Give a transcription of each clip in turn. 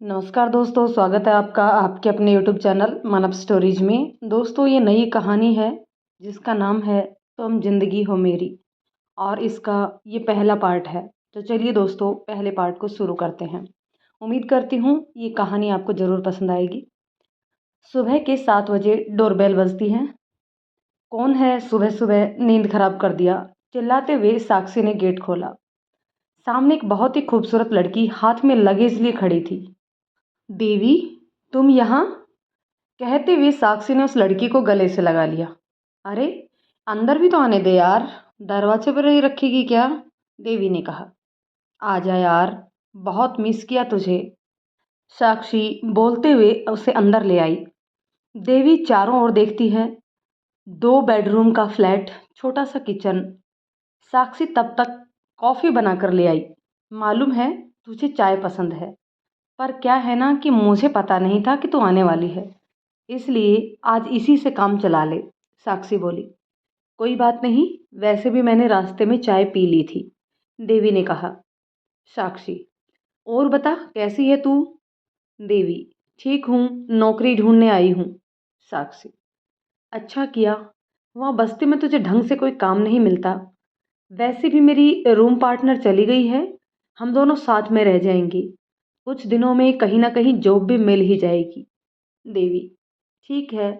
नमस्कार दोस्तों, स्वागत है आपका आपके अपने यूट्यूब चैनल मानव स्टोरीज में। दोस्तों, ये नई कहानी है जिसका नाम है तुम जिंदगी हो मेरी, और इसका ये पहला पार्ट है। तो चलिए दोस्तों, पहले पार्ट को शुरू करते हैं। उम्मीद करती हूँ ये कहानी आपको ज़रूर पसंद आएगी। सुबह के 7 बजे डोरबेल बजती है। कौन है सुबह सुबह नींद खराब कर दिया, चिल्लाते हुए साक्षी ने गेट खोला। सामने एक बहुत ही खूबसूरत लड़की हाथ में लगेज लिए खड़ी थी। देवी, तुम यहाँ? कहते हुए साक्षी ने उस लड़की को गले से लगा लिया। अरे, अंदर भी तो आने दे यार, दरवाजे पर ही रखेगी क्या? देवी ने कहा। आजा यार, बहुत मिस किया तुझे, साक्षी बोलते हुए उसे अंदर ले आई। देवी चारों ओर देखती है। 2 बेडरूम का फ्लैट, छोटा सा किचन। साक्षी तब तक कॉफ़ी बनाकर ले आई। मालूम है तुझे चाय पसंद है, पर क्या है ना कि मुझे पता नहीं था कि तू आने वाली है, इसलिए आज इसी से काम चला ले, साक्षी बोली। कोई बात नहीं, वैसे भी मैंने रास्ते में चाय पी ली थी, देवी ने कहा। साक्षी, और बता कैसी है तू? देवी, ठीक हूँ, नौकरी ढूंढने आई हूँ। साक्षी, अच्छा किया, वहाँ बस्ती में तुझे ढंग से कोई काम नहीं मिलता। वैसे भी मेरी रूम पार्टनर चली गई है, हम दोनों साथ में रह जाएंगे। कुछ दिनों में कहीं ना कहीं जॉब भी मिल ही जाएगी। देवी, ठीक है।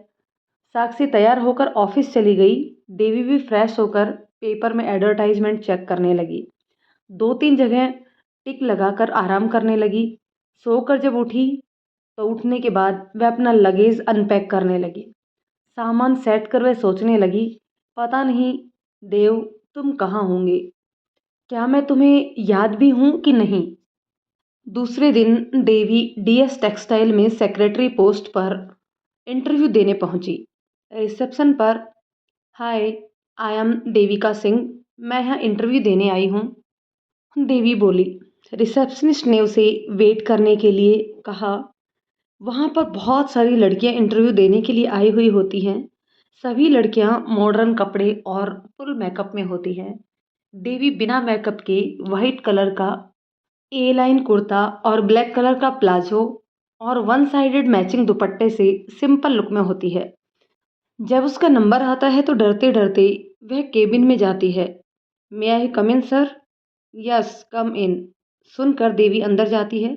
साक्षी तैयार होकर ऑफिस चली गई। देवी भी फ्रेश होकर पेपर में एडवर्टाइजमेंट चेक करने लगी। 2-3 जगह टिक लगाकर आराम करने लगी। सोकर जब उठी तो उठने के बाद वह अपना लगेज अनपैक करने लगी। सामान सेट कर वह सोचने लगी, पता नहीं देव तुम कहाँ होंगे, क्या मैं तुम्हें याद भी हूँ कि नहीं। दूसरे दिन देवी डीएस टेक्सटाइल में सेक्रेटरी पोस्ट पर इंटरव्यू देने पहुंची। रिसेप्शन पर, हाय, आई एम देविका सिंह, मैं यहाँ इंटरव्यू देने आई हूँ, देवी बोली। रिसेप्शनिस्ट ने उसे वेट करने के लिए कहा। वहाँ पर बहुत सारी लड़कियाँ इंटरव्यू देने के लिए आई हुई होती हैं। सभी लड़कियाँ मॉडर्न कपड़े और फुल मेकअप में होती हैं। देवी बिना मेकअप के वाइट कलर का ए लाइन कुर्ता और ब्लैक कलर का प्लाजो और वन साइडेड मैचिंग दुपट्टे से सिंपल लुक में होती है। जब उसका नंबर आता है तो डरते डरते वह केबिन में जाती है। मे आई कम इन सर? यस, कम इन, सुनकर देवी अंदर जाती है।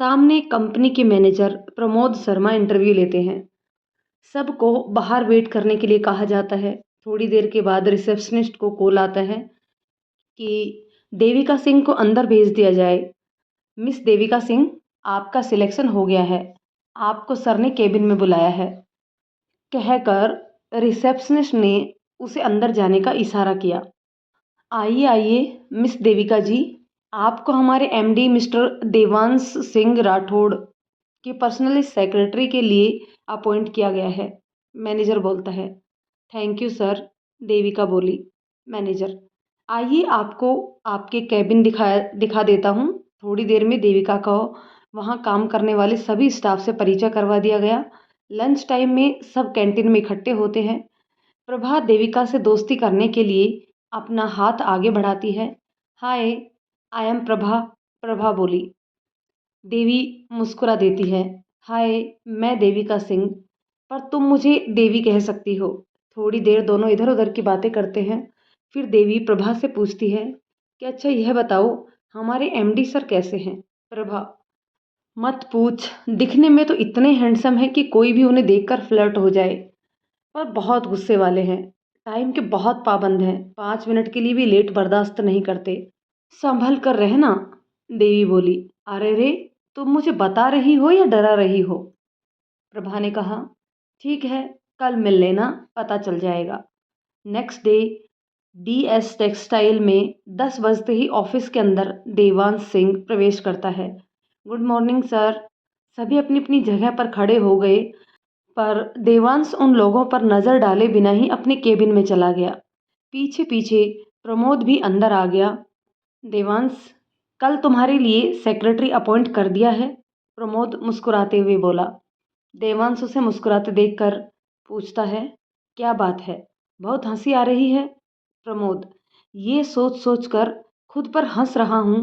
सामने कंपनी के मैनेजर प्रमोद शर्मा इंटरव्यू लेते हैं। सबको बाहर वेट करने के लिए कहा जाता है। थोड़ी देर के बाद रिसेप्शनिस्ट को कॉल आता है कि देविका सिंह को अंदर भेज दिया जाए। मिस देविका सिंह, आपका सिलेक्शन हो गया है, आपको सर ने केबिन में बुलाया है, कहकर रिसेप्शनिस्ट ने उसे अंदर जाने का इशारा किया। आइए आइए मिस देविका जी, आपको हमारे एमडी मिस्टर देवांश सिंह राठौड़ के पर्सनल सेक्रेटरी के लिए अपॉइंट किया गया है, मैनेजर बोलता है। थैंक यू सर, देविका बोली। मैनेजर, आइए आपको आपके कैबिन दिखा देता हूँ। थोड़ी देर में देविका को वहाँ काम करने वाले सभी स्टाफ से परिचय करवा दिया गया। लंच टाइम में सब कैंटीन में इकट्ठे होते हैं। प्रभा देविका से दोस्ती करने के लिए अपना हाथ आगे बढ़ाती है। हाय, आई एम प्रभा, प्रभा बोली। देवी मुस्कुरा देती है। हाय, मैं देविका सिंह, पर तुम मुझे देवी कह सकती हो। थोड़ी देर दोनों इधर उधर की बातें करते हैं। फिर देवी प्रभा से पूछती है कि अच्छा यह बताओ, हमारे एमडी सर कैसे हैं? प्रभा, मत पूछ, दिखने में तो इतने हैंडसम हैं कि कोई भी उन्हें देखकर फ्लर्ट हो जाए, पर बहुत गुस्से वाले हैं, टाइम के बहुत पाबंद हैं, 5 मिनट के लिए भी लेट बर्दाश्त नहीं करते। संभल कर रहना, देवी बोली। अरे रे, तुम मुझे बता रही हो या डरा रही हो? प्रभा ने कहा। ठीक है, कल मिल लेना, पता चल जाएगा। नेक्स्ट डे डीएस टेक्सटाइल में 10 बजते ही ऑफिस के अंदर देवांश सिंह प्रवेश करता है। Good morning sir. सभी अपनी अपनी जगह पर खड़े हो गए, पर देवांश उन लोगों पर नजर डाले बिना ही अपने केबिन में चला गया। पीछे पीछे प्रमोद भी अंदर आ गया। देवांश, कल तुम्हारे लिए सेक्रेटरी अपॉइंट कर दिया है, प्रमोद मुस्कुराते हुए बोला। देवांश उसे मुस्कुराते देखकर पूछता है, क्या बात है, बहुत हंसी आ रही है? प्रमोद, ये सोच सोच कर खुद पर हंस रहा हूँ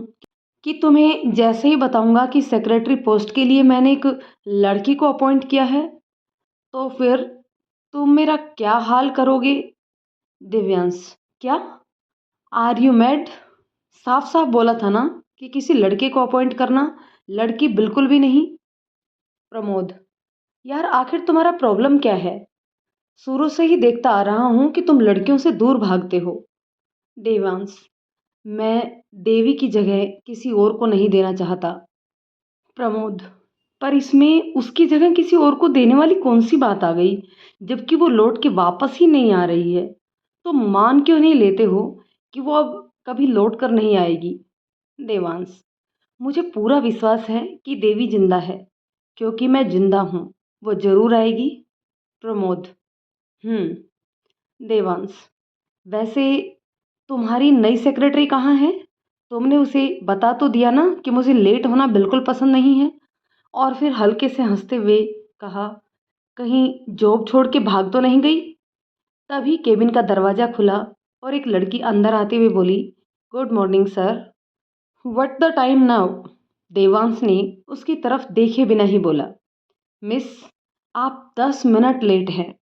कि तुम्हें जैसे ही बताऊंगा कि सेक्रेटरी पोस्ट के लिए मैंने एक लड़की को अपॉइंट किया है, तो फिर तुम मेरा क्या हाल करोगे? दिव्यांश: क्या? Are you mad? साफ साफ बोला था ना कि किसी लड़के को अपॉइंट करना, लड़की बिल्कुल भी नहीं। प्रमोद: यार आखिर तुम्हारा प्रॉब्लम क्या है? शुरू से ही देखता आ रहा हूं कि तुम लड़कियों से दूर भागते हो। देवांश: मैं देवी की जगह किसी और को नहीं देना चाहता। प्रमोद: पर इसमें उसकी जगह किसी और को देने वाली कौन सी बात आ गई, जबकि वो लौट के वापस ही नहीं आ रही है? तो मान क्यों नहीं लेते हो कि वो अब कभी लौट कर नहीं आएगी? देवांश: मुझे पूरा विश्वास है कि देवी जिंदा है, क्योंकि मैं जिंदा हूँ। वो जरूर आएगी। प्रमोद: देवांश: वैसे तुम्हारी नई सेक्रेटरी कहाँ है? तुमने उसे बता तो दिया ना कि मुझे लेट होना बिल्कुल पसंद नहीं है? और फिर हल्के से हंसते हुए कहा, कहीं जॉब छोड़ के भाग तो नहीं गई? तभी केबिन का दरवाजा खुला और एक लड़की अंदर आते हुए बोली, good morning sir. What the time now? Devansh ने उसकी तरफ देखे बिना ही बोला, मिस, आप 10 मिनट लेट हैं।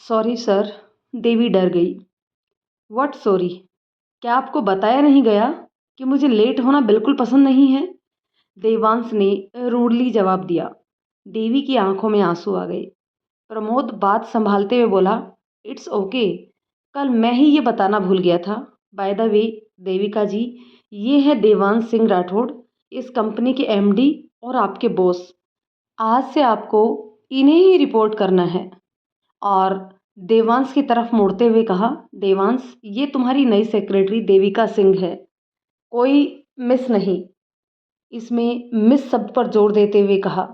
Sorry sir. देवी डर गई। What sorry? क्या आपको बताया नहीं गया कि मुझे लेट होना बिल्कुल पसंद नहीं है? देवांश ने रूडली जवाब दिया। देवी की आंखों में आंसू आ गए। प्रमोद बात संभालते हुए बोला, इट्स ओके, कल मैं ही ये बताना भूल गया था। बाय द वे देविका जी, ये है देवांश सिंह राठौड़, इस कंपनी के एमडी और आपके बॉस। आज से आपको इन्हें ही रिपोर्ट करना है। और देवांश की तरफ मुड़ते हुए कहा, देवांश, ये तुम्हारी नई सेक्रेटरी देविका सिंह है, कोई मिस नहीं। इसमें मिस शब्द पर जोर देते हुए कहा।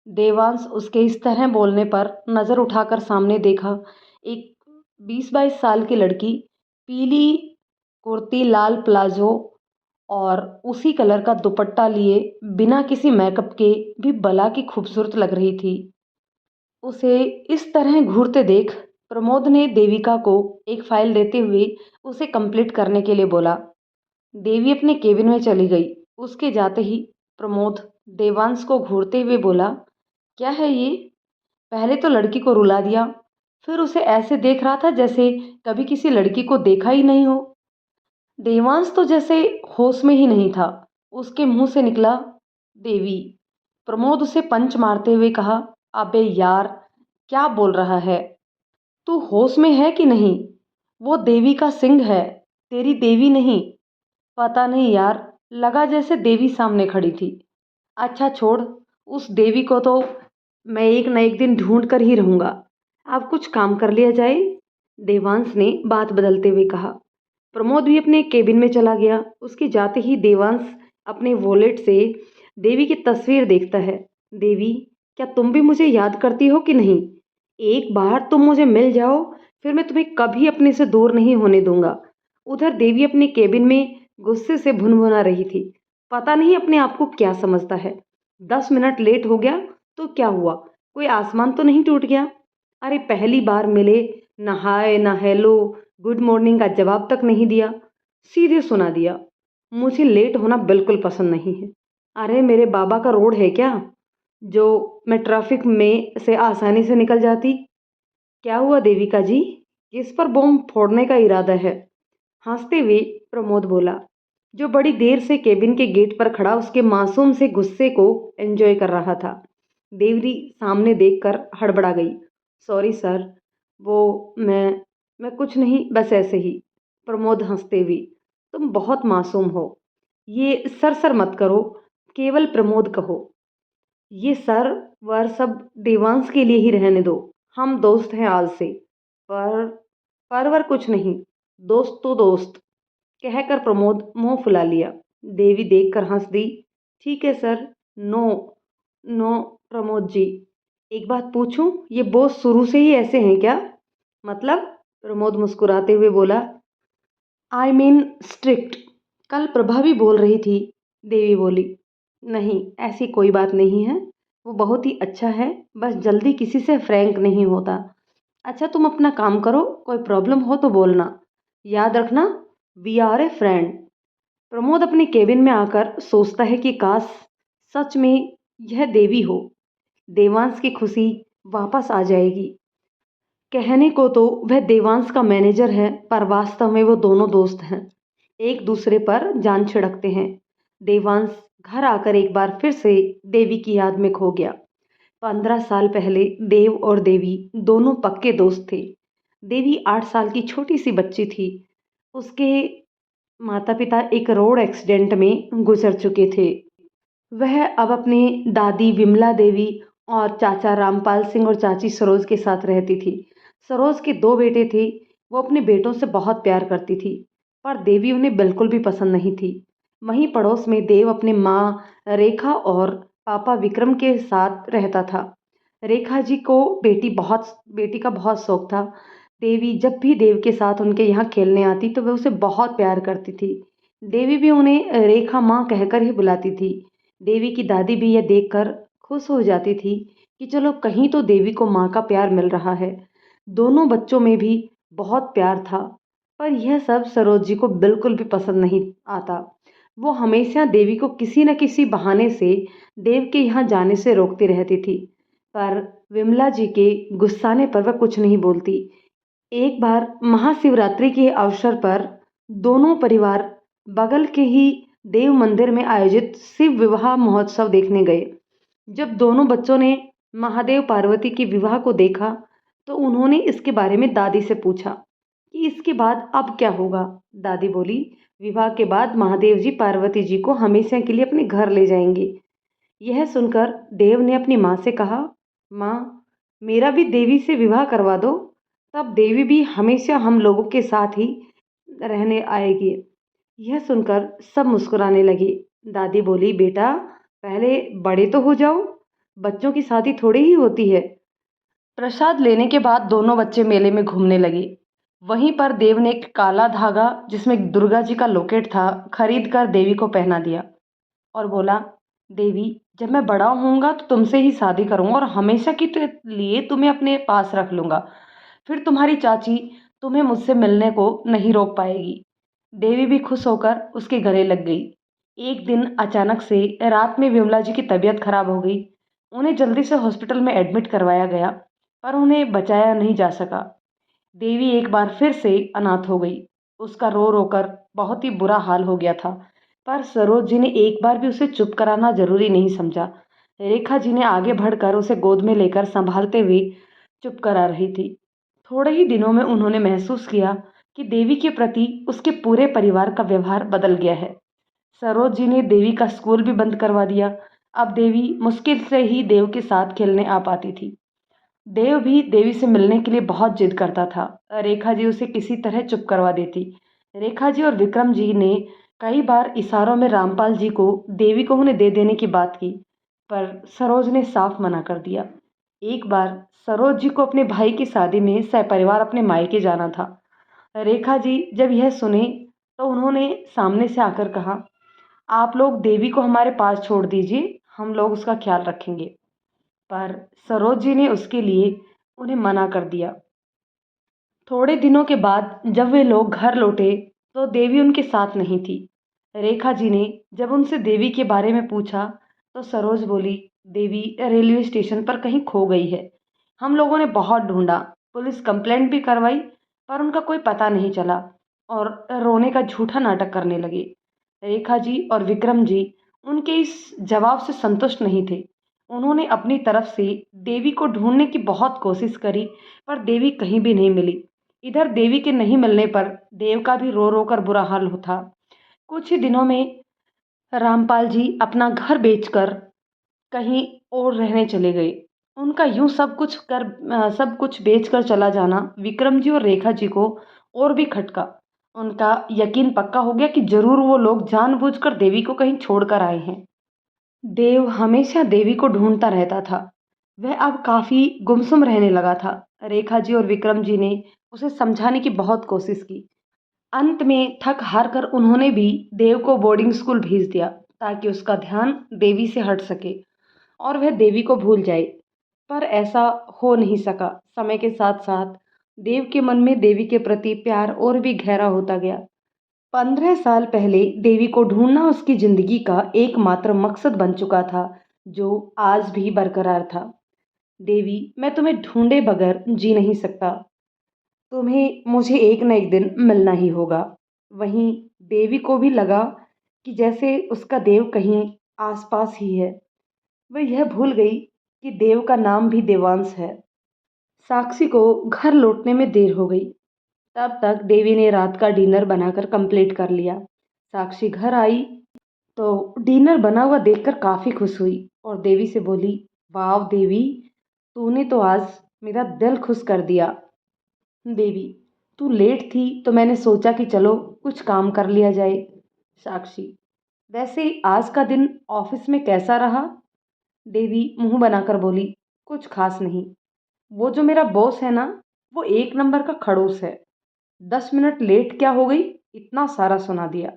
देवांश उसके इस तरह बोलने पर नज़र उठाकर सामने देखा। एक 20-22 साल की लड़की, पीली कुर्ती, लाल प्लाजो और उसी कलर का दुपट्टा लिए बिना किसी मेकअप के भी भला की खूबसूरत लग रही थी। उसे इस तरह घूरते देख प्रमोद ने देविका को एक फाइल देते हुए उसे कंप्लीट करने के लिए बोला। देवी अपने केबिन में चली गई। उसके जाते ही प्रमोद देवांश को घूरते हुए बोला, क्या है ये? पहले तो लड़की को रुला दिया, फिर उसे ऐसे देख रहा था जैसे कभी किसी लड़की को देखा ही नहीं हो। देवांश तो जैसे होश में ही नहीं था। उसके मुंह से निकला, देवी। प्रमोद उसे पंच मारते हुए कहा, अबे यार, क्या बोल रहा है? तू होश में है कि नहीं? वो देवी का सिंह है, तेरी देवी नहीं। पता नहीं यार, लगा जैसे देवी सामने खड़ी थी। अच्छा छोड़, उस देवी को तो मैं एक न एक दिन ढूंढ कर ही रहूंगा। अब कुछ काम कर लिया जाए। देवांश ने बात बदलते हुए कहा। प्रमोद भी अपने केबिन में चला गया। उसके जाते ही देवांश अपने वॉलेट से देवी की तस्वीर देखता है। देवी, क्या तुम भी मुझे याद करती हो कि नहीं? एक बार तुम मुझे मिल जाओ, फिर मैं तुम्हें कभी अपने से दूर नहीं होने दूंगा। उधर देवी अपने केबिन में गुस्से से भुनभुना रही थी। पता नहीं अपने आप को क्या समझता है। 10 मिनट लेट हो गया तो क्या हुआ? कोई आसमान तो नहीं टूट गया? अरे पहली बार मिले, ना हाय ना हेलो, गुड मॉर्निंग का जवाब तक नहीं दिया, सीधे सुना दिया, मुझे लेट होना बिल्कुल पसंद नहीं है। अरे मेरे बाबा का रोड है क्या जो मैं ट्रैफिक में से आसानी से निकल जाती? क्या हुआ देविका जी, किस पर बॉम्ब फोड़ने का इरादा है? हंसते हुए प्रमोद बोला, जो बड़ी देर से केबिन के गेट पर खड़ा उसके मासूम से गुस्से को एंजॉय कर रहा था। देवरी सामने देखकर हड़बड़ा गई। सॉरी सर, वो मैं कुछ नहीं, बस ऐसे ही। प्रमोद हंसते हुए, तुम बहुत मासूम हो। ये सर सर मत करो, केवल प्रमोद कहो। ये सर वर सब देवांश के लिए ही रहने दो। हम दोस्त हैं आज से। पर परवर कुछ नहीं, दोस्त तो दोस्त, कहकर प्रमोद मुंह फुला लिया। देवी देखकर हंस दी। ठीक है sir. No no Pramod ji, एक बात पूछूं, ये बॉस शुरू से ही ऐसे हैं क्या? मतलब? प्रमोद मुस्कुराते हुए बोला, आई मीन स्ट्रिक्ट। कल प्रभा भी बोल रही थी। देवी बोली, नहीं ऐसी कोई बात नहीं है, वो बहुत ही अच्छा है, बस जल्दी किसी से फ्रैंक नहीं होता। अच्छा तुम अपना काम करो, कोई प्रॉब्लम हो तो बोलना। याद रखना, we are a friend. Pramod अपने केबिन में आकर सोचता है कि काश सच में यह देवी हो। देवांश की खुशी वापस आ जाएगी। कहने को तो वह देवांश का मैनेजर है, पर वास्तव में वो दोनों दोस्त हैं। एक दूसरे पर जान छिड़कते हैं। देवांश घर आकर एक बार फिर से देवी की याद में खो गया। 15 साल पहले देव और देवी दोनों पक्के दोस्त थे। देवी 8 साल की छोटी सी बच्ची थी। उसके माता पिता एक रोड एक्सीडेंट में गुजर चुके थे। वह अब अपने दादी विमला देवी और चाचा रामपाल सिंह और चाची सरोज के साथ रहती थी। सरोज के दो बेटे थे। वो अपने बेटों से बहुत प्यार करती थी, पर देवी उन्हें बिल्कुल भी पसंद नहीं थी। वहीं पड़ोस में देव अपने माँ रेखा और पापा विक्रम के साथ रहता था। रेखा जी को बेटी का बहुत शौक था। देवी जब भी देव के साथ उनके यहाँ खेलने आती तो वह उसे बहुत प्यार करती थी। देवी भी उन्हें रेखा माँ कहकर ही बुलाती थी। देवी की दादी भी यह देखकर खुश हो जाती थी कि चलो कहीं तो देवी को माँ का प्यार मिल रहा है। दोनों बच्चों में भी बहुत प्यार था, पर यह सब सरोज जी को बिल्कुल भी पसंद नहीं आता। वो हमेशा देवी को किसी न किसी बहाने से देव के यहाँ जाने से रोकती रहती थी, पर विमला जी के गुस्साने पर वह कुछ नहीं बोलती। एक बार महाशिवरात्रि के अवसर पर दोनों परिवार बगल के ही देव मंदिर में आयोजित शिव विवाह महोत्सव देखने गए। जब दोनों बच्चों ने महादेव पार्वती के विवाह को देखा तो उन्होंने इसके बारे में दादी से पूछा कि इसके बाद अब क्या होगा। दादी बोली, विवाह के बाद महादेव जी पार्वती जी को हमेशा के लिए अपने घर ले जाएंगे। यह सुनकर देव ने अपनी माँ से कहा, माँ, मेरा भी देवी से विवाह करवा दो, तब देवी भी हमेशा हम लोगों के साथ ही रहने आएगी। यह सुनकर सब मुस्कुराने लगे। दादी बोली, बेटा, पहले बड़े तो हो जाओ, बच्चों की शादी थोड़ी ही होती है। प्रसाद लेने के बाद दोनों बच्चे मेले में घूमने लगे। वहीं पर देव ने एक काला धागा जिसमें दुर्गा जी का लॉकेट था खरीद कर देवी को पहना दिया और बोला, देवी, जब मैं बड़ा होऊंगा तो तुमसे ही शादी करूंगा और हमेशा के लिए तुम्हें अपने पास रख लूंगा। फिर तुम्हारी चाची तुम्हें मुझसे मिलने को नहीं रोक पाएगी। देवी भी खुश होकर उसके गले लग गई। एक दिन अचानक से रात में विमला जी की तबीयत खराब हो गई। उन्हें जल्दी से हॉस्पिटल में एडमिट करवाया गया, पर उन्हें बचाया नहीं जा सका। देवी एक बार फिर से अनाथ हो गई। उसका रो रो कर बहुत ही बुरा हाल हो गया था, पर सरोज जी ने एक बार भी उसे चुप कराना जरूरी नहीं समझा। रेखा जी ने आगे बढ़कर उसे गोद में लेकर संभालते हुए चुप करा रही थी। थोड़े ही दिनों में उन्होंने महसूस किया कि देवी के प्रति उसके पूरे परिवार का व्यवहार बदल गया है। सरोज जी ने देवी का स्कूल भी बंद करवा दिया। अब देवी मुश्किल से ही देव के साथ खेलने आ पाती थी। देव भी देवी से मिलने के लिए बहुत जिद करता था। रेखा जी उसे किसी तरह चुप करवा देती। रेखा जी और विक्रम जी ने कई बार इशारों में रामपाल जी को देवी को उन्हें दे देने की बात की, पर सरोज ने साफ मना कर दिया। एक बार सरोज जी को अपने भाई की शादी में सपरिवार अपने मायके जाना था। रेखा जी जब यह सुने तो उन्होंने सामने से आकर कहा, आप लोग देवी को हमारे पास छोड़ दीजिए, हम लोग उसका ख्याल रखेंगे। पर सरोज जी ने उसके लिए उन्हें मना कर दिया। थोड़े दिनों के बाद जब वे लोग घर लौटे तो देवी उनके साथ नहीं थी। रेखा जी ने जब उनसे देवी के बारे में पूछा तो सरोज बोली, देवी रेलवे स्टेशन पर कहीं खो गई है। हम लोगों ने बहुत ढूंढा, पुलिस कंप्लेंट भी करवाई, पर उनका कोई पता नहीं चला और रोने का झूठा नाटक करने लगे। रेखा जी और विक्रम जी उनके इस जवाब से संतुष्ट नहीं थे। उन्होंने अपनी तरफ से देवी को ढूंढने की बहुत कोशिश करी, पर देवी कहीं भी नहीं मिली। इधर देवी के नहीं मिलने पर देव का भी रो रो कर बुरा हाल होता। कुछ ही दिनों में रामपाल जी अपना घर बेचकर कहीं और रहने चले गए। उनका यूं सब कुछ बेचकर चला जाना विक्रम जी और रेखा जी को और भी खटका। उनका यकीन पक्का हो गया कि जरूर वो लोग जानबूझकर देवी को कहीं छोड़कर आए हैं। देव हमेशा देवी को ढूंढता रहता था। वह अब काफी गुमसुम रहने लगा था। रेखा जी और विक्रम जी ने उसे समझाने की बहुत कोशिश की। अंत में थक हार कर उन्होंने भी देव को बोर्डिंग स्कूल भेज दिया ताकि उसका ध्यान देवी से हट सके और वह देवी को भूल जाए। पर ऐसा हो नहीं सका। समय के साथ साथ देव के मन में देवी के प्रति प्यार और भी गहरा होता गया। 15 साल पहले देवी को ढूंढना उसकी जिंदगी का एकमात्र मकसद बन चुका था, जो आज भी बरकरार था। देवी, मैं तुम्हें ढूंढे बगैर जी नहीं सकता। तुम्हें मुझे एक न एक दिन मिलना ही होगा। वहीं देवी को भी लगा कि जैसे उसका देव कहीं आसपास ही है। वह यह भूल गई कि देव का नाम भी देवांश है। साक्षी को घर लौटने में देर हो गई। तब तक देवी ने रात का डिनर बनाकर कंप्लीट कर लिया। साक्षी घर आई तो डिनर बना हुआ देखकर काफी खुश हुई और देवी से बोली, वाह देवी, तूने तो आज मेरा दिल खुश कर दिया। देवी, तू लेट थी तो मैंने सोचा कि चलो कुछ काम कर लिया जाए। साक्षी, वैसे आज का दिन ऑफिस में कैसा रहा? देवी मुंह बनाकर बोली, कुछ खास नहीं। वो जो मेरा बॉस है ना, वो एक नंबर का खड़ूस है। 10 मिनट लेट क्या हो गई, इतना सारा सुना दिया।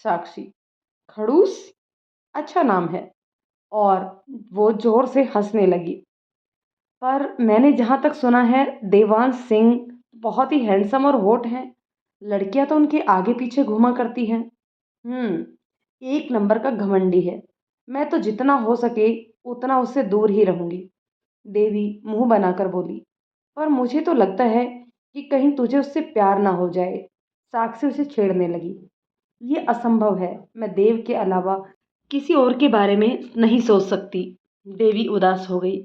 साक्षी, खड़ूस अच्छा नाम है। और वो जोर से हंसने लगी। पर मैंने जहां तक सुना है, देवांश सिंह बहुत ही हैंडसम और होट हैं। लड़कियां तो उनके आगे पीछे घूमा करती हैं। एक नंबर का घमंडी है। मैं तो जितना हो सके उतना उससे दूर ही रहूंगी। देवी मुंह बनाकर बोली, पर मुझे तो लगता है कि कहीं तुझे उससे प्यार ना हो जाए। साक्षी उसे छेड़ने लगी। ये असंभव है, मैं देव के अलावा किसी और के बारे में नहीं सोच सकती। देवी उदास हो गई।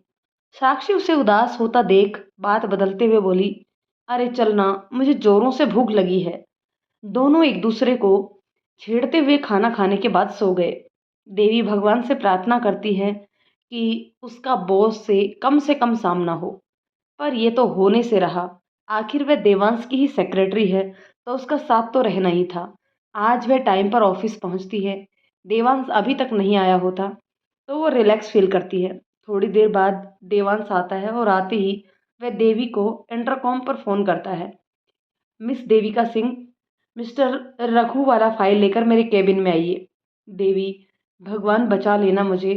साक्षी उसे उदास होता देख बात बदलते हुए बोली, अरे चलना, मुझे जोरों से भूख लगी है। दोनों एक दूसरे को छेड़ते हुए खाना खाने के बाद सो गए। देवी भगवान से प्रार्थना करती है कि उसका बॉस से कम सामना हो, पर यह तो होने से रहा। आखिर वह देवांश की ही सेक्रेटरी है, तो उसका साथ तो रहना ही था। आज वह टाइम पर ऑफिस पहुंचती है। देवांश अभी तक नहीं आया होता, तो वो रिलैक्स फील करती है। थोड़ी देर बाद देवांश आता है और आते ही वह देवी को इंटरकॉम पर फोन करता है। मिस देविका सिंह, मिस्टर रघु वाला फाइल लेकर मेरे केबिन में आइए। देवी, भगवान बचा लेना मुझे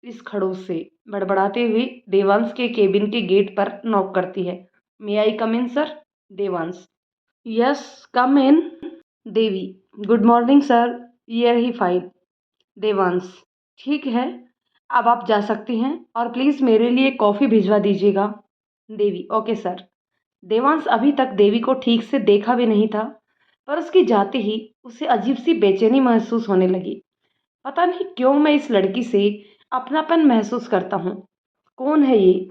इस खड़ूस से, बड़बड़ाते हुए देवांश के केबिन के गेट पर नॉक करती है। मे आई कम इन सर? देवांश, यस कम इन। देवी, गुड मॉर्निंग सर, ये रही फाइल। देवांश, ठीक है, अब आप जा सकती हैं और प्लीज़ मेरे लिए कॉफ़ी भिजवा दीजिएगा। देवी, ओके सर। देवांश अभी तक देवी को ठीक से देखा भी नहीं था, पर उसकी जाते ही उसे अजीब सी बेचैनी महसूस होने लगी। पता नहीं क्यों मैं इस लड़की से अपनापन महसूस करता हूँ। कौन है ये?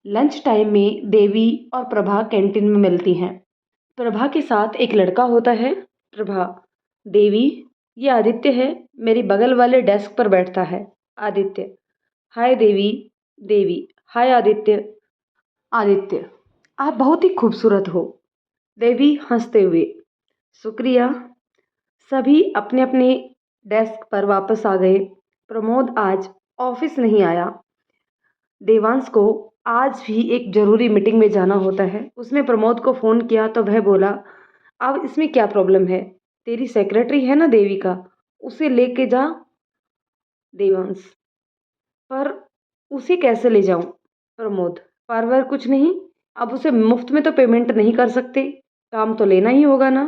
लंच टाइम में देवी और प्रभा कैंटीन में मिलती हैं। प्रभा के साथ एक लड़का होता है। प्रभा, देवी, ये आदित्य है, मेरी बगल वाले डेस्क पर बैठता है। आदित्य, हाय देवी। देवी, हाय आदित्य। आदित्य, आप बहुत ही खूबसूरत हो। देवी हंसते हुए, शुक्रिया। सभी अपने अपने डेस्क पर वापस आ गए। प्रमोद आज ऑफिस नहीं आया। देवांश को आज भी एक जरूरी मीटिंग में जाना होता है। उसने प्रमोद को फ़ोन किया तो वह बोला, अब इसमें क्या प्रॉब्लम है? तेरी सेक्रेटरी है ना देविका, उसे लेके जा। देवांश, पर उसे कैसे ले जाऊं? प्रमोद, पर कुछ नहीं, अब उसे मुफ्त में तो पेमेंट नहीं कर सकते, काम तो लेना ही होगा ना।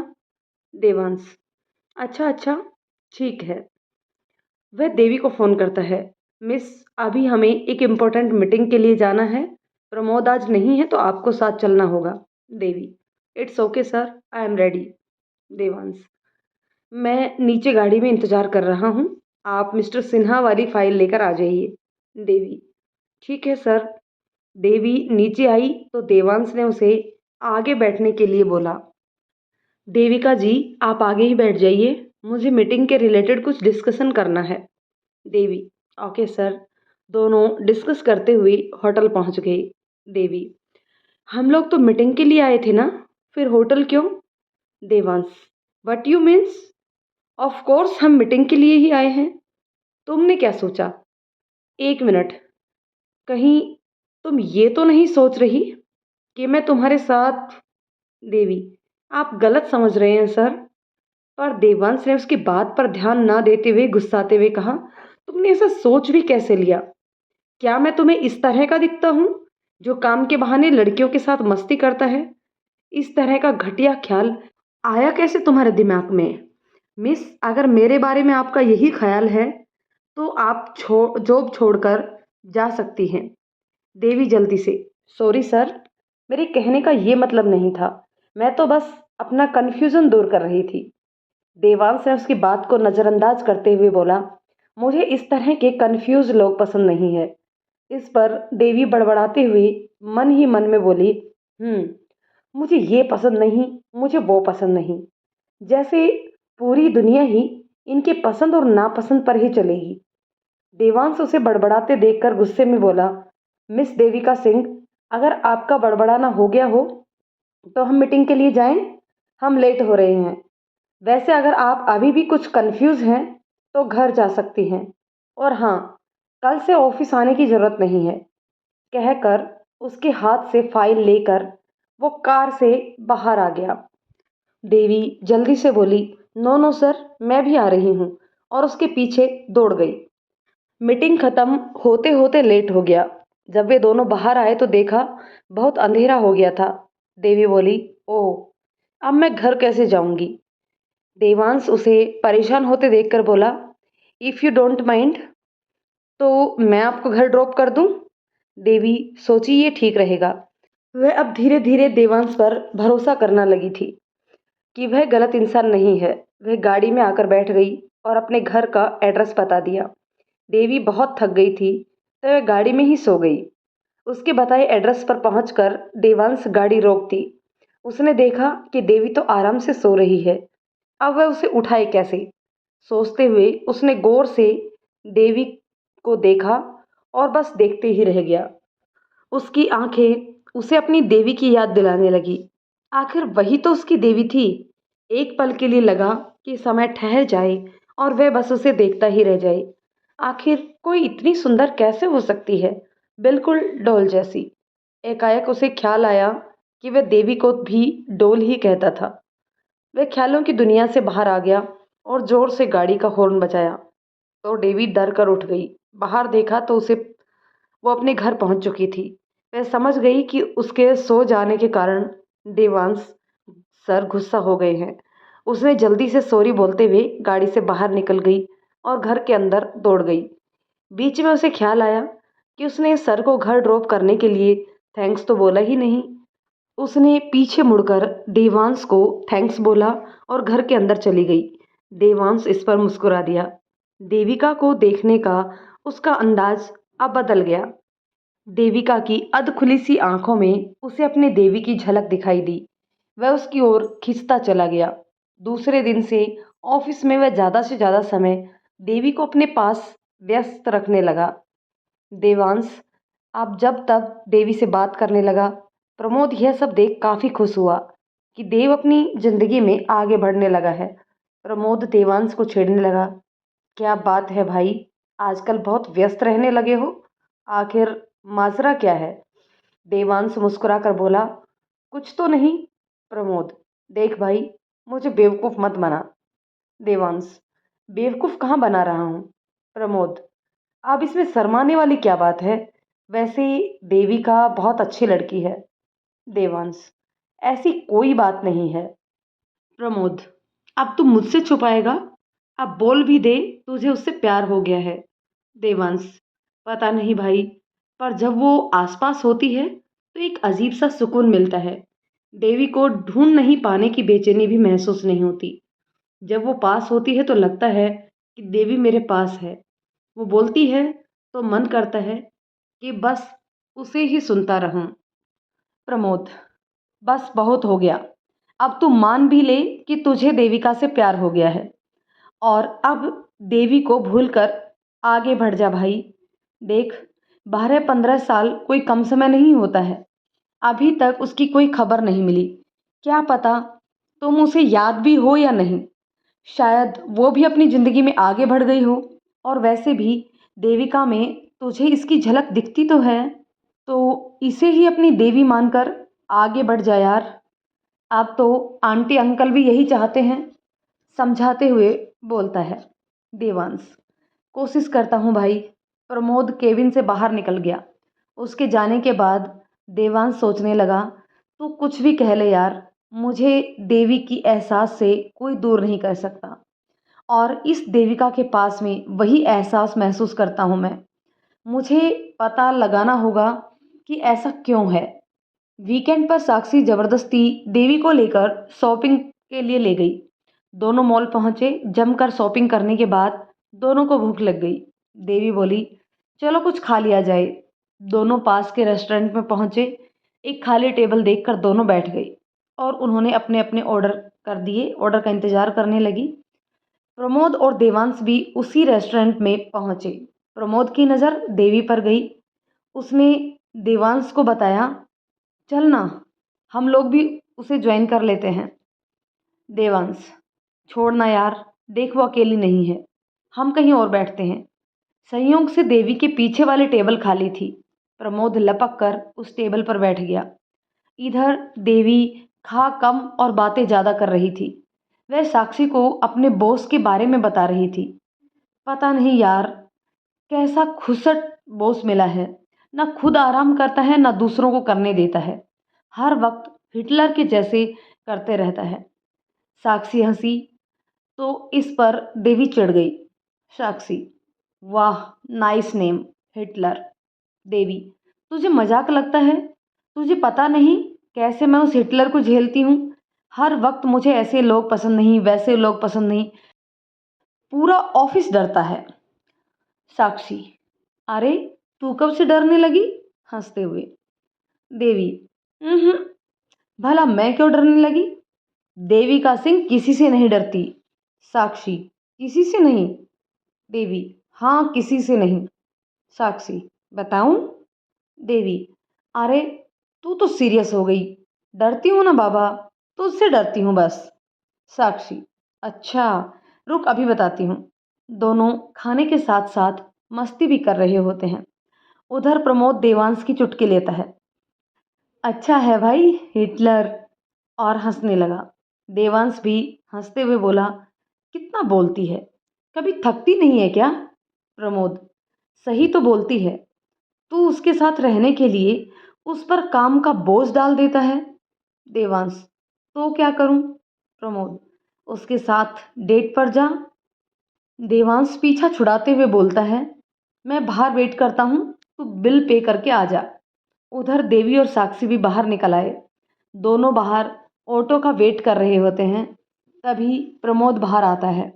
देवांश, अच्छा अच्छा, ठीक है। वह देवी को फ़ोन करता है। मिस, अभी हमें एक इम्पोर्टेंट मीटिंग के लिए जाना है। प्रमोद आज नहीं है तो आपको साथ चलना होगा। Devi, it's okay sir, I am ready. Devansh, मैं नीचे गाड़ी में इंतज़ार कर रहा हूँ, आप मिस्टर सिन्हा वाली फाइल लेकर आ जाइए। देवी, ठीक है सर। देवी नीचे आई तो देवांश ने उसे आगे बैठने के लिए बोला। देविका जी, आप आगे ही बैठ जाइए, मुझे मीटिंग के रिलेटेड कुछ डिस्कशन करना है। देवी, ओके सर। दोनों डिस्कस करते हुए होटल पहुंच गए। देवी, हम लोग तो मीटिंग के लिए आए थे ना, फिर होटल क्यों? Devansh, what you means? Of course हम मीटिंग के लिए ही आए हैं। तुमने क्या सोचा? एक मिनट, कहीं तुम ये तो नहीं सोच रही कि मैं तुम्हारे साथ? देवी, आप गलत समझ रहे हैं सर। पर देवांश ने उसकी बात पर ध्यान ना देते हुए गुस्साते हुए कहा, तुमने ऐसा सोच भी कैसे लिया? क्या मैं तुम्हें इस तरह का दिखता हूँ जो काम के बहाने लड़कियों के साथ मस्ती करता है? इस तरह का घटिया ख्याल आया कैसे तुम्हारे दिमाग में? मिस, अगर मेरे बारे में आपका यही ख्याल है तो आप जॉब छोड़कर जा सकती हैं। देवी जल्दी से, सॉरी सर, मेरे कहने का ये मतलब नहीं था। मैं तो बस अपना कन्फ्यूज़न दूर कर रही थी। देवांश ने उसकी बात को नज़रअंदाज करते हुए बोला, मुझे इस तरह के कन्फ्यूज लोग पसंद नहीं है। इस पर देवी बड़बड़ाते हुए मन ही मन में बोली, मुझे ये पसंद नहीं, मुझे वो पसंद नहीं। जैसे पूरी दुनिया ही इनके पसंद और नापसंद पर ही चलेगी। देवांश उसे बड़बड़ाते देखकर गुस्से में बोला, मिस देविका सिंह, अगर आपका बड़बड़ाना हो गया हो तो हम मीटिंग के लिए जाएं। हम लेट हो रहे हैं। वैसे अगर आप अभी भी कुछ कंफ्यूज हैं तो घर जा सकती हैं। और हाँ, कल से ऑफिस आने की ज़रूरत नहीं है। कहकर उसके हाथ से फाइल लेकर वो कार से बाहर आ गया। देवी जल्दी से बोली, नो नो सर, मैं भी आ रही हूँ, और उसके पीछे दौड़ गई। मीटिंग खत्म होते होते लेट हो गया। जब वे दोनों बाहर आए तो देखा बहुत अंधेरा हो गया था। देवी बोली, ओह, अब मैं घर कैसे जाऊंगी? देवांश उसे परेशान होते देखकर बोला, इफ़ यू डोंट माइंड तो मैं आपको घर ड्रॉप कर दूं? देवी सोची ये ठीक रहेगा। वह अब धीरे धीरे देवांश पर भरोसा करना लगी थी कि वह गलत इंसान नहीं है। वह गाड़ी में आकर बैठ गई और अपने घर का एड्रेस बता दिया। देवी बहुत थक गई थी तो वह गाड़ी में ही सो गई। उसके बताए एड्रेस पर पहुंचकर देवांश गाड़ी रोक दी। उसने देखा कि देवी तो आराम से सो रही है। अब वह उसे उठाए कैसे? सोचते हुए उसने गौर से देवी को देखा और बस देखते ही रह गया। उसकी आंखें उसे अपनी देवी की याद दिलाने लगी। आखिर वही तो उसकी देवी थी। एक पल के लिए लगा कि समय ठहर जाए और वह बस उसे देखता ही रह जाए। आखिर कोई इतनी सुंदर कैसे हो सकती है, बिल्कुल डॉल जैसी। एकाएक उसे ख्याल आया कि वह देवी को भी डॉल ही कहता था। वह ख्यालों की दुनिया से बाहर आ गया और जोर से गाड़ी का हॉर्न बजाया तो देवी डर कर उठ गई। बाहर देखा तो उसे वो अपने घर पहुंच चुकी थी। वह समझ गई कि उसके सो जाने के कारण देवांश सर गुस्सा हो गए हैं। उसने जल्दी से सॉरी बोलते हुए गाड़ी से बाहर निकल गई और घर के अंदर दौड़ गई। बीच में उसे ख्याल आया कि उसने सर को घर ड्रॉप करने के लिए थैंक्स तो बोला ही नहीं। उसने पीछे मुड़कर देवांश को थैंक्स बोला और घर के अंदर चली गई। देवांश इस पर मुस्कुरा दिया। देविका को देखने का उसका अंदाज अब बदल गया। देविका की अधखुली सी आंखों में उसे अपने देवी की झलक दिखाई दी। वह उसकी ओर खिंचता चला गया। दूसरे दिन से ऑफिस में वह ज़्यादा से ज़्यादा समय देवी को अपने पास व्यस्त रखने लगा। देवांश अब जब तब देवी से बात करने लगा। प्रमोद यह सब देख काफ़ी खुश हुआ कि देव अपनी जिंदगी में आगे बढ़ने लगा है। प्रमोद देवांश को छेड़ने लगा, क्या बात है भाई, आजकल बहुत व्यस्त रहने लगे हो, आखिर माजरा क्या है? देवांश मुस्कुरा कर बोला, कुछ तो नहीं प्रमोद, देख भाई, मुझे बेवकूफ़ मत बना। देवांश, बेवकूफ़ कहाँ बना रहा हूँ? प्रमोद, अब इसमें शर्माने वाली क्या बात है? वैसे देविका बहुत अच्छी लड़की है। देवांश, ऐसी कोई बात नहीं है। प्रमोद, अब तू मुझसे छुपाएगा? अब बोल भी दे तुझे उससे प्यार हो गया है। देवांश, पता नहीं भाई, पर जब वो आसपास होती है तो एक अजीब सा सुकून मिलता है। देवी को ढूंढ नहीं पाने की बेचैनी भी महसूस नहीं होती। जब वो पास होती है तो लगता है कि देवी मेरे पास है। वो बोलती है तो मन करता है कि बस उसे ही सुनता रहूं। प्रमोद, बस बहुत हो गया। अब तू मान भी ले कि तुझे देविका से प्यार हो गया है और अब देवी को भूलकर आगे बढ़ जा भाई। देख, 12-15 साल कोई कम समय नहीं होता है। अभी तक उसकी कोई खबर नहीं मिली। क्या पता तुम उसे याद भी हो या नहीं। शायद वो भी अपनी ज़िंदगी में आगे बढ़ गई हो। और वैसे भी देविका में तुझे इसकी झलक दिखती तो है, तो इसे ही अपनी देवी मानकर आगे बढ़ जा यार। अब तो आंटी अंकल भी यही चाहते हैं, समझाते हुए बोलता है देवांश। कोशिश करता हूँ भाई। प्रमोद केबिन से बाहर निकल गया। उसके जाने के बाद देवांश सोचने लगा, तू कुछ भी कह ले यार, मुझे देवी की एहसास से कोई दूर नहीं कर सकता और इस देविका के पास में वही एहसास महसूस करता हूँ मैं। मुझे पता लगाना होगा कि ऐसा क्यों है। वीकेंड पर साक्षी जबरदस्ती देवी को लेकर शॉपिंग के लिए ले गई। दोनों मॉल पहुंचे। जमकर शॉपिंग करने के बाद दोनों को भूख लग गई। देवी बोली, चलो कुछ खा लिया जाए। दोनों पास के रेस्टोरेंट में पहुंचे। एक खाली टेबल देखकर दोनों बैठ गई और उन्होंने अपने अपने ऑर्डर कर दिए। ऑर्डर का इंतजार करने लगी। प्रमोद और देवांश भी उसी रेस्टोरेंट में पहुंचे। प्रमोद की नज़र देवी पर गई। उसने देवांश को बताया, चलना हम लोग भी उसे ज्वाइन कर लेते हैं। देवांश, छोड़ना यार, देख वो अकेली नहीं है, हम कहीं और बैठते हैं। संयोग से देवी के पीछे वाली टेबल खाली थी। प्रमोद लपक कर उस टेबल पर बैठ गया। इधर देवी खा कम और बातें ज़्यादा कर रही थी। वह साक्षी को अपने बॉस के बारे में बता रही थी। पता नहीं यार, कैसा खुसट बॉस मिला है। ना खुद आराम करता है ना दूसरों को करने देता है। हर वक्त हिटलर के जैसे करते रहता है। साक्षी हंसी तो इस पर देवी चिढ़ गई। साक्षी, वाह, नाइस नेम, हिटलर। देवी, तुझे मजाक लगता है? तुझे पता नहीं कैसे मैं उस हिटलर को झेलती हूँ। हर वक्त मुझे ऐसे लोग पसंद नहीं, वैसे लोग पसंद नहीं, पूरा ऑफिस डरता है। साक्षी, अरे तू कब से डरने लगी? हंसते हुए। देवी, "हम्म, भला मैं क्यों डरने लगी? देविका सिंह किसी से नहीं डरती। साक्षी, किसी से नहीं? देवी, हाँ, किसी से नहीं। साक्षी, बताऊं? देवी, अरे तू तो सीरियस हो गई। डरती हूँ ना बाबा, तो उससे डरती हूँ बस। साक्षी, अच्छा, रुक अभी बताती हूँ। दोनों खाने के साथ साथ मस्ती भी कर रहे होते हैं। उधर प्रमोद देवांश की चुटकी लेता है। अच्छा है भाई, हिटलर, और हंसने लगा। देवांश भी हंसते हुए बोला, कितना बोलती है, कभी थकती नहीं है क्या? प्रमोद, सही तो बोलती है। तू उसके साथ रहने के लिए उस पर काम का बोझ डाल देता है। देवांश, तो क्या करूं? प्रमोद, उसके साथ डेट पर जा। देवांश पीछा छुड़ाते हुए बोलता है, मैं बाहर वेट करता हूँ, तू बिल पे करके आ जा। उधर देवी और साक्षी भी बाहर निकल आए। दोनों बाहर ऑटो का वेट कर रहे होते हैं। तभी प्रमोद बाहर आता है।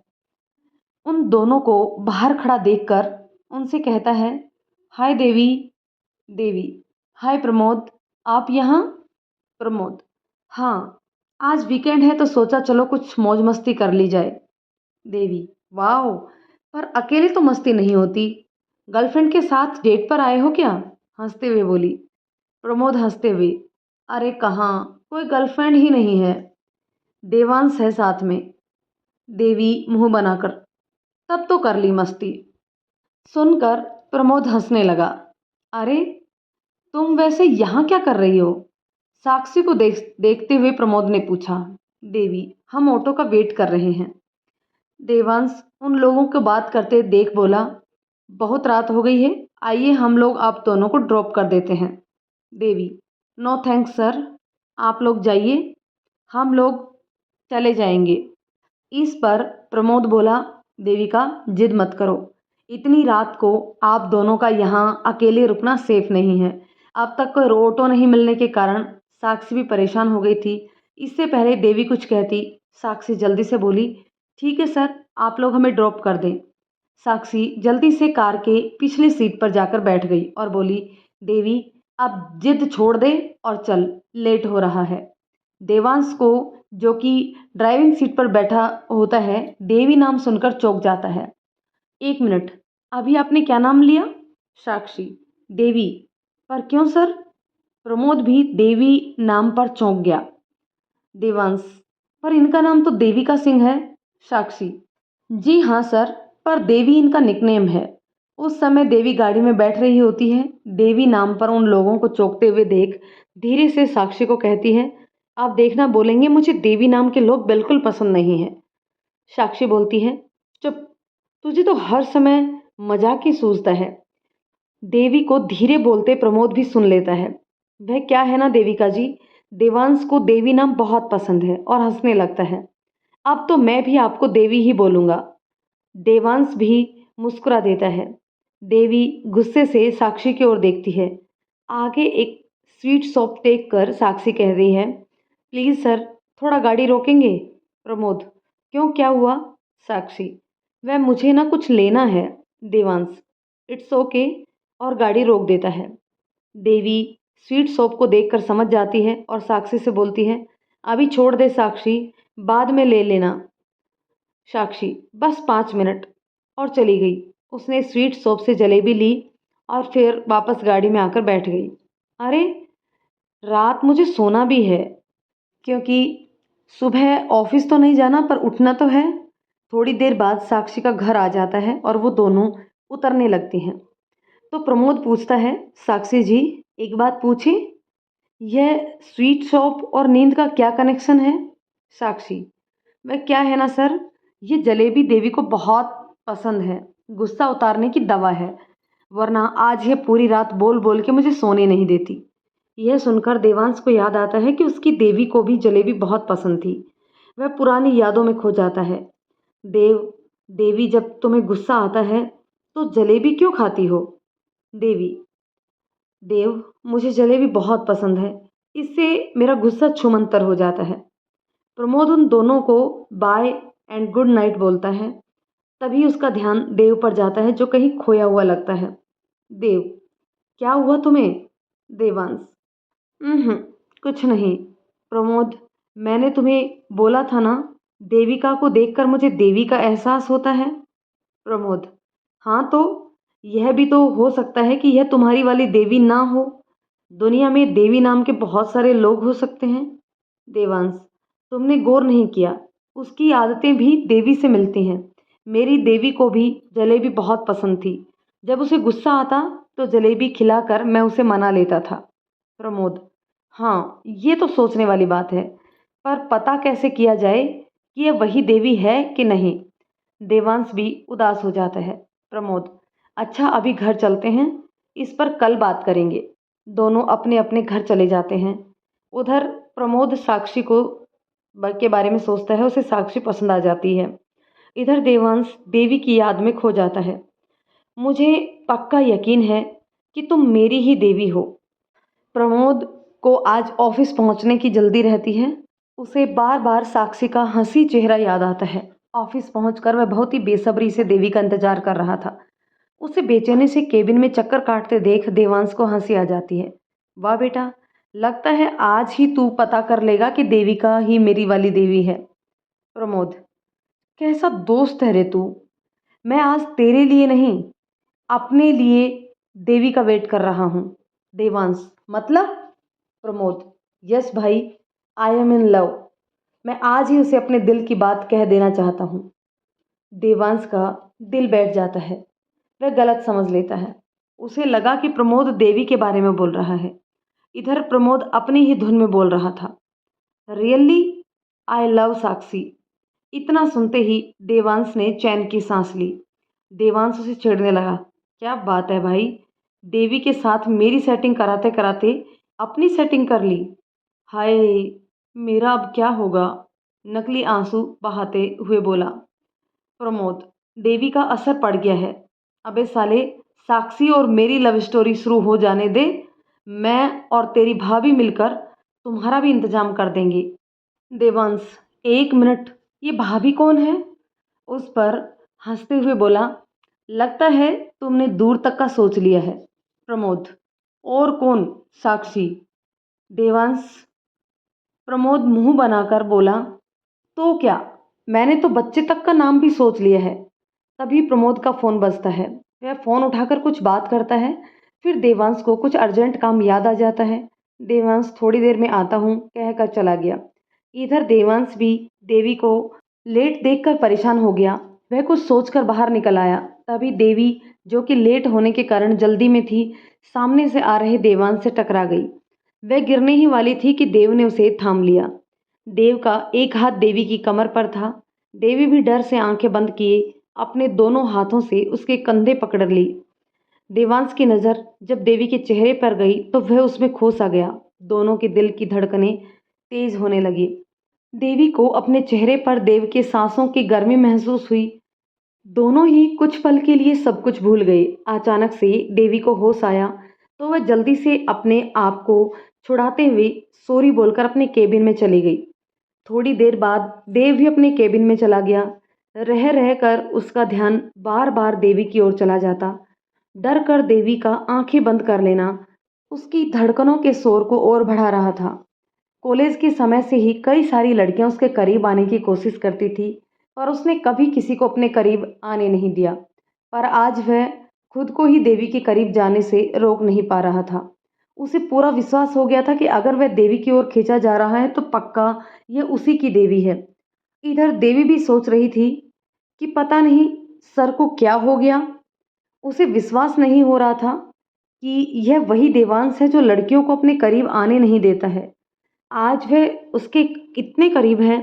उन दोनों को बाहर खड़ा देखकर उनसे कहता है, हाय देवी। देवी, हाय प्रमोद, आप यहाँ? प्रमोद, हाँ, आज वीकेंड है तो सोचा चलो कुछ मौज मस्ती कर ली जाए। देवी, वाह, पर अकेले तो मस्ती नहीं होती, गर्लफ्रेंड के साथ डेट पर आए हो क्या? हंसते हुए बोली। प्रमोद हंसते हुए, अरे कहाँ, कोई गर्लफ्रेंड ही नहीं है, देवांश है साथ में। देवी मुंह बनाकर, तब तो कर ली मस्ती। सुनकर प्रमोद हंसने लगा। अरे तुम वैसे यहाँ क्या कर रही हो? साक्षी को देखते हुए प्रमोद ने पूछा। देवी, हम ऑटो का वेट कर रहे हैं। देवांश उन लोगों को बात करते देख बोला, बहुत रात हो गई है, आइए हम लोग आप दोनों को ड्रॉप कर देते हैं। देवी, नो थैंक्स सर, आप लोग जाइए, हम लोग चले जाएंगे। इस पर प्रमोद बोला, देविका, जिद मत करो, इतनी रात को आप दोनों का यहाँ अकेले रुकना सेफ नहीं है। अब तक कोई ऑटो नहीं मिलने के कारण साक्षी भी परेशान हो गई थी। इससे पहले देवी कुछ कहती, साक्षी जल्दी से बोली, ठीक है सर, आप लोग हमें ड्रॉप कर दें। साक्षी जल्दी से कार के पिछली सीट पर जाकर बैठ गई और बोली, देवी, अब जिद छोड़ दे और चल, लेट हो रहा है। देवांश को, जो कि ड्राइविंग सीट पर बैठा होता है, देवी नाम सुनकर चौंक जाता है। एक मिनट, अभी आपने क्या नाम लिया? साक्षी, देवी, पर क्यों सर? प्रमोद भी देवी नाम पर चौंक गया। देवांश, पर इनका नाम तो देविका सिंह है। साक्षी, जी हाँ सर, पर देवी इनका निकनेम है। उस समय देवी गाड़ी में बैठ रही होती है। देवी नाम पर उन लोगों को चौंकते हुए देख धीरे से साक्षी को कहती है, आप देखना बोलेंगे, मुझे देवी नाम के लोग बिल्कुल पसंद नहीं है। साक्षी बोलती है, चुप, तुझे तो हर समय मजाक ही सूझता है। देवी को धीरे बोलते प्रमोद भी सुन लेता है। वह क्या है ना देविका जी, देवांश को देवी नाम बहुत पसंद है और हंसने लगता है। अब तो मैं भी आपको देवी ही बोलूँगा। देवांश भी मुस्कुरा देता है। देवी गुस्से से साक्षी की ओर देखती है। आगे एक स्वीट शॉप देख कर साक्षी कह रही है, प्लीज़ सर, थोड़ा गाड़ी रोकेंगे? प्रमोद, क्यों, क्या हुआ? साक्षी, वह मुझे ना कुछ लेना है। देवांश, इट्स ओके, और गाड़ी रोक देता है। देवी स्वीट शॉप को देखकर समझ जाती है और साक्षी से बोलती है, अभी छोड़ दे साक्षी, बाद में ले लेना। साक्षी, बस 5 मिनट, और चली गई। उसने स्वीट शॉप से जलेबी ली और फिर वापस गाड़ी में आकर बैठ गई। अरे, रात मुझे सोना भी है, क्योंकि सुबह ऑफिस तो नहीं जाना पर उठना तो है। थोड़ी देर बाद साक्षी का घर आ जाता है और वो दोनों उतरने लगती हैं। तो प्रमोद पूछता है, साक्षी जी, एक बात पूछी, यह स्वीट शॉप और नींद का क्या कनेक्शन है? साक्षी, वह क्या है ना सर, ये जलेबी देवी को बहुत पसंद है, गुस्सा उतारने की दवा है, वरना आज ये पूरी रात बोल बोल के मुझे सोने नहीं देती। यह सुनकर देवांश को याद आता है कि उसकी देवी को भी जलेबी बहुत पसंद थी। वह पुरानी यादों में खो जाता है। देव, देवी, जब तुम्हें गुस्सा आता है तो जलेबी क्यों खाती हो? देवी, देव, मुझे जलेबी बहुत पसंद है, इससे मेरा गुस्सा छूमंतर हो जाता है। प्रमोद उन दोनों को बाय एंड गुड नाइट बोलता है। तभी उसका ध्यान देव पर जाता है जो कहीं खोया हुआ लगता है। देव, क्या हुआ तुम्हें? देवांश, हम्म, कुछ नहीं। प्रमोद, मैंने तुम्हें बोला था ना, देविका को देखकर मुझे देवी का एहसास होता है। प्रमोद, हाँ तो यह भी तो हो सकता है कि यह तुम्हारी वाली देवी ना हो। दुनिया में देवी नाम के बहुत सारे लोग हो सकते हैं। देवांश, तुमने गौर नहीं किया, उसकी आदतें भी देवी से मिलती हैं। मेरी देवी को भी जलेबी बहुत पसंद थी। जब उसे गुस्सा आता तो जलेबी खिलाकर मैं उसे मना लेता था। प्रमोद, हाँ, ये तो सोचने वाली बात है, पर पता कैसे किया जाए कि यह वही देवी है कि नहीं? देवांश भी उदास हो जाता है। प्रमोद, अच्छा, अभी घर चलते हैं, इस पर कल बात करेंगे। दोनों अपने अपने घर चले जाते हैं। उधर प्रमोद साक्षी को के बारे में सोचता है, उसे साक्षी पसंद आ जाती है। इधर देवांश देवी की याद में खो जाता है। मुझे पक्का यकीन है कि तुम मेरी ही देवी हो। प्रमोद को आज ऑफिस पहुंचने की जल्दी रहती है। उसे बार बार साक्षी का हंसी चेहरा याद आता है। ऑफिस पहुंचकर वह बहुत ही बेसब्री से देवी का इंतजार कर रहा था। उसे बेचैनी से केबिन में चक्कर काटते देख देवांश को हंसी आ जाती है। वाह बेटा, लगता है आज ही तू पता कर लेगा कि देविका ही मेरी वाली देवी है। प्रमोद, कैसा दोस्त है रे तू। मैं आज तेरे लिए नहीं, अपने लिए देवी का वेट कर रहा हूँ। देवांश, मतलब? प्रमोद, यस भाई, आई एम इन लव। मैं आज ही उसे अपने दिल की बात कह देना चाहता हूँ। देवांश का दिल बैठ जाता है। वह गलत समझ लेता है। उसे लगा कि प्रमोद देवी के बारे में बोल रहा है। इधर प्रमोद अपनी ही धुन में बोल रहा था, रियली, आई लव साक्षी। इतना सुनते ही देवांश ने चैन की सांस ली। देवांश उसे छेड़ने लगा, क्या बात है भाई, देवी के साथ मेरी सेटिंग कराते कराते अपनी सेटिंग कर ली। हाय, मेरा अब क्या होगा? नकली आंसू बहाते हुए बोला प्रमोद। देवी का असर पड़ गया है। अबे साले, साक्षी और मेरी लव स्टोरी शुरू हो जाने दे। मैं और तेरी भाभी मिलकर तुम्हारा भी इंतजाम कर देंगे। देवांश, 1 मिनट, ये भाभी कौन है? उस पर हंसते हुए बोला, लगता है तुमने दूर तक का सोच लिया है। प्रमोद, और कौन? साक्षी। देवांश, प्रमोद मुंह बनाकर बोला, तो क्या, मैंने तो बच्चे तक का नाम भी सोच लिया है। तभी प्रमोद का फ़ोन बजता है। वह फ़ोन उठाकर कुछ बात करता है। फिर देवांश को कुछ अर्जेंट काम याद आ जाता है। देवांश थोड़ी देर में आता हूँ कहकर चला गया। इधर देवांश भी देवी को लेट देखकर परेशान हो गया। वह कुछ सोचकर बाहर निकल आया। तभी देवी, जो कि लेट होने के कारण जल्दी में थी, सामने से आ रहे देवांश से टकरा गई। वह गिरने ही वाली थी कि देव ने उसे थाम लिया। देव का एक हाथ देवी की कमर पर था। देवी भी डर से आंखें बंद किए अपने दोनों हाथों से उसके कंधे पकड़ ली। देवांश की नज़र जब देवी के चेहरे पर गई तो वह उसमें खो सा गया। दोनों के दिल की धड़कनें तेज होने लगी। देवी को अपने चेहरे पर देव के सांसों की गर्मी महसूस हुई। दोनों ही कुछ पल के लिए सब कुछ भूल गए। अचानक से देवी को होश आया तो वह जल्दी से अपने आप को छुड़ाते हुए सॉरी बोलकर अपने केबिन में चली गई। थोड़ी देर बाद देव भी अपने केबिन में चला गया। रह रह कर उसका ध्यान बार बार देवी की ओर चला जाता। डर कर देवी का आंखें बंद कर लेना उसकी धड़कनों के शोर को और बढ़ा रहा था। कॉलेज के समय से ही कई सारी लड़कियां उसके करीब आने की कोशिश करती थी, पर उसने कभी किसी को अपने करीब आने नहीं दिया। पर आज वह खुद को ही देवी के करीब जाने से रोक नहीं पा रहा था। उसे पूरा विश्वास हो गया था कि अगर वह देवी की ओर खींचा जा रहा है तो पक्का यह उसी की देवी है। इधर देवी भी सोच रही थी कि पता नहीं सर को क्या हो गया। उसे विश्वास नहीं हो रहा था कि यह वही देवांश है जो लड़कियों को अपने करीब आने नहीं देता है। आज वह उसके कितने करीब है।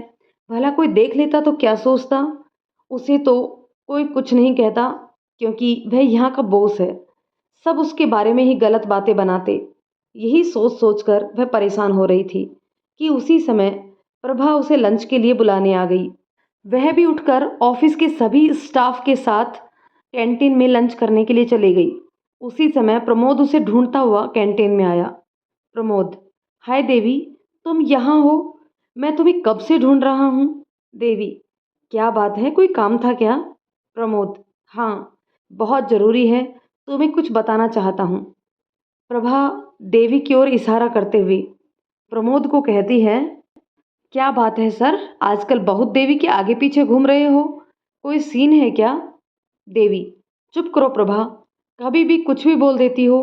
भला कोई देख लेता तो क्या सोचता। उसे तो कोई कुछ नहीं कहता क्योंकि वह यहाँ का बॉस है। सब उसके बारे में ही गलत बातें बनाते। यही सोच सोचकर वह परेशान हो रही थी कि उसी समय प्रभा उसे लंच के लिए बुलाने आ गई। वह भी उठकर ऑफिस के सभी स्टाफ के साथ कैंटीन में लंच करने के लिए चली गई। उसी समय प्रमोद उसे ढूंढता हुआ कैंटीन में आया। प्रमोद, हाय देवी, तुम यहाँ हो? मैं तुम्हें कब से ढूंढ रहा हूँ। देवी, क्या बात है, कोई काम था क्या? प्रमोद, हाँ, बहुत जरूरी है, तुम्हें कुछ बताना चाहता हूँ। प्रभा देवी की ओर इशारा करते हुए प्रमोद को कहती है, क्या बात है सर, आजकल बहुत देवी के आगे पीछे घूम रहे हो, कोई सीन है क्या? देवी, चुप करो प्रभा, कभी भी कुछ भी बोल देती हो।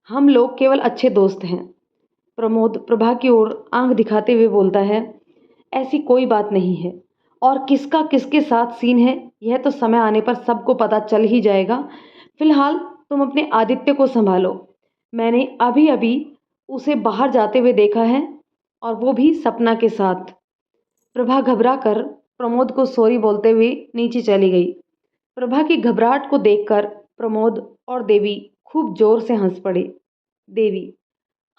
हम लोग केवल अच्छे दोस्त हैं। प्रमोद प्रभा की ओर आंख दिखाते हुए बोलता है, ऐसी कोई बात नहीं है, और किसका किसके साथ सीन है यह तो समय आने पर सबको पता चल ही जाएगा। फिलहाल तुम अपने आदित्य को संभालो। मैंने अभी अभी उसे बाहर जाते हुए देखा है, और वो भी सपना के साथ। प्रभा घबरा कर प्रमोद को सॉरी बोलते हुए नीचे चली गई। प्रभा की घबराहट को देखकर प्रमोद और देवी खूब जोर से हंस पड़े। देवी,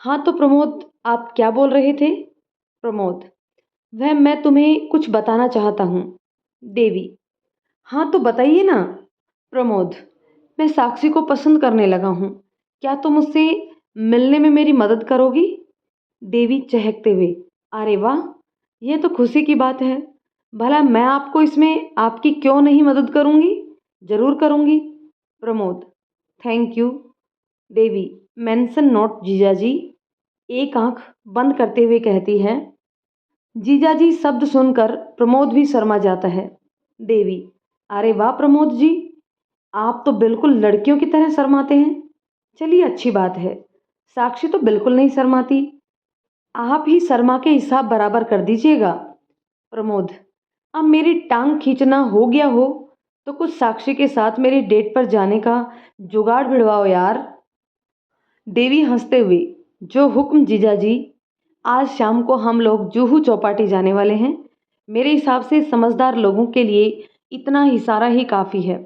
हाँ तो प्रमोद, आप क्या बोल रहे थे? प्रमोद, वह मैं तुम्हें कुछ बताना चाहता हूँ। देवी, हाँ तो बताइए ना। प्रमोद, मैं साक्षी को पसंद करने लगा हूँ, क्या तुम उससे मिलने में मेरी मदद करोगी? देवी चहकते हुए, अरे वाह, यह तो खुशी की बात है। भला मैं आपको इसमें आपकी क्यों नहीं मदद करूँगी, जरूर करूँगी। Pramod, thank you. Devi, mention note जीजाजी। एक आंख बंद करते हुए कहती है। जीजाजी शब्द सुनकर प्रमोद भी शर्मा जाता है। देवी, अरे वाह प्रमोद जी, आप तो बिल्कुल लड़कियों की तरह शर्माते हैं। चलिए अच्छी बात है, साक्षी तो बिल्कुल नहीं शर्माती। आप ही शर्मा के हिसाब बराबर कर दीजिएगा। प्रमोद, अब मेरी टांग खींचना हो गया हो तो कुछ साक्षी के साथ मेरी डेट पर जाने का जुगाड़ भिड़वाओ यार। देवी हंसते हुए, जो हुक्म जीजाजी। आज शाम को हम लोग जुहू चौपाटी जाने वाले हैं। मेरे हिसाब से समझदार लोगों के लिए इतना इशारा ही काफ़ी है।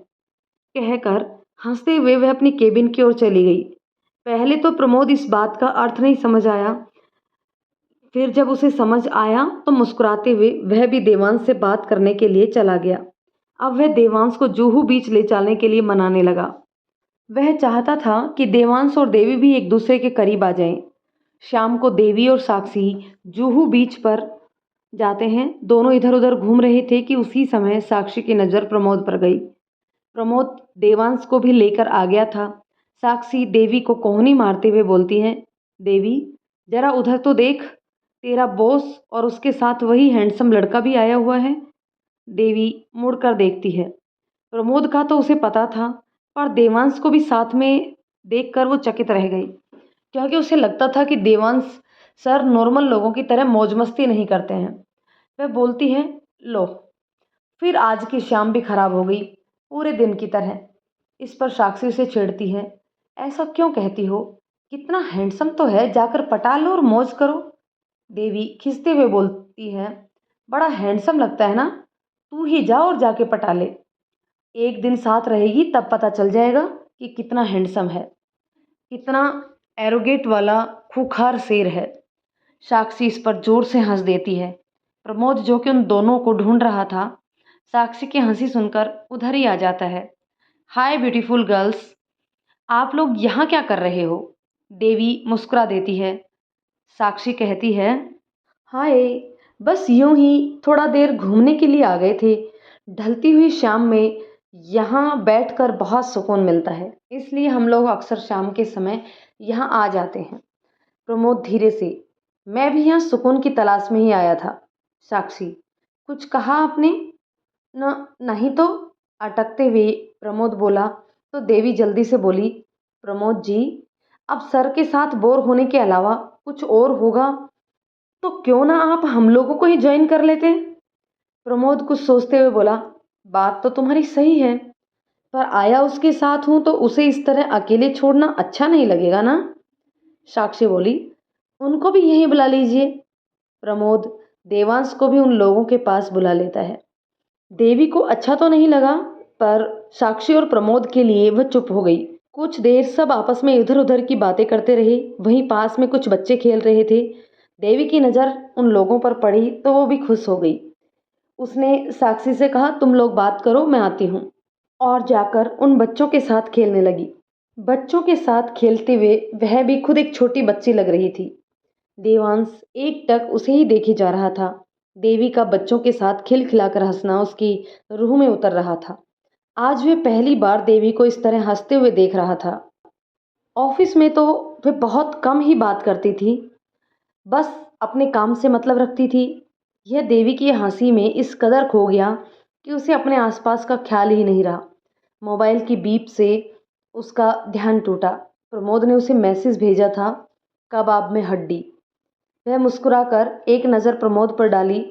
कहकर हंसते हुए वह अपनी केबिन की ओर चली गई। पहले तो प्रमोद इस बात का अर्थ नहीं समझ आया, फिर जब उसे समझ आया तो मुस्कुराते हुए वह भी देवांश से बात करने के लिए चला गया। अब वह देवांश को जुहू बीच ले जाने के लिए मनाने लगा। वह चाहता था कि देवांश और देवी भी एक दूसरे के करीब आ जाएं। शाम को देवी और साक्षी जुहू बीच पर जाते हैं। दोनों इधर उधर घूम रहे थे कि उसी समय साक्षी की नज़र प्रमोद पर गई। प्रमोद देवांश को भी लेकर आ गया था। साक्षी देवी को कोहनी मारते हुए बोलती है, देवी जरा उधर तो देख, तेरा बॉस और उसके साथ वही हैंडसम लड़का भी आया हुआ है। देवी मुड़कर देखती है। प्रमोद का तो उसे पता था, पर देवांश को भी साथ में देखकर वो चकित रह गई, क्योंकि उसे लगता था कि देवांश सर नॉर्मल लोगों की तरह मौज मस्ती नहीं करते हैं। वह बोलती है, लो, फिर आज की शाम भी खराब हो गई, पूरे दिन की तरह। इस पर साक्षी उसे छेड़ती है, ऐसा क्यों कहती हो, कितना हैंडसम तो है, जाकर पटा लो और मौज करो। देवी खिंचते हुए बोलती है, बड़ा हैंडसम लगता है ना, तू ही जा और जाके पटा ले। एक दिन साथ रहेगी तब पता चल जाएगा कि कितना हैंडसम है, कितना एरोगेट वाला खूंखार शेर है। साक्षी इस पर जोर से हंस देती है। प्रमोद जो कि उन दोनों को ढूंढ रहा था, साक्षी की हंसी सुनकर उधर ही आ जाता है। हाय ब्यूटीफुल गर्ल्स, आप लोग यहाँ क्या कर रहे हो? देवी मुस्कुरा देती है। साक्षी कहती है, हाय, बस यूं ही थोड़ा देर घूमने के लिए आ गए थे। ढलती हुई शाम में यहाँ बैठकर बहुत सुकून मिलता है, इसलिए हम लोग अक्सर शाम के समय यहाँ आ जाते हैं। प्रमोद धीरे से, मैं भी यहाँ सुकून की तलाश में ही आया था। साक्षी, कुछ कहा आपने? न नहीं तो, अटकते हुए प्रमोद बोला। तो देवी जल्दी से बोली, प्रमोद जी, अब सर के साथ बोर होने के अलावा कुछ और होगा तो क्यों ना आप हम लोगों को ही ज्वाइन कर लेते। प्रमोद कुछ सोचते हुए बोला, बात तो तुम्हारी सही है, पर आया उसके साथ हूं तो उसे इस तरह अकेले छोड़ना अच्छा नहीं लगेगा ना। साक्षी बोली, उनको भी यहीं बुला लीजिए। प्रमोद देवांश को भी उन लोगों के पास बुला लेता है। देवी को अच्छा तो नहीं लगा, पर साक्षी और प्रमोद के लिए वह चुप हो गई। कुछ देर सब आपस में इधर उधर की बातें करते रहे। वहीं पास में कुछ बच्चे खेल रहे थे। देवी की नज़र उन लोगों पर पड़ी तो वो भी खुश हो गई। उसने साक्षी से कहा, तुम लोग बात करो, मैं आती हूँ। और जाकर उन बच्चों के साथ खेलने लगी। बच्चों के साथ खेलते हुए वह भी खुद एक छोटी बच्ची लग रही थी। देवांश एकटक उसे ही देखे जा रहा था। देवी का बच्चों के साथ खिलखिलाकर हंसना उसकी रूह में उतर रहा था। आज वे पहली बार देवी को इस तरह हंसते हुए देख रहा था। ऑफिस में तो वे बहुत कम ही बात करती थी, बस अपने काम से मतलब रखती थी। यह देवी की हंसी में इस कदर खो गया कि उसे अपने आसपास का ख्याल ही नहीं रहा। मोबाइल की बीप से उसका ध्यान टूटा। प्रमोद ने उसे मैसेज भेजा था, कबाब में हड्डी। वह मुस्कुराकर एक नज़र प्रमोद पर डाली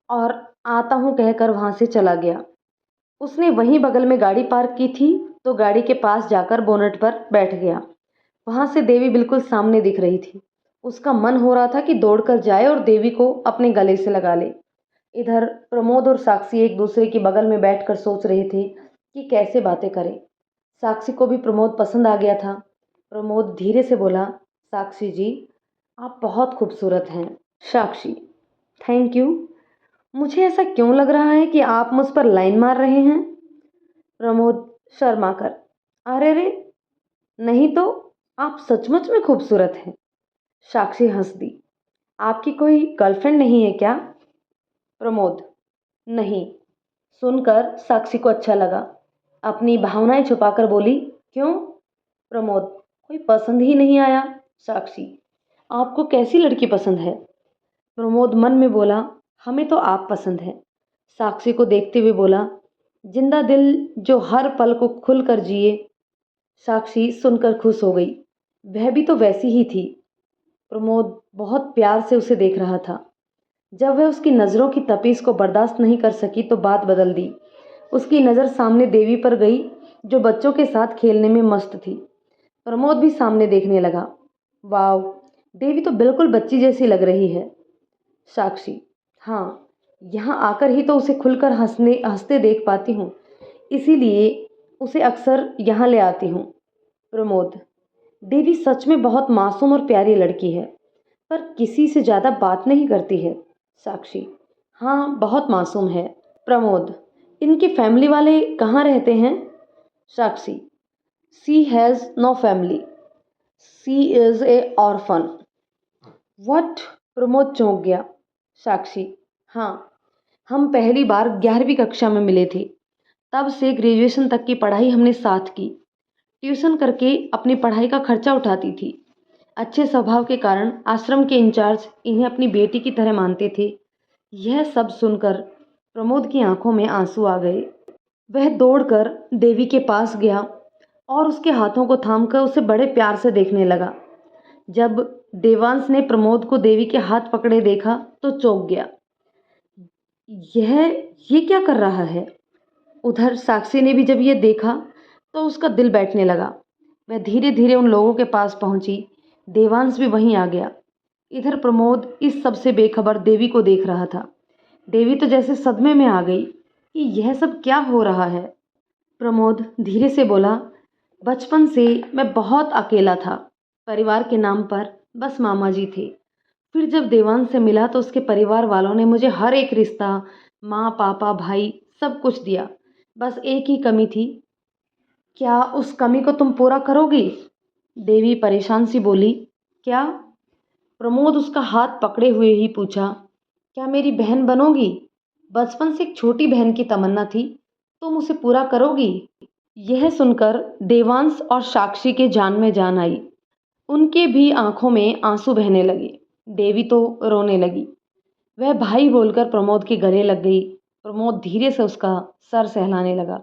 और आता हूँ कहकर वहाँ से चला गया। उसने वहीं बगल में गाड़ी पार्क की थी तो गाड़ी के पास जाकर बोनट पर बैठ गया। वहाँ से देवी बिल्कुल सामने दिख रही थी। उसका मन हो रहा था कि दौड़कर जाए और देवी को अपने गले से लगा ले। इधर प्रमोद और साक्षी एक दूसरे के बगल में बैठकर सोच रहे थे कि कैसे बातें करें। साक्षी को भी प्रमोद पसंद आ गया था। प्रमोद धीरे से बोला, साक्षी जी, आप बहुत खूबसूरत हैं। साक्षी, थैंक यू। मुझे ऐसा क्यों लग रहा है कि आप मुझ पर लाइन मार रहे हैं? प्रमोद शर्मा कर, अरे रे, नहीं तो, आप सचमुच में खूबसूरत हैं। साक्षी हंस दी। आपकी कोई गर्लफ्रेंड नहीं है क्या? प्रमोद, नहीं। सुनकर साक्षी को अच्छा लगा। अपनी भावनाएं छुपाकर बोली, क्यों? प्रमोद, कोई पसंद ही नहीं आया। साक्षी, आपको कैसी लड़की पसंद है? प्रमोद मन में बोला, हमें तो आप पसंद है। साक्षी को देखते हुए बोला, जिंदा दिल जो हर पल को खुलकर जिए। साक्षी सुनकर खुश हो गई। वह भी तो वैसी ही थी। प्रमोद बहुत प्यार से उसे देख रहा था। जब वह उसकी नज़रों की तपीस को बर्दाश्त नहीं कर सकी तो बात बदल दी। उसकी नज़र सामने देवी पर गई जो बच्चों के साथ खेलने में मस्त थी। प्रमोद भी सामने देखने लगा। वाव, देवी तो बिल्कुल बच्ची जैसी लग रही है। साक्षी, हाँ, यहाँ आकर ही तो उसे खुलकर हंसते देख पाती हूँ, इसीलिए उसे अक्सर यहाँ ले आती हूँ। प्रमोद, देवी सच में बहुत मासूम और प्यारी लड़की है, पर किसी से ज़्यादा बात नहीं करती है। साक्षी, हाँ, बहुत मासूम है। प्रमोद, इनके फैमिली वाले कहाँ रहते हैं? Sakshi, she has no family, she is a orphan. What? Pramod चौंक गया। साक्षी, हाँ, हम पहली बार 11वीं कक्षा में मिले थे। तब से ग्रेजुएशन तक की पढ़ाई हमने साथ की। ट्यूशन करके अपनी पढ़ाई का खर्चा उठाती थी। अच्छे स्वभाव के कारण आश्रम के इंचार्ज इन्हें अपनी बेटी की तरह मानते थे। यह सब सुनकर प्रमोद की आंखों में आंसू आ गए। वह दौड़कर देवी के पास गया और उसके हाथों को थामकर उसे बड़े प्यार से देखने लगा। जब देवांश ने प्रमोद को देवी के हाथ पकड़े देखा तो चौंक गया। यह ये क्या कर रहा है? उधर साक्षी ने भी जब ये देखा तो उसका दिल बैठने लगा। वह धीरे धीरे उन लोगों के पास पहुंची। देवांश भी वहीं आ गया। इधर प्रमोद इस सब से बेखबर देवी को देख रहा था। देवी तो जैसे सदमे में आ गई कि यह सब क्या हो रहा है। प्रमोद धीरे से बोला, बचपन से मैं बहुत अकेला था। परिवार के नाम पर बस मामा जी थे। फिर जब देवांश से मिला तो उसके परिवार वालों ने मुझे हर एक रिश्ता, माँ पापा भाई, सब कुछ दिया। बस एक ही कमी थी। क्या उस कमी को तुम पूरा करोगी? देवी परेशान सी बोली। क्या? प्रमोद उसका हाथ पकड़े हुए ही पूछा। क्या मेरी बहन बनोगी? बचपन से एक छोटी बहन की तमन्ना थी, तुम उसे पूरा करोगी? यह सुनकर देवांश और साक्षी के जान में जान आई। उनके भी आंखों में आंसू बहने लगे। देवी तो रोने लगी। वह भाई बोलकर प्रमोद के गले लग गई। प्रमोद धीरे से उसका सर सहलाने लगा।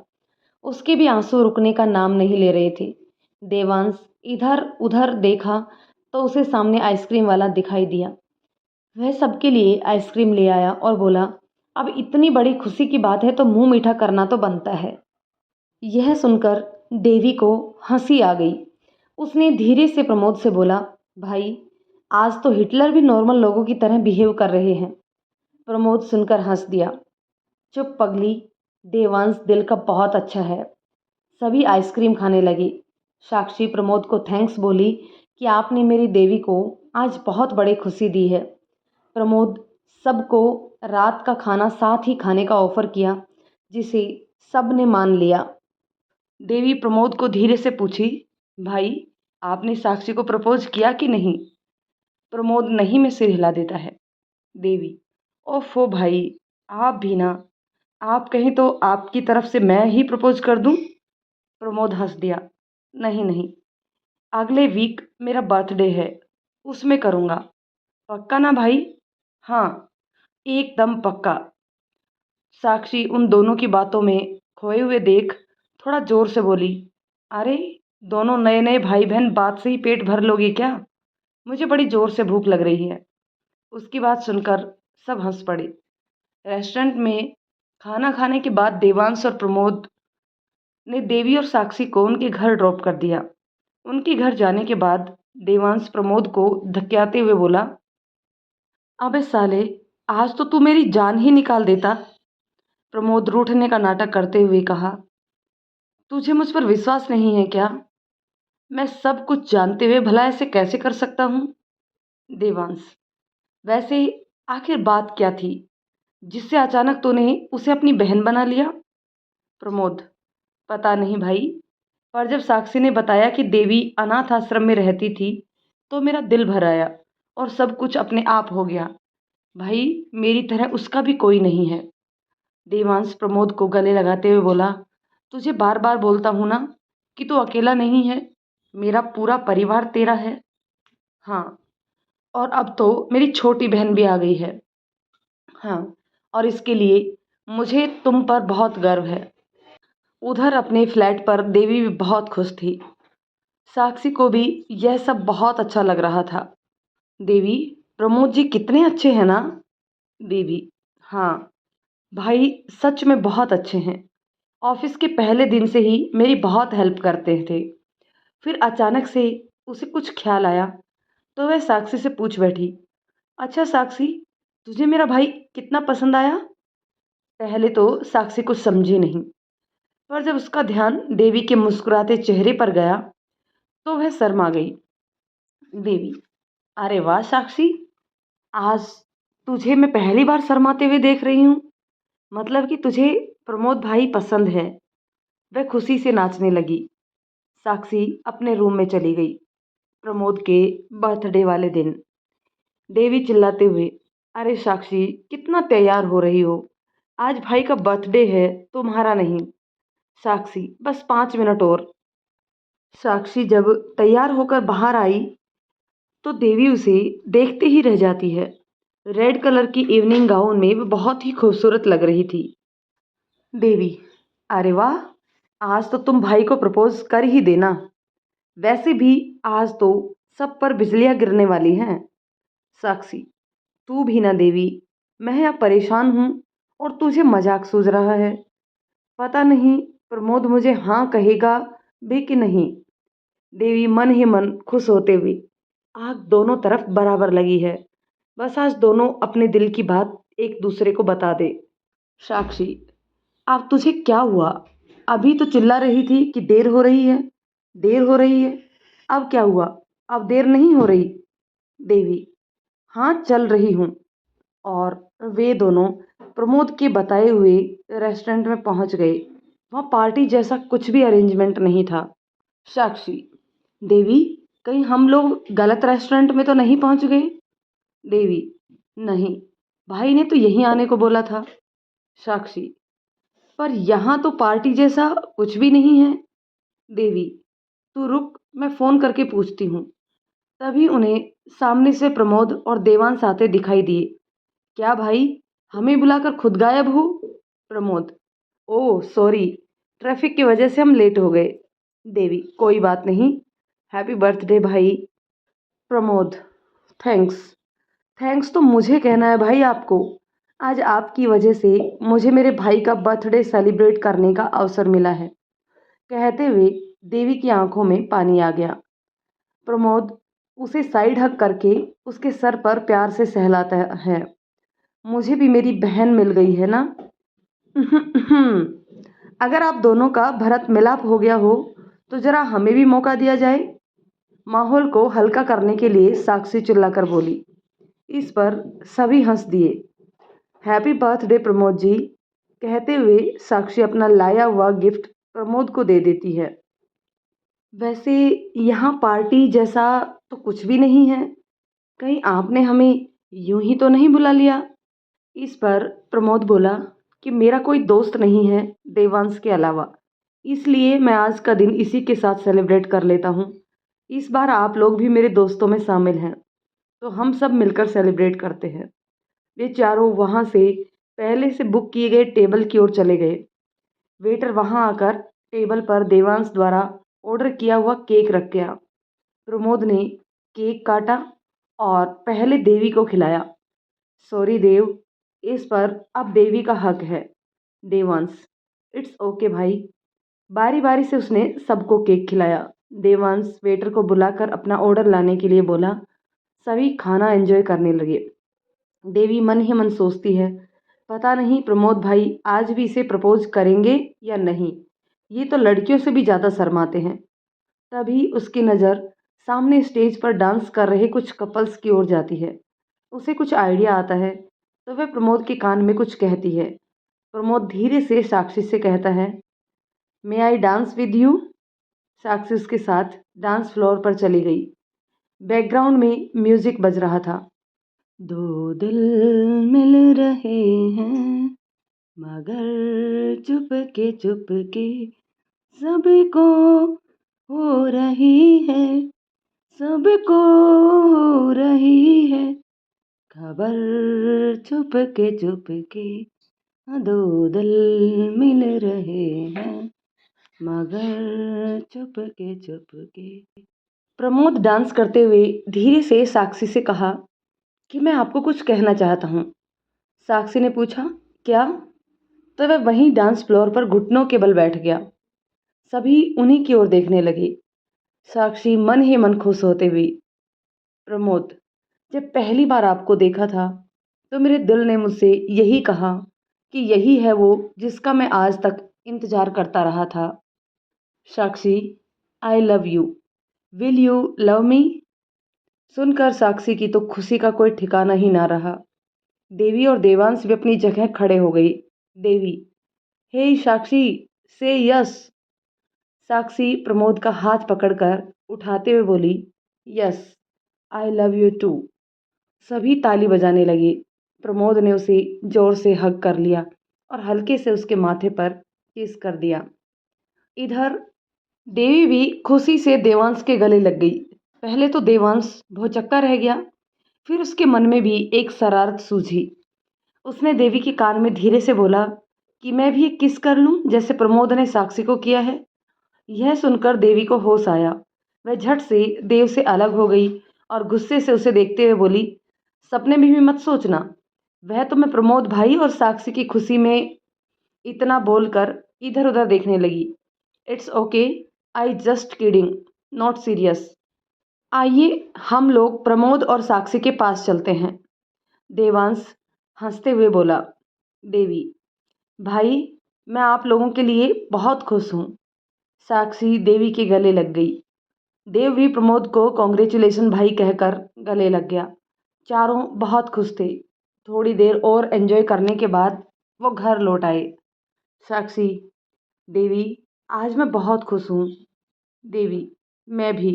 उसके भी आंसू रुकने का नाम नहीं ले रहे थे। देवांश इधर उधर देखा तो उसे सामने आइसक्रीम वाला दिखाई दिया। वह सबके लिए आइसक्रीम ले आया और बोला, अब इतनी बड़ी खुशी की बात है तो मुंह मीठा करना तो बनता है। यह सुनकर देवी को हंसी आ गई। उसने धीरे से प्रमोद से बोला, भाई आज तो हिटलर भी नॉर्मल लोगों की तरह बिहेव कर रहे हैं। प्रमोद सुनकर हंस दिया। चुप पगली, देवांश दिल का बहुत अच्छा है। सभी आइसक्रीम खाने लगे। साक्षी प्रमोद को थैंक्स बोली कि आपने मेरी देवी को आज बहुत बड़ी खुशी दी है। प्रमोद सबको रात का खाना साथ ही खाने का ऑफर किया, जिसे सब ने मान लिया। देवी प्रमोद को धीरे से पूछी, भाई आपने साक्षी को प्रपोज किया कि नहीं? प्रमोद नहीं में सिर हिला देता है। देवी, ओफो भाई, आप भी ना। आप कहें तो आपकी तरफ से मैं ही प्रपोज कर दूं? प्रमोद हंस दिया। नहीं नहीं, अगले वीक मेरा बर्थडे है, उसमें करूँगा। पक्का ना भाई? हाँ, एकदम पक्का। साक्षी उन दोनों की बातों में खोए हुए देख थोड़ा जोर से बोली, अरे दोनों नए नए भाई बहन बात से ही पेट भर लोगे क्या? मुझे बड़ी जोर से भूख लग रही है। उसकी बात सुनकर सब हंस पड़े। रेस्टोरेंट में खाना खाने के बाद देवांश और प्रमोद ने देवी और साक्षी को उनके घर ड्रॉप कर दिया। उनके घर जाने के बाद देवांश प्रमोद को धक्याते हुए बोला, अबे साले, आज तो तू मेरी जान ही निकाल देता। प्रमोद रूठने का नाटक करते हुए कहा, तुझे मुझ पर विश्वास नहीं है क्या? मैं सब कुछ जानते हुए भला ऐसे कैसे कर सकता हूँ? देवांश, वैसे आखिर बात क्या थी जिससे अचानक तूने उसे अपनी बहन बना लिया? प्रमोद, पता नहीं भाई, पर जब साक्षी ने बताया कि देवी अनाथ आश्रम में रहती थी तो मेरा दिल भर आया और सब कुछ अपने आप हो गया। भाई मेरी तरह उसका भी कोई नहीं है। देवांश प्रमोद को गले लगाते हुए बोला, तुझे बार बार बोलता हूं ना कि तू अकेला नहीं है, मेरा पूरा परिवार तेरा है। हाँ, और अब तो मेरी छोटी बहन भी आ गई है। हाँ, और इसके लिए मुझे तुम पर बहुत गर्व है। उधर अपने फ्लैट पर देवी भी बहुत खुश थी। साक्षी को भी यह सब बहुत अच्छा लग रहा था। देवी, प्रमोद जी कितने अच्छे हैं ना? देवी, हाँ भाई, सच में बहुत अच्छे हैं। ऑफिस के पहले दिन से ही मेरी बहुत हेल्प करते थे। फिर अचानक से उसे कुछ ख्याल आया तो वह साक्षी से पूछ बैठी, अच्छा साक्षी, तुझे मेरा भाई कितना पसंद आया? पहले तो साक्षी कुछ समझी नहीं, पर जब उसका ध्यान देवी के मुस्कुराते चेहरे पर गया तो वह शर्मा गई। देवी, अरे वाह साक्षी, आज तुझे मैं पहली बार शर्माते हुए देख रही हूँ। मतलब कि तुझे प्रमोद भाई पसंद है। वह खुशी से नाचने लगी। साक्षी अपने रूम में चली गई। प्रमोद के बर्थडे वाले दिन देवी चिल्लाते हुए, अरे साक्षी कितना तैयार हो रही हो, आज भाई का बर्थडे है, तुम्हारा नहीं। साक्षी, बस 5 मिनट और। साक्षी जब तैयार होकर बाहर आई तो देवी उसे देखते ही रह जाती है। रेड कलर की इवनिंग गाउन में वो बहुत ही खूबसूरत लग रही थी। देवी, अरे वाह, आज तो तुम भाई को प्रपोज कर ही देना। वैसे भी आज तो सब पर बिजलियां गिरने वाली हैं। साक्षी, तू भी ना देवी, मैं यहाँ परेशान हूँ और तुझे मजाक सूझ रहा है। पता नहीं प्रमोद मुझे हाँ कहेगा भी कि नहीं। देवी मन ही मन खुश होते हुए, आग दोनों तरफ बराबर लगी है, बस आज दोनों अपने दिल की बात एक दूसरे को बता दे। साक्षी, अब तुझे क्या हुआ? अभी तो चिल्ला रही थी कि देर हो रही है, देर हो रही है। अब क्या हुआ? अब देर नहीं हो रही? देवी, हाँ, चल रही हूँ। और वे दोनों प्रमोद के बताए हुए रेस्टोरेंट में पहुंच गए। वहाँ पार्टी जैसा कुछ भी अरेंजमेंट नहीं था। साक्षी, देवी, कहीं हम लोग गलत रेस्टोरेंट में तो नहीं पहुंच गए? देवी, नहीं, भाई ने तो यहीं आने को बोला था। साक्षी, पर यहाँ तो पार्टी जैसा कुछ भी नहीं है। देवी, तू रुक, मैं फोन करके पूछती हूँ। तभी उन्हें सामने से प्रमोद और देवांश आते दिखाई दिए। क्या भाई, हमें बुलाकर खुद गायब हो? प्रमोद, ओह सॉरी, ट्रैफिक की वजह से हम लेट हो गए। देवी, कोई बात नहीं, हैप्पी बर्थडे भाई। प्रमोद, थैंक्स। थैंक्स तो मुझे कहना है भाई आपको। आज आपकी वजह से मुझे मेरे भाई का बर्थडे सेलिब्रेट करने का अवसर मिला है। कहते हुए देवी की आंखों में पानी आ गया। प्रमोद उसे साइड हग करके उसके सर पर प्यार से सहलाता है। मुझे भी मेरी बहन मिल गई है ना। अगर आप दोनों का भरत मिलाप हो गया हो तो जरा हमें भी मौका दिया जाए। माहौल को हल्का करने के लिए साक्षी चिल्लाकर बोली। इस पर सभी हंस दिए। हैप्पी बर्थडे प्रमोद जी, कहते हुए साक्षी अपना लाया हुआ गिफ्ट प्रमोद को दे देती है। वैसे यहाँ पार्टी जैसा तो कुछ भी नहीं है। कहीं आपने हमें यूं ही तो नहीं बुला लिया? इस पर प्रमोद बोला कि मेरा कोई दोस्त नहीं है देवांश के अलावा, इसलिए मैं आज का दिन इसी के साथ सेलिब्रेट कर लेता हूँ। इस बार आप लोग भी मेरे दोस्तों में शामिल हैं, तो हम सब मिलकर सेलिब्रेट करते हैं। वे चारों वहाँ से पहले से बुक किए गए टेबल की ओर चले गए। वेटर वहाँ आकर टेबल पर देवांश द्वारा ऑर्डर किया हुआ केक रख गया। प्रमोद ने केक काटा और पहले देवी को खिलाया। सॉरी देव, इस पर अब देवी का हक है। देवांश, इट्स ओके भाई। बारी बारी से उसने सबको केक खिलाया। देवांश वेटर को बुलाकर अपना ऑर्डर लाने के लिए बोला। सभी खाना एंजॉय करने लगे। देवी मन ही मन सोचती है, पता नहीं प्रमोद भाई आज भी इसे प्रपोज करेंगे या नहीं। ये तो लड़कियों से भी ज़्यादा शर्माते हैं। तभी उसकी नज़र सामने स्टेज पर डांस कर रहे कुछ कपल्स की ओर जाती है। उसे कुछ आइडिया आता है तो वह प्रमोद के कान में कुछ कहती है। प्रमोद धीरे से साक्षी से कहता है, मे आई डांस विद यू। साक्षी उसके साथ डांस फ्लोर पर चली गई। बैकग्राउंड में म्यूजिक बज रहा था। दो दिल मिल रहे हैं मगर चुप के सबको हो रही है, सबको हो रही है खबर, चुप के दो दिल मिल रहे हैं मगर चुप के। प्रमोद डांस करते हुए धीरे से साक्षी से कहा कि मैं आपको कुछ कहना चाहता हूँ। साक्षी ने पूछा, क्या? तो वह वहीं डांस फ्लोर पर घुटनों के बल बैठ गया। सभी उन्हीं की ओर देखने लगे। साक्षी मन ही मन खुश होते हुई, प्रमोद, जब पहली बार आपको देखा था तो मेरे दिल ने मुझसे यही कहा कि यही है वो जिसका मैं आज तक इंतजार करता रहा था। Sakshi, I love you, will you love me? सुनकर साक्षी की तो खुशी का कोई ठिकाना ही ना रहा। देवी और देवांश भी अपनी जगह खड़े हो गई। देवी, हे साक्षी, से यस। साक्षी प्रमोद का हाथ पकड़कर उठाते हुए बोली, yes, I love you too. सभी ताली बजाने लगे। प्रमोद ने उसे जोर से हग कर लिया और हल्के से उसके माथे पर किस कर दिया। इधर देवी भी खुशी से देवांश के गले लग गई। पहले तो देवांश भौचक्का रह गया, फिर उसके मन में भी एक शरारत सूझी। उसने देवी के कान में धीरे से बोला कि मैं भी एक किस कर लूं जैसे प्रमोद ने साक्षी को किया है। यह सुनकर देवी को होश आया। वह झट से देव से अलग हो गई और गुस्से से उसे देखते हुए बोली, सपने में भी मत सोचना। वह तो मैं प्रमोद भाई और साक्षी की खुशी में। इतना बोलकर इधर उधर देखने लगी। It's okay, I just kidding, not serious. आइए हम लोग प्रमोद और साक्षी के पास चलते हैं। देवांश हंसते हुए बोला। देवी, भाई, मैं आप लोगों के लिए बहुत खुश हूँ। साक्षी देवी के गले लग गई। देव भी प्रमोद को कॉन्ग्रेचुलेशन भाई कहकर गले लग गया। चारों बहुत खुश थे। थोड़ी देर और एंजॉय करने के बाद वो घर लौट आए। साक्षी, देवी, आज मैं बहुत खुश हूँ। देवी, मैं भी।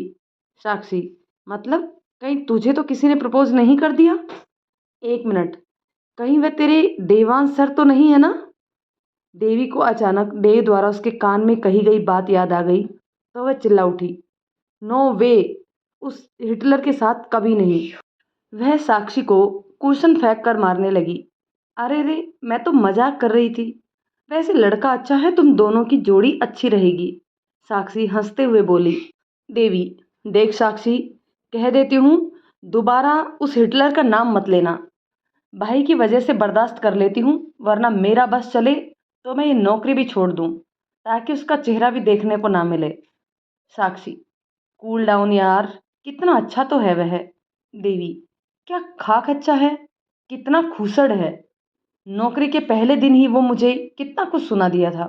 साक्षी, मतलब कहीं तुझे तो किसी ने प्रपोज नहीं कर दिया? एक मिनट, कहीं वह तेरे देवांश सर तो नहीं है ना? देवी को अचानक देव द्वारा उसके कान में कही गई बात याद आ गई तो वह चिल्ला उठी, नो वे, उस हिटलर के साथ कभी नहीं। वह साक्षी को कुशन फेंक कर मारने लगी। अरे रे, मैं तो मजाक कर रही थी। वैसे लड़का अच्छा है, तुम दोनों की जोड़ी अच्छी रहेगी। साक्षी हंसते हुए बोली। देवी, देख साक्षी, कह देती हूँ, दोबारा उस हिटलर का नाम मत लेना। भाई की वजह से बर्दाश्त कर लेती हूँ, वरना मेरा बस चले तो मैं ये नौकरी भी छोड़ दूँ ताकि उसका चेहरा भी देखने को ना मिले। साक्षी, कूल डाउन यार, कितना अच्छा तो है वह। देवी, क्या खाक अच्छा है, कितना खूसड़ है। नौकरी के पहले दिन ही वो मुझे कितना कुछ सुना दिया था।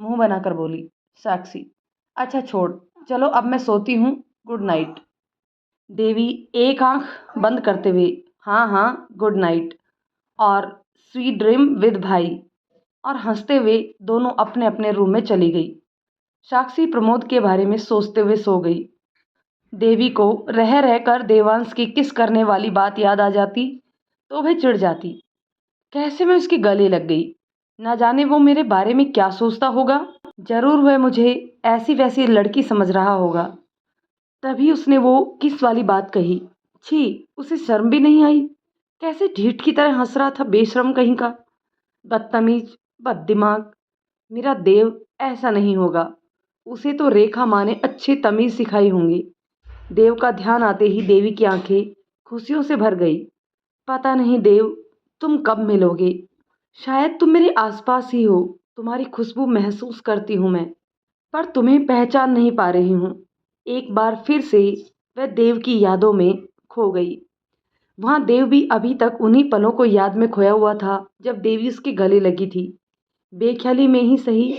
मुंह बनाकर बोली। साक्षी, अच्छा छोड़, चलो अब मैं सोती हूँ, गुड नाइट। देवी एक आंख बंद करते हुए, हाँ हाँ गुड नाइट और स्वीट ड्रीम विद भाई, और हंसते हुए दोनों अपने अपने रूम में चली गई। साक्षी प्रमोद के बारे में सोचते हुए सो गई। देवी को रह रहकर देवांश की किस करने वाली बात याद आ जाती तो वह चिढ़ जाती। कैसे मैं उसके गले लग गई, ना जाने वो मेरे बारे में क्या सोचता होगा। जरूर वह मुझे ऐसी वैसी लड़की समझ रहा होगा, तभी उसने वो किस वाली बात कही। छी, उसे शर्म भी नहीं आई। कैसे ढीठ की तरह हंस रहा था, बेशर्म कहीं का। बदतमीज, बददिमाग। मेरा देव ऐसा नहीं होगा। उसे तो रेखा माँ ने अच्छी तमीज सिखाई होंगी। देव का ध्यान आते ही देवी की आंखें खुशियों से भर गई। पता नहीं देव, तुम कब मिलोगे। शायद तुम मेरे आसपास ही हो, तुम्हारी खुशबू महसूस करती हूँ मैं, पर तुम्हें पहचान नहीं पा रही हूँ। एक बार फिर से वह देव की यादों में खो गई। वहां देव भी अभी तक उन्हीं पलों को याद में खोया हुआ था जब देवी उसके गले लगी थी। बेख्याली में ही सही,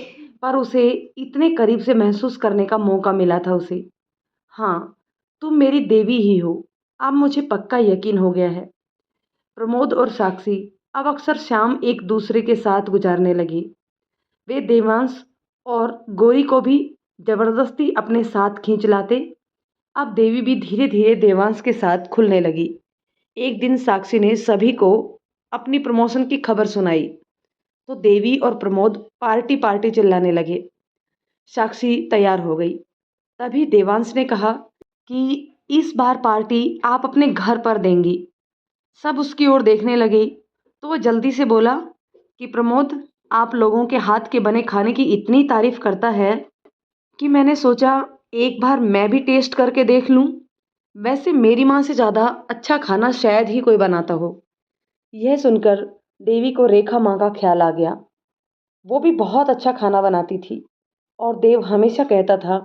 पर उसे इतने करीब से महसूस करने का मौका मिला था उसे। हाँ, तुम मेरी देवी ही हो, अब मुझे पक्का यकीन हो गया है। प्रमोद और साक्षी अब अक्सर शाम एक दूसरे के साथ गुजारने लगे। वे देवांश और गौरी को भी जबरदस्ती अपने साथ खींच लाते। अब देवी भी धीरे धीरे देवांश के साथ खुलने लगी। एक दिन साक्षी ने सभी को अपनी प्रमोशन की खबर सुनाई तो देवी और प्रमोद पार्टी पार्टी चिल्लाने लगे। साक्षी तैयार हो गई। तभी देवांश ने कहा कि इस बार पार्टी आप अपने घर पर देंगी। सब उसकी ओर देखने लगे तो वह जल्दी से बोला कि प्रमोद, आप लोगों के हाथ के बने खाने की इतनी तारीफ करता है कि मैंने सोचा एक बार मैं भी टेस्ट करके देख लूं। वैसे मेरी माँ से ज़्यादा अच्छा खाना शायद ही कोई बनाता हो। यह सुनकर देवी को रेखा माँ का ख्याल आ गया। वो भी बहुत अच्छा खाना बनाती थी और देव हमेशा कहता था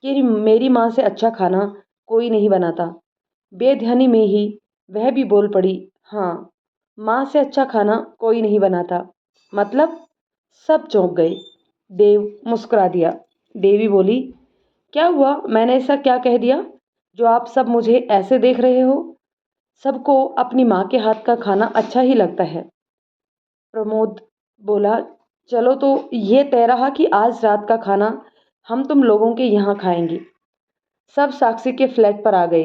कि मेरी माँ से अच्छा खाना कोई नहीं बनाता। बेध्यानी में ही वह भी बोल पड़ी, हाँ, माँ से अच्छा खाना कोई नहीं बनाता मतलब। सब चौंक गए। देव मुस्कुरा दिया। देवी बोली, क्या हुआ, मैंने ऐसा क्या कह दिया जो आप सब मुझे ऐसे देख रहे हो? सबको अपनी माँ के हाथ का खाना अच्छा ही लगता है। प्रमोद बोला, चलो तो ये तय रहा कि आज रात का खाना हम तुम लोगों के यहाँ खाएंगे। सब साक्षी के फ्लैट पर आ गए।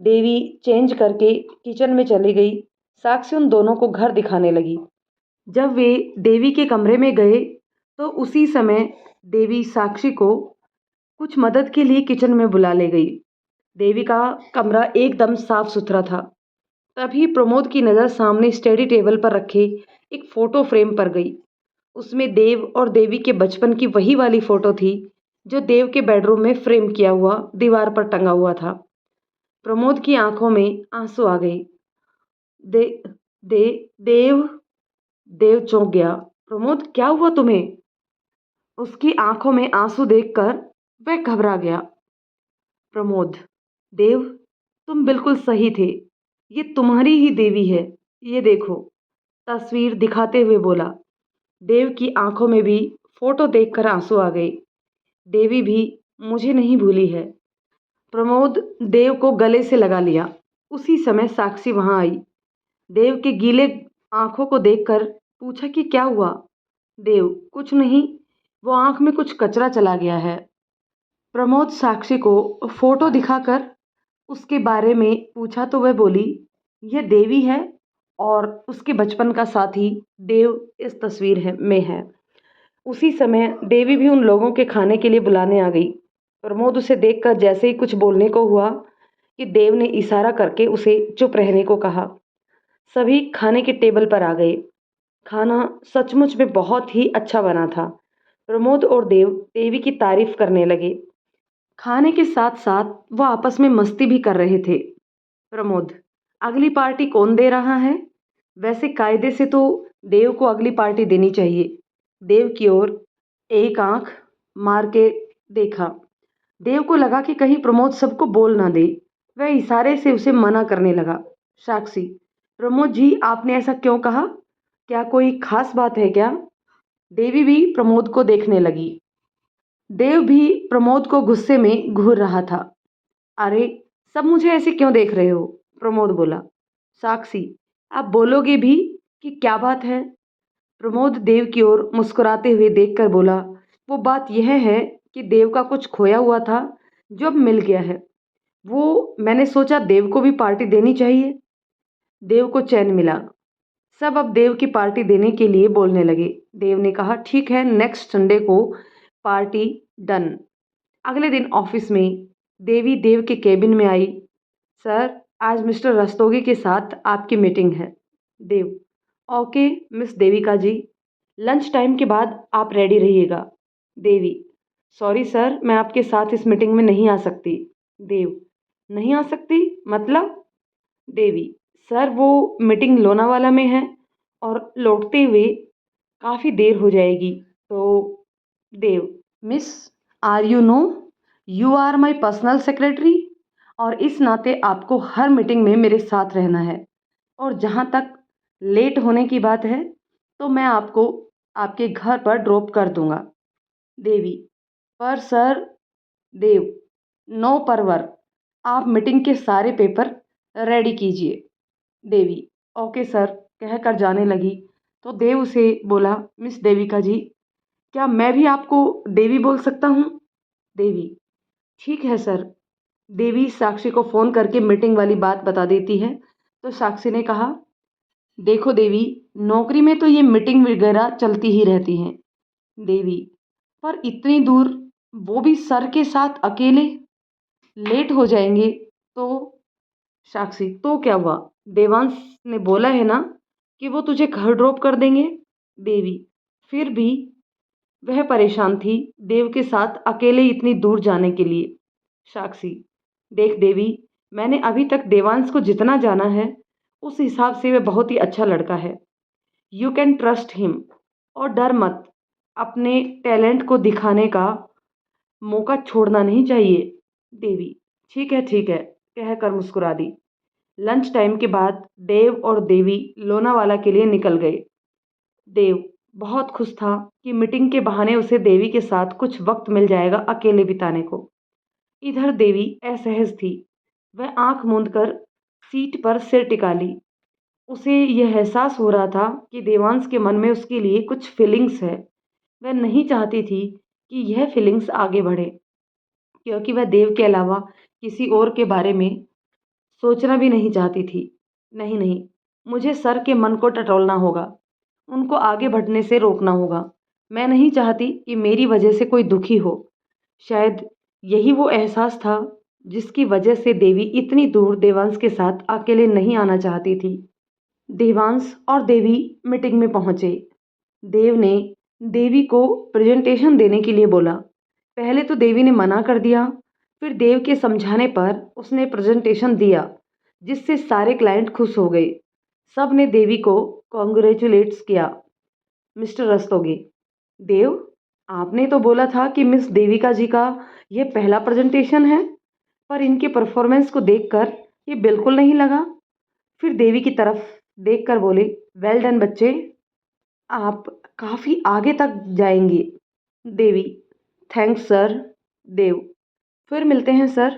देवी चेंज करके किचन में चली गई। साक्षी उन दोनों को घर दिखाने लगी। जब वे देवी के कमरे में गए तो उसी समय देवी साक्षी को कुछ मदद के लिए किचन में बुला ले गई। देवी का कमरा एकदम साफ सुथरा था। तभी प्रमोद की नज़र सामने स्टडी टेबल पर रखे एक फोटो फ्रेम पर गई। उसमें देव और देवी के बचपन की वही वाली फोटो थी जो देव के बेडरूम में फ्रेम किया हुआ दीवार पर टंगा हुआ था। प्रमोद की आंखों में आंसू आ गए। दे दे देव देव चौंक गया। प्रमोद, क्या हुआ तुम्हें? उसकी आंखों में आंसू देखकर वह घबरा गया। प्रमोद, देव, तुम बिल्कुल सही थे, ये तुम्हारी ही देवी है, ये देखो, तस्वीर दिखाते हुए बोला। देव की आंखों में भी फोटो देखकर आंसू आ गए। देवी भी मुझे नहीं भूली है। प्रमोद देव को गले से लगा लिया। उसी समय साक्षी वहां आई। देव के गीले आंखों को देखकर पूछा कि क्या हुआ। देव, कुछ नहीं, वो आंख में कुछ कचरा चला गया है। प्रमोद साक्षी को फोटो दिखाकर उसके बारे में पूछा तो वह बोली, यह देवी है और उसके बचपन का साथी देव इस तस्वीर में है। उसी समय देवी भी उन लोगों के खाने के लिए बुलाने आ गई। प्रमोद उसे देखकर जैसे ही कुछ बोलने को हुआ कि देव ने इशारा करके उसे चुप रहने को कहा। सभी खाने के टेबल पर आ गए। खाना सचमुच में बहुत ही अच्छा बना था। प्रमोद और देव देवी की तारीफ करने लगे। खाने के साथ साथ वह आपस में मस्ती भी कर रहे थे। प्रमोद, अगली पार्टी कौन दे रहा है? वैसे कायदे से तो देव को अगली पार्टी देनी चाहिए। देव की ओर एक आंख मार के देखा। देव को लगा कि कहीं प्रमोद सबको बोल ना दे। वह इशारे से उसे मना करने लगा। साक्षी, प्रमोद जी, आपने ऐसा क्यों कहा? क्या कोई खास बात है क्या? देवी भी प्रमोद को देखने लगी। देव भी प्रमोद को गुस्से में घूर रहा था। अरे, सब मुझे ऐसे क्यों देख रहे हो? प्रमोद बोला। साक्षी, आप बोलोगे भी कि क्या बात है? प्रमोद देव की ओर मुस्कुराते हुए देखकर बोला, वो बात यह है कि देव का कुछ खोया हुआ था जो अब मिल गया है। वो मैंने सोचा देव को भी पार्टी देनी चाहिए। देव को चैन मिला। सब अब देव की पार्टी देने के लिए बोलने लगे। देव ने कहा, ठीक है, नेक्स्ट संडे को पार्टी डन। अगले दिन ऑफिस में देवी देव के केबिन में आई। सर, आज मिस्टर रस्तोगी के साथ आपकी मीटिंग है। देव, ओके मिस देविका जी, लंच टाइम के बाद आप रेडी रहिएगा। देवी, सॉरी सर, मैं आपके साथ इस मीटिंग में नहीं आ सकती। देव, नहीं आ सकती मतलब? देवी, सर वो मीटिंग लोनावाला में है और लौटते हुए काफ़ी देर हो जाएगी तो। Dev, miss, are you know you are my personal secretary और इस नाते आपको हर मीटिंग में मेरे साथ रहना है। और जहाँ तक लेट होने की बात है तो मैं आपको आपके घर पर ड्रॉप कर दूंगा। देवी, पर सर। देव, नो परवर, आप मीटिंग के सारे पेपर रेडी कीजिए। देवी, ओके सर, कहकर जाने लगी तो देव उसे बोला, मिस देविका जी, क्या मैं भी आपको देवी बोल सकता हूँ? देवी, ठीक है सर। देवी साक्षी को फ़ोन करके मीटिंग वाली बात बता देती है तो साक्षी ने कहा, देखो देवी, नौकरी में तो ये मीटिंग वगैरह चलती ही रहती हैं। देवी, पर इतनी दूर, वो भी सर के साथ अकेले, लेट हो जाएंगे तो। साक्षी, तो क्या हुआ? देवांश ने बोला है ना कि वो तुझे घर ड्रॉप कर देंगे। देवी, फिर भी वह परेशान थी देव के साथ अकेले इतनी दूर जाने के लिए। साक्षी, देख देवी, मैंने अभी तक देवांश को जितना जाना है उस हिसाब से वह बहुत ही अच्छा लड़का है। You can trust him. और डर मत, अपने टैलेंट को दिखाने का मौका छोड़ना नहीं चाहिए। देवी, ठीक है, कहकर मुस्कुरा दी। लंच टाइम के बाद देव और देवी लोनावाला के लिए निकल गए। देव बहुत खुश था कि मीटिंग के बहाने उसे देवी के साथ कुछ वक्त मिल जाएगा अकेले बिताने को। इधर देवी असहज थी। वह आंख मूंदकर सीट पर सिर टिका ली। उसे यह एहसास हो रहा था कि देवांश के मन में उसके लिए कुछ फीलिंग्स है। वह नहीं चाहती थी कि यह फीलिंग्स आगे बढ़े, क्योंकि वह देव के अलावा किसी और के बारे में सोचना भी नहीं चाहती थी। नहीं नहीं, मुझे सर के मन को टटोलना होगा, उनको आगे बढ़ने से रोकना होगा। मैं नहीं चाहती कि मेरी वजह से कोई दुखी हो। शायद यही वो एहसास था जिसकी वजह से देवी इतनी दूर देवांश के साथ अकेले नहीं आना चाहती थी। देवांश और देवी मीटिंग में पहुंचे। देव ने देवी को प्रेजेंटेशन देने के लिए बोला। पहले तो देवी ने मना कर दिया, फिर देव के समझाने पर उसने प्रेजेंटेशन दिया जिससे सारे क्लाइंट खुश हो गए। सब ने देवी को कॉन्ग्रेचुलेट्स किया। मिस्टर रस्तोगी, देव, आपने तो बोला था कि मिस देविका जी का यह पहला प्रेजेंटेशन है, पर इनके परफॉर्मेंस को देखकर ये बिल्कुल नहीं लगा। फिर देवी की तरफ देखकर बोले, वेल डन बच्चे, आप काफ़ी आगे तक जाएंगे। देवी, थैंक्स सर। देव, फिर मिलते हैं सर,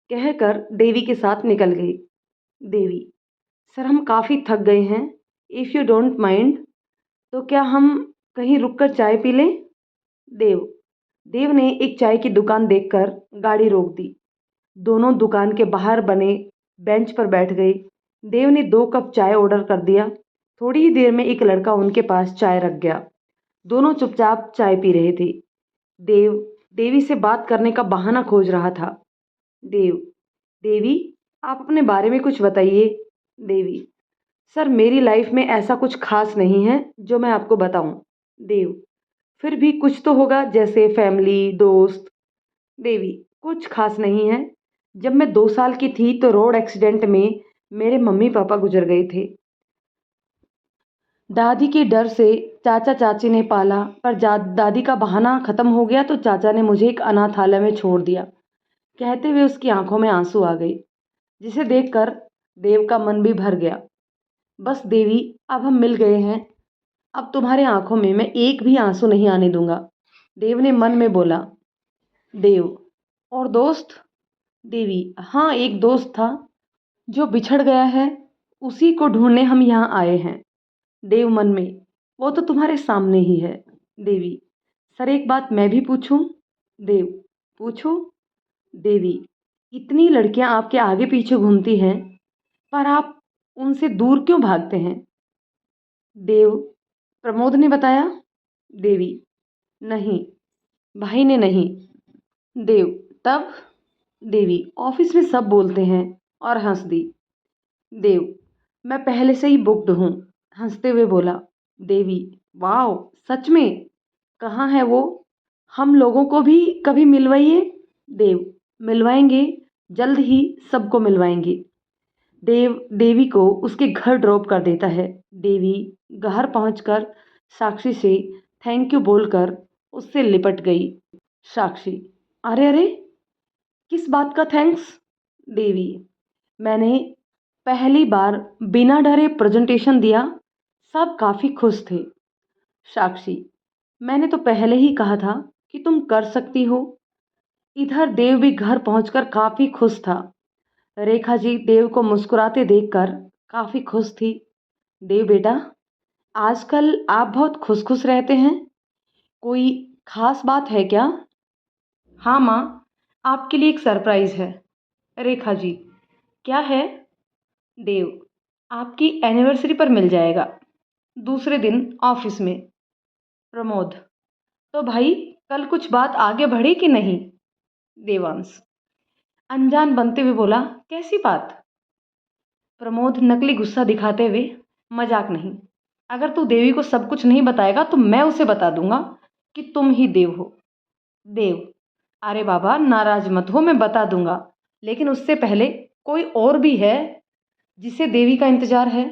कहकर देवी के साथ निकल गई। देवी, सर हम काफ़ी थक गए हैं। इफ़ यू डोंट माइंड तो क्या हम कहीं रुककर चाय पी लें? देव, देव ने एक चाय की दुकान देखकर गाड़ी रोक दी। दोनों दुकान के बाहर बने बेंच पर बैठ गए। देव ने 2 कप चाय ऑर्डर कर दिया। थोड़ी ही देर में एक लड़का उनके पास चाय रख गया। दोनों चुपचाप चाय पी रहे थे। देव देवी से बात करने का बहाना खोज रहा था। देव, देवी, आप अपने बारे में कुछ बताइए। देवी, सर मेरी लाइफ में ऐसा कुछ खास नहीं है जो मैं आपको बताऊं। देव, फिर भी कुछ तो होगा जैसे फैमिली, दोस्त। देवी, कुछ खास नहीं है। जब मैं 2 साल की थी तो रोड एक्सीडेंट में मेरे मम्मी पापा गुजर गए थे। दादी के डर से चाचा चाची ने पाला, पर दादी का बहाना खत्म हो गया तो चाचा ने मुझे एक अनाथालय में छोड़ दिया। कहते हुए उसकी आंखों में आंसू आ गए, जिसे देखकर देव का मन भी भर गया। बस देवी, अब हम मिल गए हैं। अब तुम्हारे आंखों में मैं एक भी आंसू नहीं आने दूंगा। देव ने मन में बोला। देव, और दोस्त? देवी, हाँ एक दोस्त था जो बिछड़ गया है, उसी को ढूंढने हम यहाँ आए हैं। देव मन में, वो तो तुम्हारे सामने ही है। देवी, सर एक बात मैं भी पूछूं? देव, पूछो। देवी, इतनी लड़कियां आपके आगे पीछे घूमती हैं, पर आप उनसे दूर क्यों भागते हैं? देव, प्रमोद ने बताया। देवी, नहीं, भाई ने नहीं। देव, तब? देवी, ऑफिस में सब बोलते हैं, और हंस दी। देव, मैं पहले से ही बुक्ड हूँ, हंसते हुए बोला। देवी, वाह, सच में? कहाँ है वो? हम लोगों को भी कभी मिलवाइए। देव, मिलवाएंगे, जल्द ही सबको मिलवाएंगे। देव देवी को उसके घर ड्रॉप कर देता है। देवी घर पहुंचकर साक्षी से थैंक यू बोलकर उससे लिपट गई। साक्षी, अरे अरे, किस बात का थैंक्स? देवी, मैंने पहली बार बिना डरे प्रेजेंटेशन दिया, सब काफ़ी खुश थे। साक्षी, मैंने तो पहले ही कहा था कि तुम कर सकती हो। इधर देव भी घर पहुंचकर काफ़ी खुश था। रेखा जी देव को मुस्कुराते देखकर काफ़ी खुश थी। देव बेटा, आजकल आप बहुत खुश खुश रहते हैं, कोई खास बात है क्या? हाँ माँ, आपके लिए एक सरप्राइज है। रेखा जी, क्या है? देव, आपकी एनिवर्सरी पर मिल जाएगा, दूसरे दिन ऑफिस में। प्रमोद, तो भाई कल कुछ बात आगे बढ़ी कि नहीं? देवांश अनजान बनते हुए बोला, कैसी बात? प्रमोद नकली गुस्सा दिखाते हुए, मजाक नहीं, अगर तू देवी को सब कुछ नहीं बताएगा तो मैं उसे बता दूंगा कि तुम ही देव हो। देव, अरे बाबा नाराज मत हो, मैं बता दूंगा, लेकिन उससे पहले कोई और भी है जिसे देवी का इंतजार है।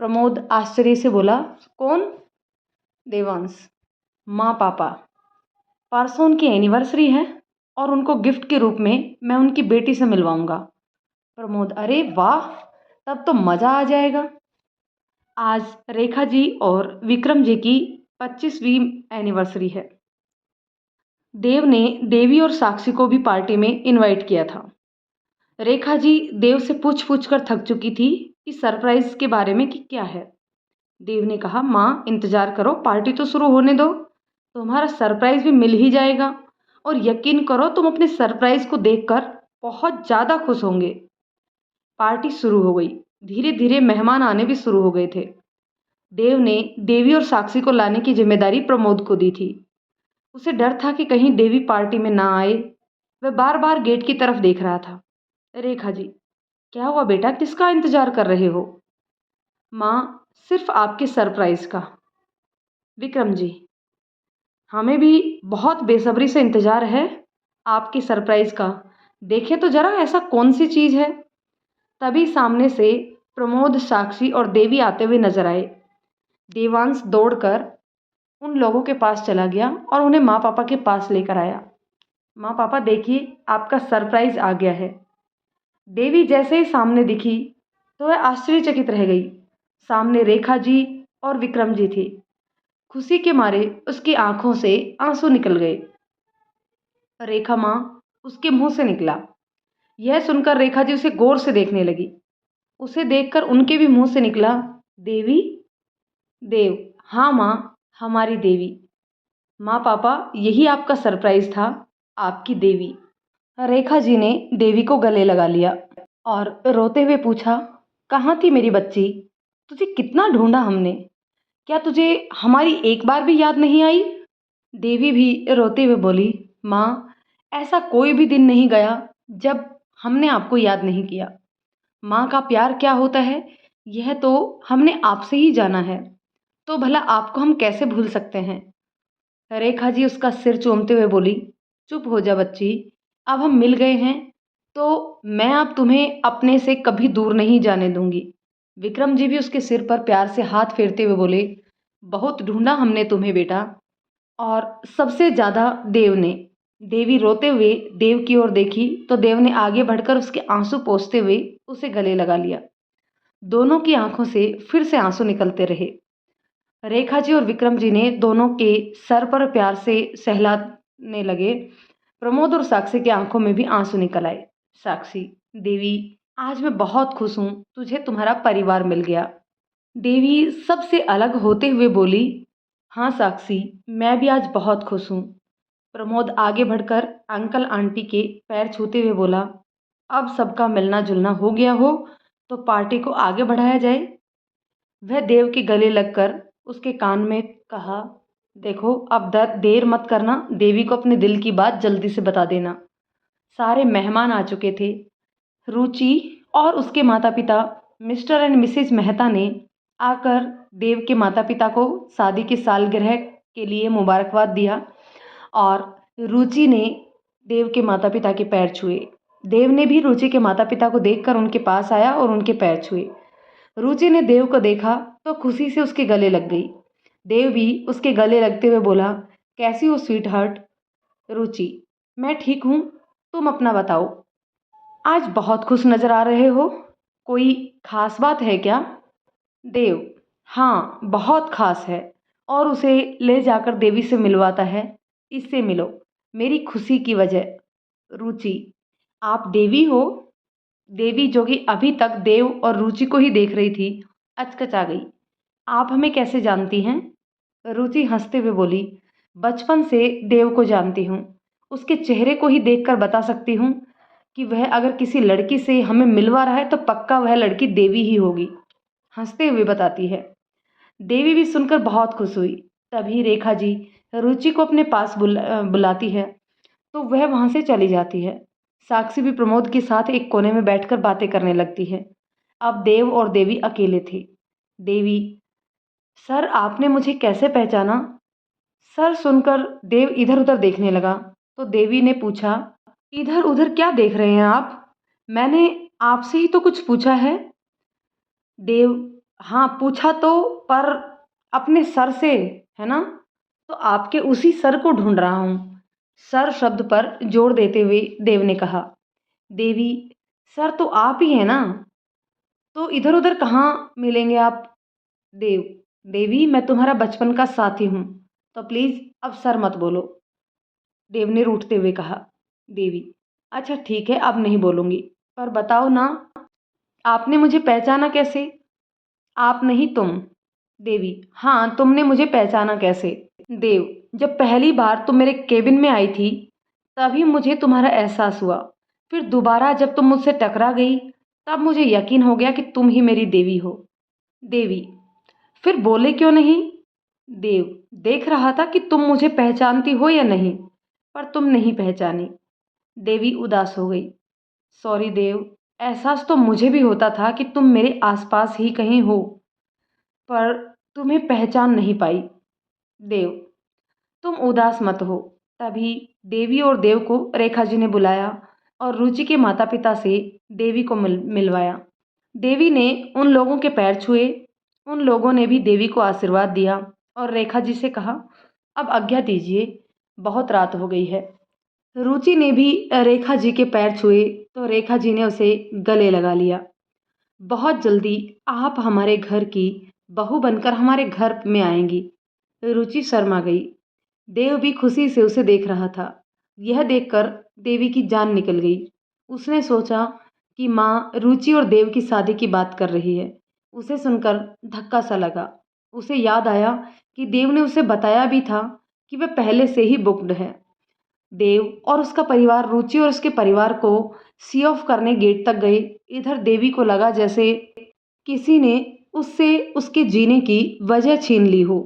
प्रमोद आश्चर्य से बोला, कौन? देवांश, माँ पापा, परसों उनकी एनिवर्सरी है और उनको गिफ्ट के रूप में मैं उनकी बेटी से मिलवाऊंगा। प्रमोद, अरे वाह, तब तो मज़ा आ जाएगा। आज रेखा जी और विक्रम जी की 25वीं एनिवर्सरी है। देव ने देवी और साक्षी को भी पार्टी में इनवाइट किया था। रेखा जी देव से पूछ पूछ कर थक चुकी थी कि सरप्राइज के बारे में कि क्या है। देव ने कहा, माँ इंतजार करो, पार्टी तो शुरू होने दो, तुम्हारा सरप्राइज भी मिल ही जाएगा, और यकीन करो तुम अपने सरप्राइज को देखकर बहुत ज़्यादा खुश होंगे। पार्टी शुरू हो गई। धीरे धीरे मेहमान आने भी शुरू हो गए थे। देव ने देवी और साक्षी को लाने की जिम्मेदारी प्रमोद को दी थी। उसे डर था कि कहीं देवी पार्टी में ना आए। वह बार बार गेट की तरफ देख रहा था। रेखा जी, क्या हुआ बेटा, किसका इंतजार कर रहे हो? माँ, सिर्फ आपके सरप्राइज का। विक्रम जी, हमें भी बहुत बेसब्री से इंतजार है आपके सरप्राइज का। देखे तो जरा ऐसा कौन सी चीज है? तभी सामने से प्रमोद, साक्षी और देवी आते हुए नजर आए। देवांश दौड़कर उन लोगों के पास चला गया और उन्हें माँ पापा के पास लेकर आया। माँ पापा देखिए, आपका सरप्राइज आ गया है। देवी जैसे ही सामने दिखी तो वह आश्चर्यचकित रह गई। सामने रेखा जी और विक्रम जी थे। खुशी के मारे उसकी आंखों से आंसू निकल गए। रेखा माँ, उसके मुंह से निकला। यह सुनकर रेखा जी उसे गौर से देखने लगी। उसे देखकर उनके भी मुंह से निकला, देवी? देव, हाँ माँ, हमारी देवी। माँ पापा, यही आपका सरप्राइज था, आपकी देवी। रेखा जी ने देवी को गले लगा लिया और रोते हुए पूछा, कहाँ थी मेरी बच्ची? तुझे कितना ढूंढा हमने, क्या तुझे हमारी एक बार भी याद नहीं आई? देवी भी रोते हुए बोली, माँ, ऐसा कोई भी दिन नहीं गया जब हमने आपको याद नहीं किया। माँ का प्यार क्या होता है यह तो हमने आपसे ही जाना है, तो भला आपको हम कैसे भूल सकते हैं? रेखा जी उसका सिर चूमते हुए बोली, चुप हो जा बच्ची, अब हम मिल गए हैं तो मैं अब तुम्हें अपने से कभी दूर नहीं जाने दूंगी। विक्रम जी भी उसके सिर पर प्यार से हाथ फेरते हुए बोले, बहुत ढूंढा हमने तुम्हें बेटा, और सबसे ज्यादा देव ने। देवी रोते हुए देव की ओर देखी तो देव ने आगे बढ़कर उसके आंसू पोंछते हुए उसे गले लगा लिया। दोनों की आंखों से फिर से आंसू निकलते रहे। रेखा जी और विक्रम जी ने दोनों के सर पर प्यार से सहलाने लगे। प्रमोद और साक्षी की आंखों में भी आंसू निकल आए। साक्षी, देवी, आज मैं बहुत खुश हूं, तुझे तुम्हारा परिवार मिल गया। देवी सबसे अलग होते हुए बोली, हाँ साक्षी, मैं भी आज बहुत खुश हूँ। प्रमोद आगे बढ़कर अंकल आंटी के पैर छूते हुए बोला, अब सबका मिलना जुलना हो गया हो तो पार्टी को आगे बढ़ाया जाए। वह देव के गले लगकर उसके कान में कहा, देखो अब देर मत करना, देवी को अपने दिल की बात जल्दी से बता देना। सारे मेहमान आ चुके थे। रुचि और उसके माता पिता मिस्टर एंड मिसेज मेहता ने आकर देव के माता पिता को शादी की सालगिरह के लिए मुबारकबाद दिया और रुचि ने देव के माता पिता के पैर छुए। देव ने भी रुचि के माता पिता को देखकर उनके पास आया और उनके पैर छुए। रुचि ने देव को देखा तो खुशी से उसके गले लग गई। देव भी उसके गले लगते हुए बोला, कैसी हो स्वीट हार्ट? रुचि, मैं ठीक हूँ, तुम अपना बताओ। आज बहुत खुश नजर आ रहे हो, कोई खास बात है क्या? देव, हाँ बहुत खास है, और उसे ले जाकर देवी से मिलवाता है। इससे मिलो, मेरी खुशी की वजह। रुचि, आप देवी हो? देवी, जो कि अभी तक देव और रुचि को ही देख रही थी, अचकचा गई। आप हमें कैसे जानती हैं? रुचि हंसते हुए बोली, बचपन से देव को जानती हूँ, उसके चेहरे को ही देखकर बता सकती हूँ कि वह अगर किसी लड़की से हमें मिलवा रहा है तो पक्का वह लड़की देवी ही होगी। हंसते हुए बताती है। देवी भी सुनकर बहुत खुश हुई। तभी रेखा जी रुचि को अपने पास बुलाती है तो वह वहां से चली जाती है। साक्षी भी प्रमोद के साथ एक कोने में बैठकर बातें करने लगती है। अब देव और देवी अकेले थे। देवी, सर आपने मुझे कैसे पहचाना? सर सुनकर देव इधर उधर देखने लगा तो देवी ने पूछा, इधर उधर क्या देख रहे हैं आप? मैंने आपसे ही तो कुछ पूछा है। देव, हाँ पूछा तो, पर अपने सर से, है ना? तो आपके उसी सर को ढूंढ रहा हूं। सर शब्द पर जोर देते हुए देव ने कहा। देवी, सर तो आप ही है ना, तो इधर उधर कहाँ मिलेंगे आप? देव, देवी मैं तुम्हारा बचपन का साथी हूँ, तो प्लीज अब सर मत बोलो। देव ने रूठते हुए कहा। देवी, अच्छा ठीक है, अब नहीं बोलूंगी, पर बताओ ना, आपने मुझे पहचाना कैसे? आप नहीं, तुम। देवी, हाँ तुमने मुझे पहचाना कैसे? देव, जब पहली बार तुम मेरे केबिन में आई थी तभी मुझे तुम्हारा एहसास हुआ। फिर दोबारा जब तुम मुझसे टकरा गई तब मुझे यकीन हो गया कि तुम ही मेरी देवी हो। देवी, फिर बोले क्यों नहीं? देव, देख रहा था कि तुम मुझे पहचानती हो या नहीं, पर तुम नहीं पहचानी। देवी उदास हो गई। सॉरी देव, एहसास तो मुझे भी होता था कि तुम मेरे आसपास ही कहीं हो, पर तुम्हें पहचान नहीं पाई। देव, तुम उदास मत हो। तभी देवी और देव को रेखा जी ने बुलाया और रुचि के माता पिता से देवी को मिलवाया। देवी ने उन लोगों के पैर छुए। उन लोगों ने भी देवी को आशीर्वाद दिया और रेखा जी से कहा, अब आज्ञा दीजिए, बहुत रात हो गई है। रुचि ने भी रेखा जी के पैर छुए तो रेखा जी ने उसे गले लगा लिया। बहुत जल्दी आप हमारे घर की बहू बनकर हमारे घर में आएंगी। रुचि शर्मा गई। देव भी खुशी से उसे देख रहा था। यह देखकर देवी की जान निकल गई। उसने सोचा कि माँ रुचि और देव की शादी की बात कर रही है। उसे सुनकर धक्का सा लगा। उसे याद आया कि देव ने उसे बताया भी था कि वह पहले से ही बुक्ड है। देव और उसका परिवार रुचि और उसके परिवार को सी ऑफ करने गेट तक गए। इधर देवी को लगा जैसे किसी ने उससे उसके जीने की वजह छीन ली हो।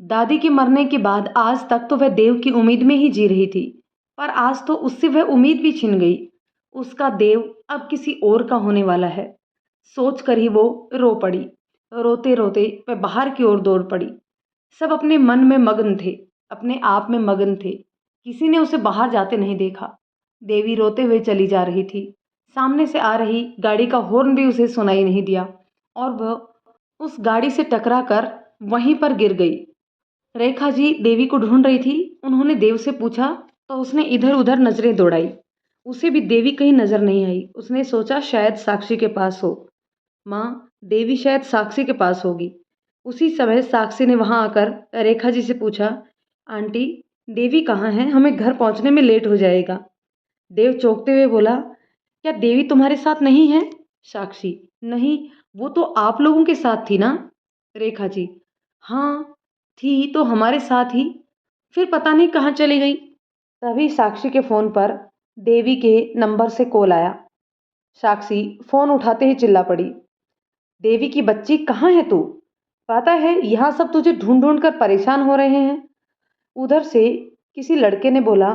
दादी के मरने के बाद आज तक तो वह देव की उम्मीद में ही जी रही थी, पर आज तो उससे वह उम्मीद भी छिन गई। उसका देव अब किसी और का होने वाला है। सोच कर ही वो रो पड़ी। रोते रोते वह बाहर की ओर दौड़ पड़ी। सब अपने मन में मगन थे, अपने आप में मगन थे। किसी ने उसे बाहर जाते नहीं देखा। देवी रोते हुए चली जा रही थी। सामने से आ रही गाड़ी का हॉर्न भी उसे सुनाई नहीं दिया और वह उस गाड़ी से टकरा कर वहीं पर गिर गई। रेखा जी देवी को ढूंढ रही थी। उन्होंने देव से पूछा तो उसने इधर उधर नजरें दौड़ाई। उसे भी देवी कहीं नजर नहीं आई। उसने सोचा शायद साक्षी के पास हो। माँ, देवी शायद साक्षी के पास होगी। उसी समय साक्षी ने वहां आकर रेखा जी से पूछा, आंटी, देवी कहाँ है? हमें घर पहुंचने में लेट हो जाएगा। देव चौंकते हुए बोला, क्या देवी तुम्हारे साथ नहीं है? साक्षी, नहीं, वो तो आप लोगों के साथ थी ना। रेखा जी, हाँ, थी तो हमारे साथ ही, फिर पता नहीं कहाँ चली गई। तभी साक्षी के फोन पर देवी के नंबर से कॉल आया। साक्षी फोन उठाते ही चिल्ला पड़ी, देवी की बच्ची, कहाँ है तू? पता है यहाँ सब तुझे ढूंढ ढूंढ कर परेशान हो रहे हैं। उधर से किसी लड़के ने बोला,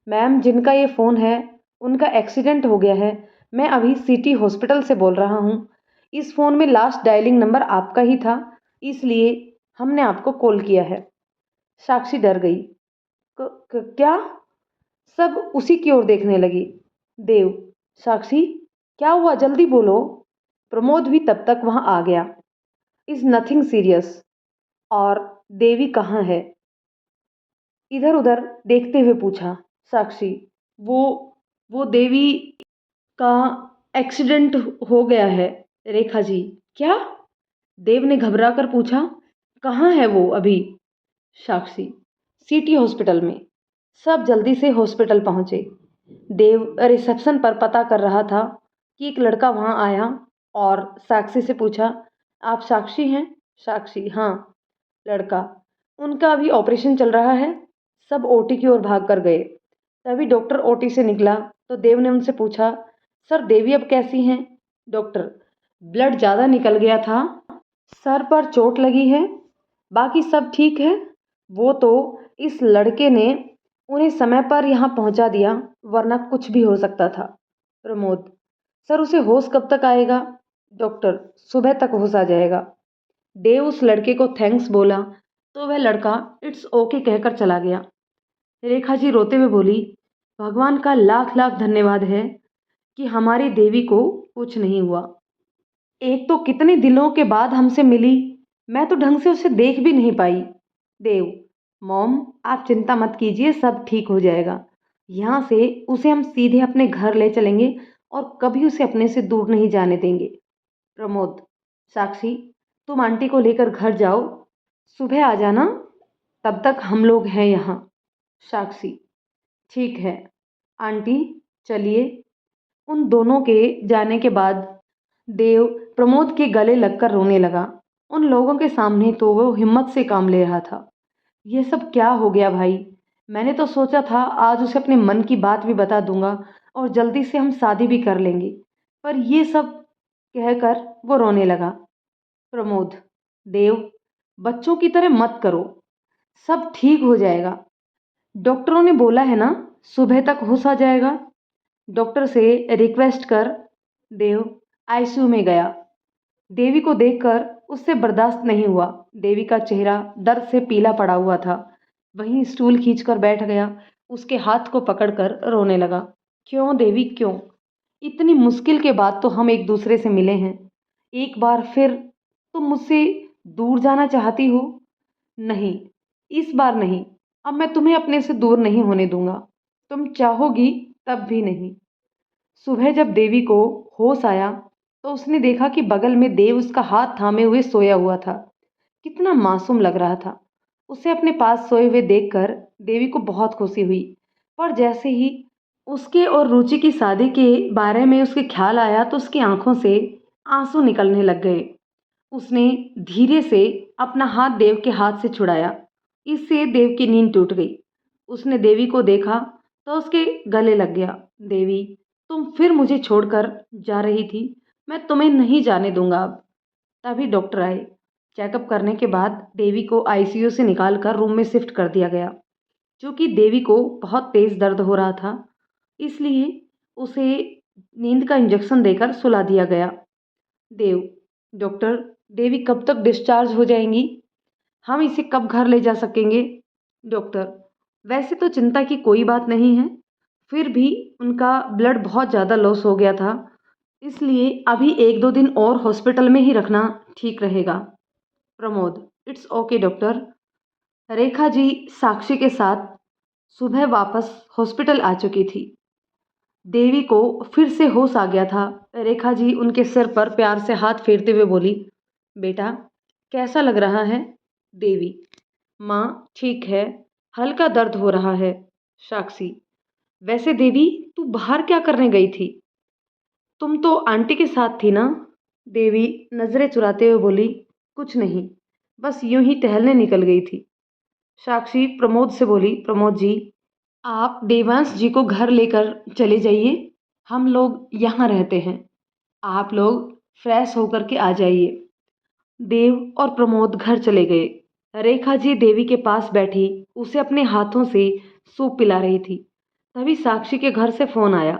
मैम, जिनका ये फ़ोन है उनका एक्सीडेंट हो गया है। मैं अभी सिटी हॉस्पिटल से बोल रहा हूँ। इस फ़ोन में लास्ट डायलिंग नंबर आपका ही था, इसलिए हमने आपको कॉल किया है। साक्षी डर गई। क्या? सब उसी की ओर देखने लगी। देव, साक्षी, क्या हुआ? जल्दी बोलो। प्रमोद भी तब तक वहां आ गया। Is nothing serious. और देवी कहाँ है? इधर उधर देखते हुए पूछा साक्षी। वो वो देवी का एक्सीडेंट हो गया है। रेखा जी, क्या? देव ने घबरा कर पूछा, कहाँ है वो अभी? साक्षी, सिटी हॉस्पिटल में। सब जल्दी से हॉस्पिटल पहुंचे। देव रिसेप्शन पर पता कर रहा था कि एक लड़का वहां आया और साक्षी से पूछा, आप साक्षी हैं? साक्षी, हाँ। लड़का, उनका अभी ऑपरेशन चल रहा है। सब ओटी की ओर भाग कर गए। तभी डॉक्टर ओटी से निकला तो देव ने उनसे पूछा, सर, देवी अब कैसी हैं? डॉक्टर, ब्लड ज़्यादा निकल गया था, सर पर चोट लगी है, बाकी सब ठीक है। वो तो इस लड़के ने उन्हें समय पर यहाँ पहुँचा दिया, वरना कुछ भी हो सकता था। प्रमोद, सर, उसे होश कब तक आएगा? डॉक्टर, सुबह तक होश आ जाएगा। देव उस लड़के को थैंक्स बोला तो वह लड़का इट्स ओके कहकर चला गया। रेखा जी रोते हुए बोली, भगवान का लाख लाख धन्यवाद है कि हमारी देवी को कुछ नहीं हुआ। एक तो कितने दिनों के बाद हमसे मिली, मैं तो ढंग से उसे देख भी नहीं पाई। देव, मॉम, आप चिंता मत कीजिए, सब ठीक हो जाएगा। यहाँ से उसे हम सीधे अपने घर ले चलेंगे और कभी उसे अपने से दूर नहीं जाने देंगे। प्रमोद, साक्षी, तुम आंटी को लेकर घर जाओ, सुबह आ जाना, तब तक हम लोग हैं यहाँ। साक्षी, ठीक है आंटी, चलिए। उन दोनों के जाने के बाद देव प्रमोद के गले लगकर रोने लगा। उन लोगों के सामने तो वो हिम्मत से काम ले रहा था। ये सब क्या हो गया भाई? मैंने तो सोचा था आज उसे अपने मन की बात भी बता दूंगा और जल्दी से हम शादी भी कर लेंगे, पर ये सब कहकर वो रोने लगा। प्रमोद, देव, बच्चों की तरह मत करो, सब ठीक हो जाएगा। डॉक्टरों ने बोला है ना, सुबह तक होश आ जाएगा। डॉक्टर से रिक्वेस्ट कर देव आईसीयू में गया। देवी को देखकर उससे बर्दाश्त नहीं हुआ। देवी का चेहरा दर्द से पीला पड़ा हुआ था। वहीं स्टूल खींचकर बैठ गया, उसके हाथ को पकड़कर रोने लगा। क्यों देवी, क्यों? इतनी मुश्किल के बाद तो हम एक दूसरे से मिले हैं। एक बार फिर तुम मुझसे दूर जाना चाहती हो? नहीं, इस बार नहीं। अब मैं तुम्हें अपने से दूर नहीं होने दूंगा। तुम चाहोगी तब भी नहीं। सुबह जब देवी को होश आया तो उसने देखा कि बगल में देव उसका हाथ थामे हुए सोया हुआ था। कितना मासूम लग रहा था। उसे अपने पास सोए हुए देखकर देवी को बहुत खुशी हुई, पर जैसे ही उसके और रुचि की शादी के बारे में उसके ख्याल आया तो उसकी आंखों से आंसू निकलने लग गए। उसने धीरे से अपना हाथ देव के हाथ से छुड़ाया। इससे देव की नींद टूट गई। उसने देवी को देखा तो उसके गले लग गया। देवी, तुम फिर मुझे छोड़कर जा रही थी। मैं तुम्हें नहीं जाने दूंगा अब। तभी डॉक्टर आए। चेकअप करने के बाद देवी को आईसीयू से निकालकर रूम में शिफ्ट कर दिया गया। क्योंकि देवी को बहुत तेज दर्द हो रहा था, इसलिए उसे नींद का इंजेक्शन देकर सुला दिया गया। देव, डॉक्टर, देवी कब तक डिस्चार्ज हो जाएंगी? हम इसे कब घर ले जा सकेंगे? डॉक्टर, वैसे तो चिंता की कोई बात नहीं है, फिर भी उनका ब्लड बहुत ज़्यादा लॉस हो गया था, इसलिए अभी 1-2 दिन और हॉस्पिटल में ही रखना ठीक रहेगा। Pramod, it's okay doctor. Rekha ji Sakshi के साथ सुबह वापस हॉस्पिटल आ चुकी थी। देवी को फिर से होश आ गया था। रेखा जी उनके सिर पर प्यार से हाथ फेरते हुए बोली, बेटा, कैसा लग रहा है? देवी, माँ ठीक है, हल्का दर्द हो रहा है। साक्षी, वैसे देवी, तू बाहर क्या करने गई थी? तुम तो आंटी के साथ थी ना? देवी नजरें चुराते हुए बोली, कुछ नहीं, बस यूं ही टहलने निकल गई थी। साक्षी प्रमोद से बोली, प्रमोद जी, आप देवांश जी को घर लेकर चले जाइए। हम लोग यहाँ रहते हैं। आप लोग फ्रेश होकर के आ जाइए। देव और प्रमोद घर चले गए। रेखा जी देवी के पास बैठी उसे अपने हाथों से सूप पिला रही थी। तभी साक्षी के घर से फोन आया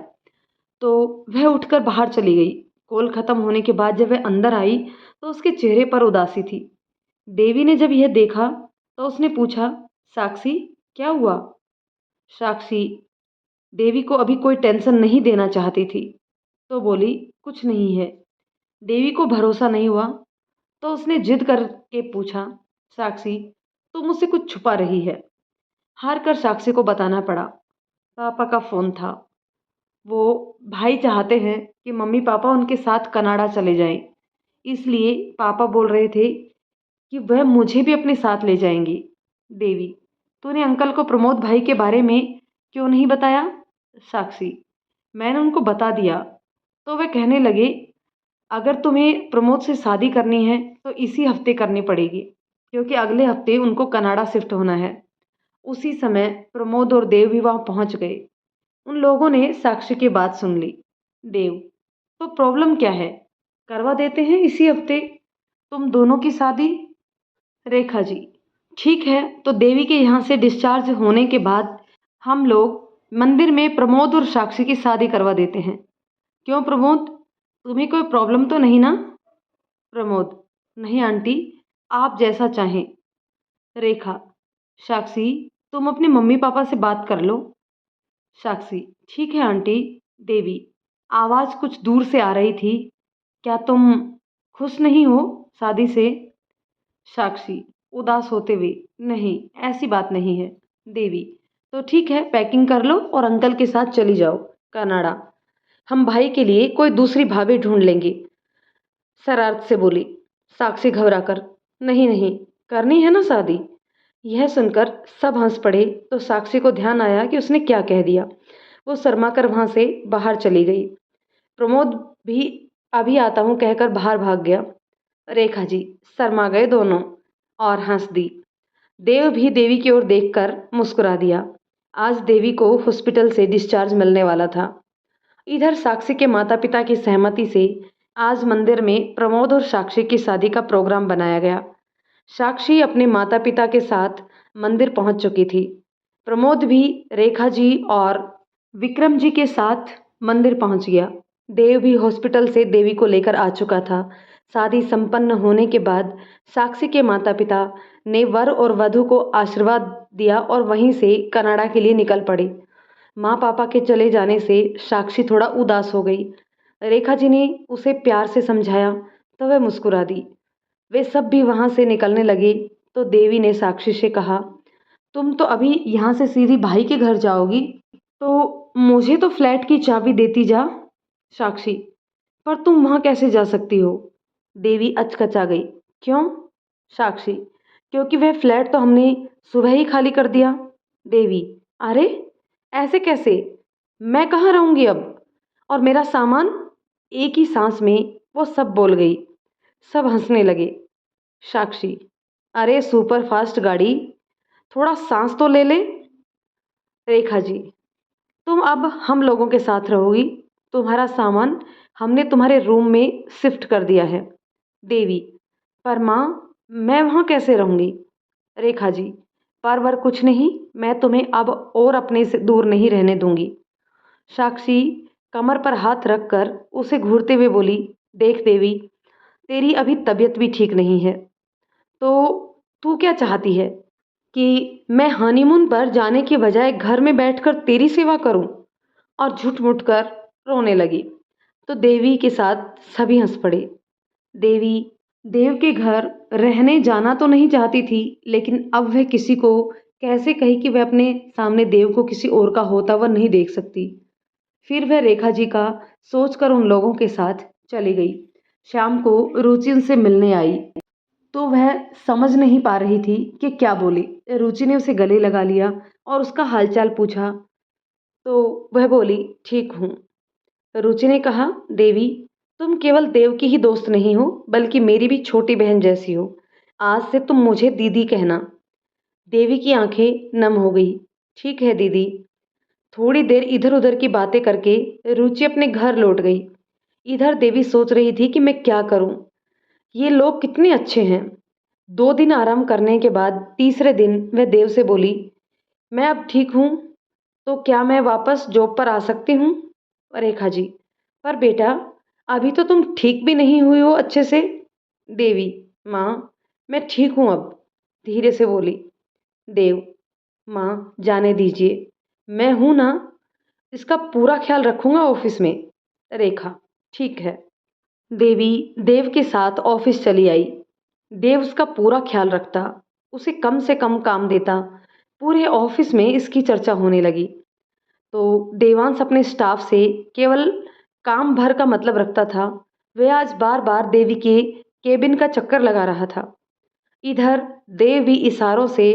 तो वह उठकर बाहर चली गई। कॉल खत्म होने के बाद जब वह अंदर आई तो उसके चेहरे पर उदासी थी। देवी ने जब यह देखा तो उसने पूछा, साक्षी, क्या हुआ? साक्षी देवी को अभी कोई टेंशन नहीं देना चाहती थी तो बोली, कुछ नहीं है। देवी को भरोसा नहीं हुआ तो उसने जिद करके पूछा, साक्षी, तुम मुझसे कुछ छुपा रही है? हार कर साक्षी को बताना पड़ा। पापा का फोन था। वो भाई चाहते हैं कि मम्मी पापा उनके साथ कनाडा चले जाएं, इसलिए पापा बोल रहे थे कि वह मुझे भी अपने साथ ले जाएंगी। देवी, तूने अंकल को प्रमोद भाई के बारे में क्यों नहीं बताया? साक्षी, मैंने उनको बता दिया तो वे कहने लगे, अगर तुम्हें प्रमोद से शादी करनी है तो इसी हफ्ते करनी पड़ेगी, क्योंकि अगले हफ्ते उनको कनाडा शिफ्ट होना है। उसी समय प्रमोद और देव भी वहां पहुंच गए। उन लोगों ने साक्षी की बात सुन ली। देव, तो प्रॉब्लम क्या है? करवा देते हैं इसी हफ्ते तुम दोनों की शादी। रेखा जी, ठीक है, तो देवी के यहाँ से डिस्चार्ज होने के बाद हम लोग मंदिर में प्रमोद और साक्षी की शादी करवा देते हैं। क्यों प्रमोद, तुम्हें कोई प्रॉब्लम तो नहीं ना? प्रमोद, नहीं आंटी, आप जैसा चाहें। रेखा, साक्षी, तुम अपने मम्मी पापा से बात कर लो। साक्षी, ठीक है आंटी। देवी, आवाज कुछ दूर से आ रही थी, क्या तुम खुश नहीं हो शादी से? साक्षी उदास होते हुए, नहीं, ऐसी बात नहीं है। देवी, तो ठीक है, पैकिंग कर लो और अंकल के साथ चली जाओ कनाडा। हम भाई के लिए कोई दूसरी भाभी ढूंढ लेंगे। शरारत से बोली। साक्षी घबराकर, नहीं नहीं, करनी है ना शादी। यह सुनकर सब हंस पड़े तो साक्षी को ध्यान आया कि उसने क्या कह दिया। वो शर्मा कर वहां से बाहर चली गई। प्रमोद भी अभी आता हूं कहकर बाहर भाग गया। रेखा जी शर्मा गए दोनों और हंस दी। देव भी देवी की ओर देखकर मुस्कुरा दिया। आज देवी को हॉस्पिटल से डिस्चार्ज मिलने वाला था। इधर साक्षी के माता पिता की सहमति से आज मंदिर में प्रमोद और साक्षी की शादी का प्रोग्राम बनाया गया। साक्षी अपने माता पिता के साथ मंदिर पहुंच चुकी थी। प्रमोद भी रेखा जी और विक्रम जी के साथ मंदिर पहुंच गया। देव भी हॉस्पिटल से देवी को लेकर आ चुका था। शादी संपन्न होने के बाद साक्षी के माता पिता ने वर और वधू को आशीर्वाद दिया और वहीं से कनाडा के लिए निकल पड़े। माँ पापा के चले जाने से साक्षी थोड़ा उदास हो गई। रेखा जी ने उसे प्यार से समझाया तो वह मुस्कुरा दी। वे सब भी वहां से निकलने लगे तो देवी ने साक्षी से कहा, तुम तो अभी यहाँ से सीधी भाई के घर जाओगी, तो मुझे तो फ्लैट की चाबी देती जा। साक्षी, पर तुम वहां कैसे जा सकती हो? देवी अचकचा गई। क्यों? साक्षी, क्योंकि वह फ्लैट तो हमने सुबह ही खाली कर दिया। देवी, अरे ऐसे कैसे? मैं कहाँ रहूँगी अब? और मेरा सामान? एक ही सांस में वो सब बोल गई। सब हंसने लगे। साक्षी, अरे सुपर फास्ट गाड़ी, थोड़ा सांस तो ले ले। रेखा जी, तुम अब हम लोगों के साथ रहोगी। तुम्हारा सामान हमने तुम्हारे रूम में शिफ्ट कर दिया है। देवी, पर माँ, मैं वहाँ कैसे रहूँगी? रेखा जी, पर वर कुछ नहीं, मैं तुम्हें अब और अपने से दूर नहीं रहने दूंगी। साक्षी कमर पर हाथ रखकर उसे घूरते हुए बोली, देख देवी, तेरी अभी तबीयत भी ठीक नहीं है, तो तू क्या चाहती है कि मैं हनीमून पर जाने के बजाय घर में बैठकर तेरी सेवा करूं? और झूठ मूठ कर रोने लगी। तो देवी के साथ सभी हंस पड़े। देवी देव के घर रहने जाना तो नहीं चाहती थी, लेकिन अब वह किसी को कैसे कही कि वह अपने सामने देव को किसी और का होता हुआ नहीं देख सकती। फिर वह रेखा जी का सोचकर उन लोगों के साथ चली गई। शाम को रुचि उनसे मिलने आई, तो वह समझ नहीं पा रही थी कि क्या बोले। रुचि ने उसे गले लगा लिया और उसका हालचाल पूछा, तो वह बोली, ठीक हूँ। रुचि ने कहा, देवी, तुम केवल देव की ही दोस्त नहीं हो, बल्कि मेरी भी छोटी बहन जैसी हो। आज से तुम मुझे दीदी कहना। देवी की आंखें नम हो गई। ठीक है दीदी। थोड़ी देर इधर उधर की बातें करके रुचि अपने घर लौट गई। इधर देवी सोच रही थी कि मैं क्या करूं। ये लोग कितने अच्छे हैं। 2 दिन आराम करने के बाद तीसरे दिन वह देव से बोली, मैं अब ठीक हूं, तो क्या मैं वापस जॉब पर आ सकती हूँ? रेखा जी, पर बेटा, अभी तो तुम ठीक भी नहीं हुई हो अच्छे से। देवी, माँ, मैं ठीक हूँ अब, धीरे से बोली। देव, माँ जाने दीजिए, मैं हूं ना, इसका पूरा ख्याल रखूंगा ऑफिस में। रेखा, ठीक है। देवी देव के साथ ऑफिस चली आई। देव उसका पूरा ख्याल रखता, उसे कम से कम काम देता। पूरे ऑफिस में इसकी चर्चा होने लगी। तो देवांश अपने स्टाफ से केवल काम भर का मतलब रखता था। वह आज बार बार देवी के केबिन का चक्कर लगा रहा था। इधर देव भी इशारों से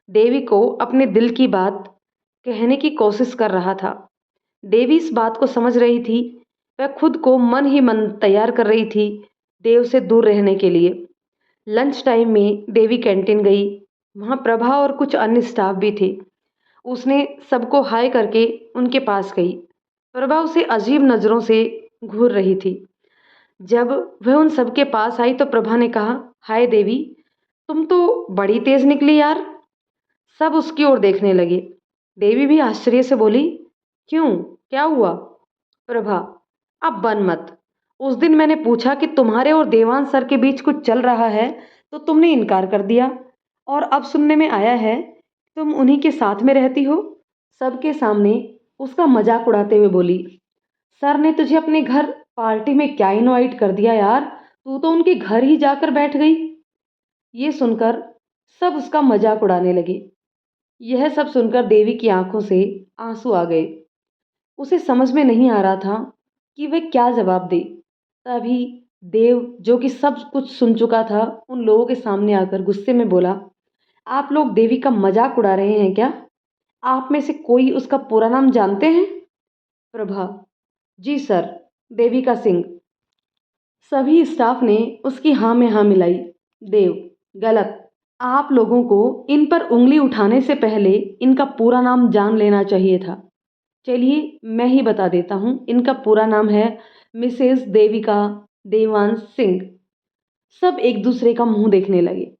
देवी को अपने दिल की बात कहने की कोशिश कर रहा था। देवी इस बात को समझ रही थी। वह खुद को मन ही मन तैयार कर रही थी देव से दूर रहने के लिए। लंच टाइम में देवी कैंटीन गई। वहाँ प्रभा और कुछ अन्य स्टाफ भी थे। उसने सबको हाय करके उनके पास गई। प्रभा उसे अजीब नज़रों से घूर रही थी। जब वह उन सबके पास आई तो प्रभा ने कहा, हाय देवी, तुम तो बड़ी तेज निकली यार। सब उसकी ओर देखने लगे। देवी भी आश्चर्य से बोली, क्यों, क्या हुआ? प्रभा, अब बन मत। उस दिन मैंने पूछा कि तुम्हारे और देवांश सर के बीच कुछ चल रहा है, तो तुमने इनकार कर दिया, और अब सुनने में आया है तुम उन्हीं के साथ में रहती हो। सबके सामने उसका मजाक उड़ाते हुए बोली, सर ने तुझे अपने घर पार्टी में क्या इनवाइट कर दिया यार, तू तो उनके घर ही जाकर बैठ गई। ये सुनकर सब उसका मजाक उड़ाने लगे। यह सब सुनकर देवी की आंखों से आंसू आ गए। उसे समझ में नहीं आ रहा था कि वह क्या जवाब दे। तभी देव, जो कि सब कुछ सुन चुका था, उन लोगों के सामने आकर गुस्से में बोला, आप लोग देवी का मजाक उड़ा रहे हैं क्या? आप में से कोई उसका पूरा नाम जानते हैं? प्रभा, जी सर, देविका सिंह। सभी स्टाफ ने उसकी हाँ में हाँ मिलाई। देव, गलत। आप लोगों को इन पर उंगली उठाने से पहले इनका पूरा नाम जान लेना चाहिए था। चलिए मैं ही बता देता हूँ, इनका पूरा नाम है मिसेस देविका देवांश सिंह। सब एक दूसरे का मुंह देखने लगे।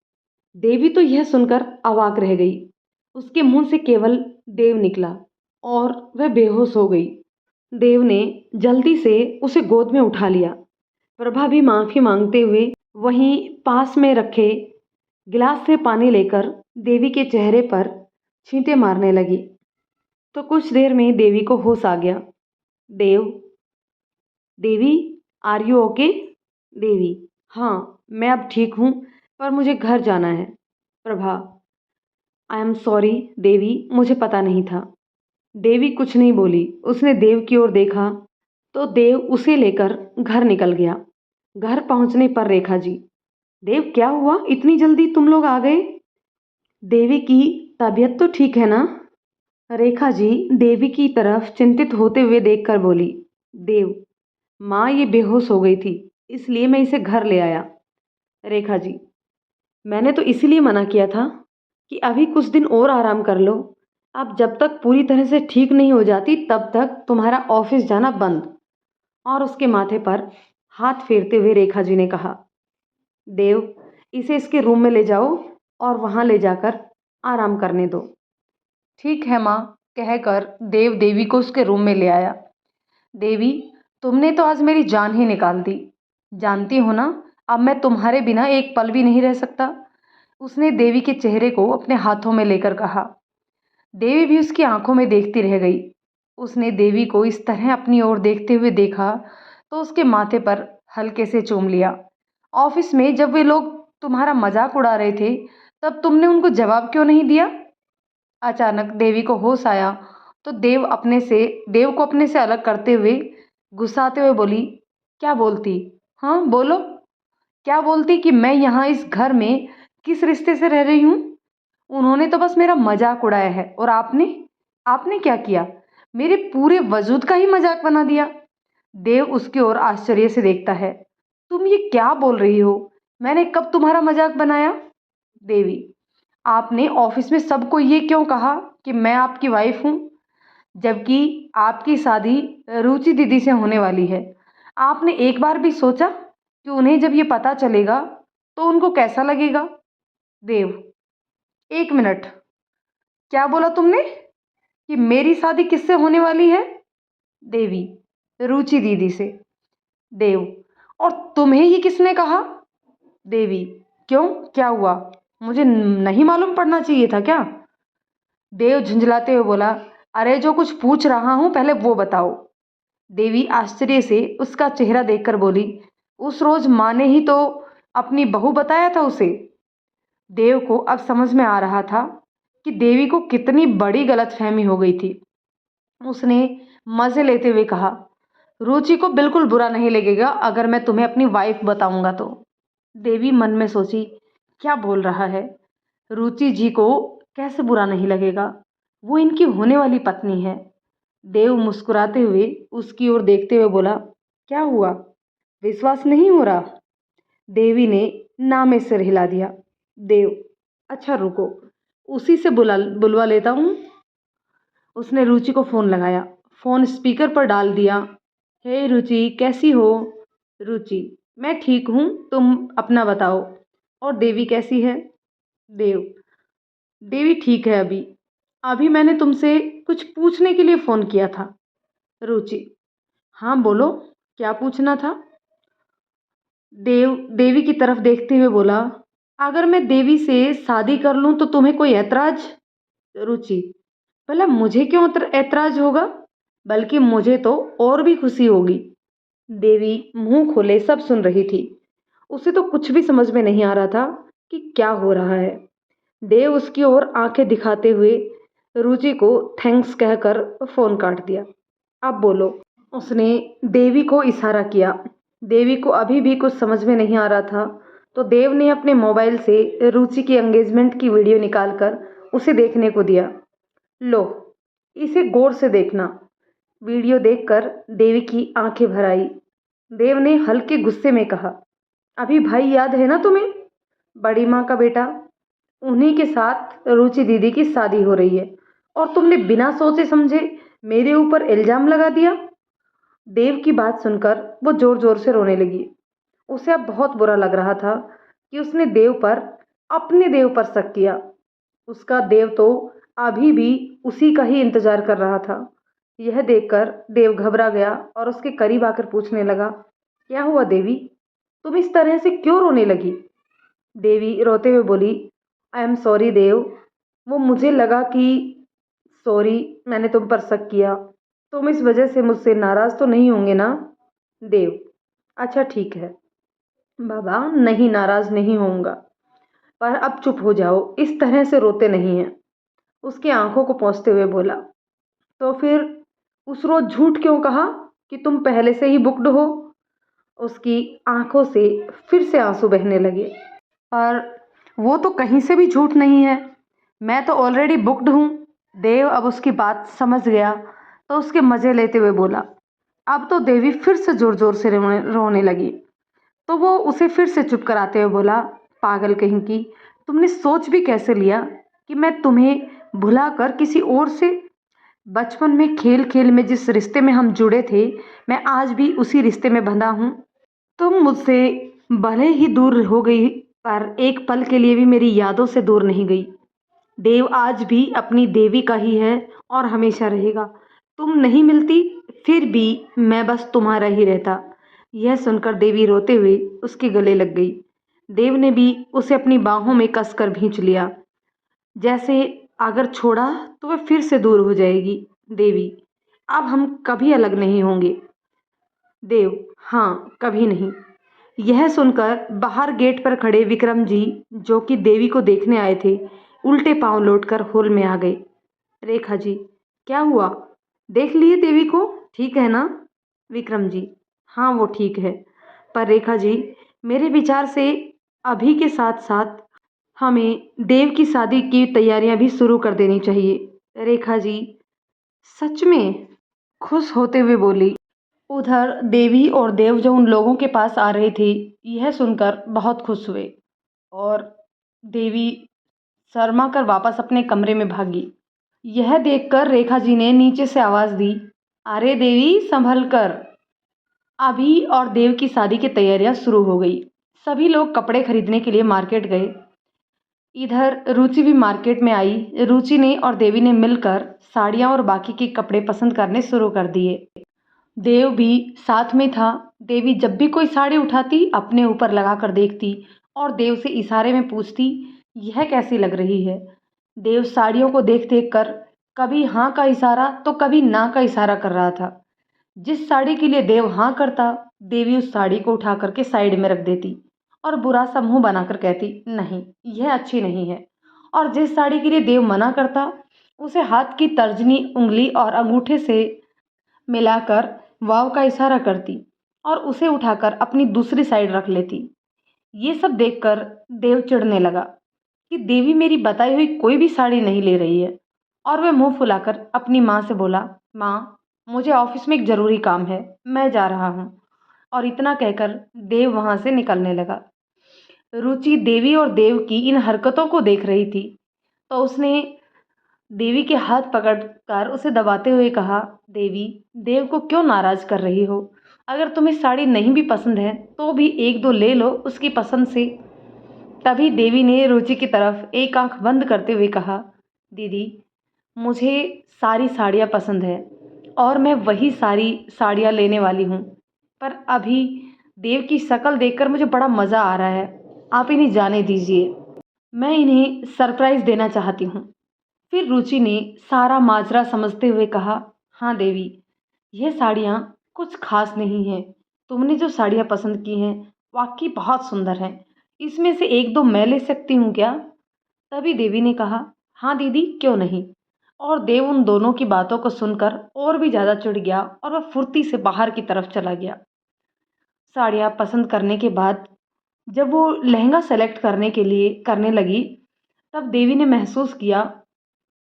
देवी तो यह सुनकर अवाक रह गई। उसके मुंह से केवल देव निकला और वह बेहोश हो गई। देव ने जल्दी से उसे गोद में उठा लिया। प्रभा भी माफी मांगते हुए वहीं पास में रखे गिलास से पानी लेकर देवी के चेहरे पर छींटे मारने लगी। तो कुछ देर में देवी को होश आ गया। देव, देवी, आर यू ओके? देवी, हाँ, मैं अब ठीक हूँ, पर मुझे घर जाना है। प्रभा, आई एम सॉरी देवी, मुझे पता नहीं था। देवी कुछ नहीं बोली। उसने देव की ओर देखा तो देव उसे लेकर घर निकल गया। घर पहुंचने पर रेखा जी, देव क्या हुआ, इतनी जल्दी तुम लोग आ गए? देवी की तबीयत तो ठीक है ना? रेखा जी देवी की तरफ चिंतित होते हुए देखकर बोली, देव, माँ ये बेहोश हो गई थी, इसलिए मैं इसे घर ले आया। रेखा जी, मैंने तो इसीलिए मना किया था कि अभी कुछ दिन और आराम कर लो। अब जब तक पूरी तरह से ठीक नहीं हो जाती तब तक तुम्हारा ऑफिस जाना बंद। और उसके माथे पर हाथ फेरते हुए रेखा जी ने कहा, देव, इसे इसके रूम में ले जाओ और वहां ले जाकर आराम करने दो। ठीक है माँ, कहकर देव देवी को उसके रूम में ले आया। देवी, तुमने तो आज मेरी जान ही निकाल दी। जानती हो ना, अब मैं तुम्हारे बिना एक पल भी नहीं रह सकता। उसने देवी के चेहरे को अपने हाथों में लेकर कहा। देवी भी उसकी आंखों में देखती रह गई। उसने देवी को इस तरह अपनी ओर देखते हुए देखा तो उसके माथे पर हल्के से चूम लिया। ऑफिस में जब वे लोग तुम्हारा मजाक उड़ा रहे थे तब तुमने उनको जवाब क्यों नहीं दिया? अचानक देवी को होश आया तो देव को अपने से अलग करते हुए गुस्साते हुए बोली, क्या बोलती? हाँ बोलो, क्या बोलती कि मैं यहाँ इस घर में किस रिश्ते से रह रही हूँ? उन्होंने तो बस मेरा मजाक उड़ाया है और आपने आपने क्या किया? मेरे पूरे वजूद का ही मजाक बना दिया। देव उसकी ओर आश्चर्य से देखता है। तुम ये क्या बोल रही हो? मैंने कब तुम्हारा मजाक बनाया? देवी, आपने ऑफिस में सबको ये क्यों कहा कि मैं आपकी वाइफ हूँ, जबकि आपकी शादी रुचि दीदी से होने वाली है? आपने एक बार भी सोचा कि उन्हें जब ये पता चलेगा तो उनको कैसा लगेगा? देव, एक मिनट, क्या बोला तुमने कि मेरी शादी किससे होने वाली है? देवी, रुचि दीदी से। देव, और तुम्हें ये किसने कहा? देवी, क्यों, क्या हुआ? मुझे नहीं मालूम पड़ना चाहिए था क्या? देव झुंझलाते हुए बोला, अरे जो कुछ पूछ रहा हूं पहले वो बताओ। देवी आश्चर्य से उसका चेहरा देखकर बोली, उस रोज माँ ने ही तो अपनी बहू बताया था उसे। देव को अब समझ में आ रहा था कि देवी को कितनी बड़ी गलतफहमी हो गई थी। उसने मजे लेते हुए कहा, रुचि को बिल्कुल बुरा नहीं लगेगा अगर मैं तुम्हें अपनी वाइफ बताऊंगा तो। देवी मन में सोची, क्या बोल रहा है? रुचि जी को कैसे बुरा नहीं लगेगा? वो इनकी होने वाली पत्नी है। देव मुस्कुराते हुए उसकी ओर देखते हुए बोला, क्या हुआ, विश्वास नहीं हो रहा? देवी ने ना में सिर हिला दिया। देव, अच्छा रुको, उसी से बुलवा लेता हूँ। उसने रुचि को फोन लगाया, फोन स्पीकर पर डाल दिया। हे रुचि, कैसी हो? रुचि, मैं ठीक हूँ, तुम अपना बताओ। और देवी कैसी है? देव, देवी ठीक है। अभी अभी मैंने तुमसे कुछ पूछने के लिए फोन किया था। रुचि, हाँ बोलो, क्या पूछना था? देव देवी की तरफ देखते हुए बोला, अगर मैं देवी से शादी कर लूं तो तुम्हें कोई ऐतराज? रुचि, भला मुझे क्यों ऐतराज होगा, बल्कि मुझे तो और भी खुशी होगी। देवी मुंह खोले सब सुन रही थी। उसे तो कुछ भी समझ में नहीं आ रहा था कि क्या हो रहा है। देव उसकी ओर आंखें दिखाते हुए रुचि को थैंक्स कहकर फोन काट दिया। अब बोलो, उसने देवी को इशारा किया। देवी को अभी भी कुछ समझ में नहीं आ रहा था तो देव ने अपने मोबाइल से रुचि की एंगेजमेंट की वीडियो निकालकर उसे देखने को दिया। लो, इसे गौर से देखना। वीडियो देखकर देवी की आंखें भर आई। देव ने हल्के गुस्से में कहा, अभी भाई याद है ना तुम्हें, बड़ी माँ का बेटा, उन्हीं के साथ रुचि दीदी की शादी हो रही है और तुमने बिना सोचे समझे मेरे ऊपर इल्जाम लगा दिया। देव की बात सुनकर वो जोर जोर से रोने लगी। उसे अब बहुत बुरा लग रहा था कि उसने अपने देव पर शक किया। उसका देव तो अभी भी उसी का ही इंतजार कर रहा था। यह देखकर देव घबरा गया और उसके करीब आकर पूछने लगा, क्या हुआ देवी, तुम इस तरह से क्यों रोने लगी? देवी रोते हुए बोली, आई एम सॉरी देव, वो मुझे लगा कि सॉरी, मैंने तुम पर शक किया। तुम इस वजह से मुझसे नाराज तो नहीं होंगे ना? देव, अच्छा ठीक है बाबा, नहीं नाराज नहीं होऊंगा, पर अब चुप हो जाओ, इस तरह से रोते नहीं हैं। उसकी आंखों को पोंछते हुए बोला, तो फिर उस रोज झूठ क्यों कहा कि तुम पहले से ही बुक्ड हो? उसकी आंखों से फिर से आंसू बहने लगे। पर वो तो कहीं से भी झूठ नहीं है, मैं तो ऑलरेडी बुक्ड हूँ। देव अब उसकी बात समझ गया तो उसके मज़े लेते हुए बोला। अब तो देवी फिर से ज़ोर ज़ोर से रोने लगी। तो वो उसे फिर से चुप कराते हुए बोला, पागल कहीं की, तुमने सोच भी कैसे लिया कि मैं तुम्हें भुला कर किसी और से, बचपन में खेल खेल में जिस रिश्ते में हम जुड़े थे, मैं आज भी उसी रिश्ते में बंधा हूँ। तुम मुझसे भले ही दूर हो गई, पर एक पल के लिए भी मेरी यादों से दूर नहीं गई। देव आज भी अपनी देवी का ही है और हमेशा रहेगा। तुम नहीं मिलती फिर भी मैं बस तुम्हारा ही रहता। यह सुनकर देवी रोते हुए उसके गले लग गई। देव ने भी उसे अपनी बाहों में कसकर भींच लिया, जैसे अगर छोड़ा तो वह फिर से दूर हो जाएगी। देवी, अब हम कभी अलग नहीं होंगे। देव, हाँ, कभी नहीं। यह सुनकर बाहर गेट पर खड़े विक्रम जी, जो कि देवी को देखने आए थे, उल्टे पांव लौटकर हॉल में आ गए। रेखा जी, क्या हुआ? देख लिए देवी को, ठीक है ना? विक्रम जी, हाँ वो ठीक है, पर रेखा जी, मेरे विचार से अभी के साथ साथ हमें देव की शादी की तैयारियां भी शुरू कर देनी चाहिए। रेखा जी, सच में? खुश होते हुए बोली। उधर देवी और देव जो उन लोगों के पास आ रहे थे, यह सुनकर बहुत खुश हुए और देवी शर्मा कर वापस अपने कमरे में भागी। यह देखकर रेखा जी ने नीचे से आवाज दी, अरे देवी संभल कर। अभी और देव की शादी की तैयारियां शुरू हो गई। सभी लोग कपड़े खरीदने के लिए मार्केट गए। इधर रुचि भी मार्केट में आई। रुचि ने और देवी ने मिलकर साड़ियां और बाकी के कपड़े पसंद करने शुरू कर दिए। देव भी साथ में था। देवी जब भी कोई साड़ी उठाती अपने ऊपर लगा कर देखती और देव से इशारे में पूछती, यह कैसी लग रही है। देव साड़ियों को देख देख कर कभी हाँ का इशारा तो कभी ना का इशारा कर रहा था। जिस साड़ी के लिए देव हाँ करता, देवी उस साड़ी को उठा करके साइड में रख देती और बुरा सा मुंह बनाकर कहती, नहीं यह अच्छी नहीं है। और जिस साड़ी के लिए देव मना करता, उसे हाथ की तर्जनी उंगली और अंगूठे से मिलाकर वाव का इशारा करती और उसे उठाकर अपनी दूसरी साइड रख लेती। ये सब देखकर देव चिढ़ने लगा कि देवी मेरी बताई हुई कोई भी साड़ी नहीं ले रही है, और वह मुंह फुलाकर अपनी माँ से बोला, माँ मुझे ऑफिस में एक ज़रूरी काम है, मैं जा रहा हूँ। और इतना कहकर देव वहाँ से निकलने लगा। रुचि देवी और देव की इन हरकतों को देख रही थी, तो उसने देवी के हाथ पकड़कर उसे दबाते हुए कहा, देवी, देव को क्यों नाराज कर रही हो? अगर तुम्हें साड़ी नहीं भी पसंद है तो भी एक दो ले लो उसकी पसंद से। तभी देवी ने रुचि की तरफ एक आंख बंद करते हुए कहा, दीदी, मुझे सारी साड़ियाँ पसंद है और मैं वही सारी साड़ियाँ लेने वाली हूँ, पर अभी देव की शक्ल देखकर मुझे बड़ा मज़ा आ रहा है। आप इन्हें जाने दीजिए, मैं इन्हें सरप्राइज़ देना चाहती हूँ। फिर रुचि ने सारा माजरा समझते हुए कहा, हाँ देवी, यह साड़ियाँ कुछ खास नहीं हैं। तुमने जो साड़ियाँ पसंद की हैं वाकई बहुत सुंदर हैं। इसमें से एक दो मैं ले सकती हूँ क्या? तभी देवी ने कहा, हाँ दीदी, क्यों नहीं। और देव उन दोनों की बातों को सुनकर और भी ज़्यादा चिढ़ गया और वह फुर्ती से बाहर की तरफ चला गया। साड़ियाँ पसंद करने के बाद जब वो लहंगा सेलेक्ट करने के लिए करने लगी, तब देवी ने महसूस किया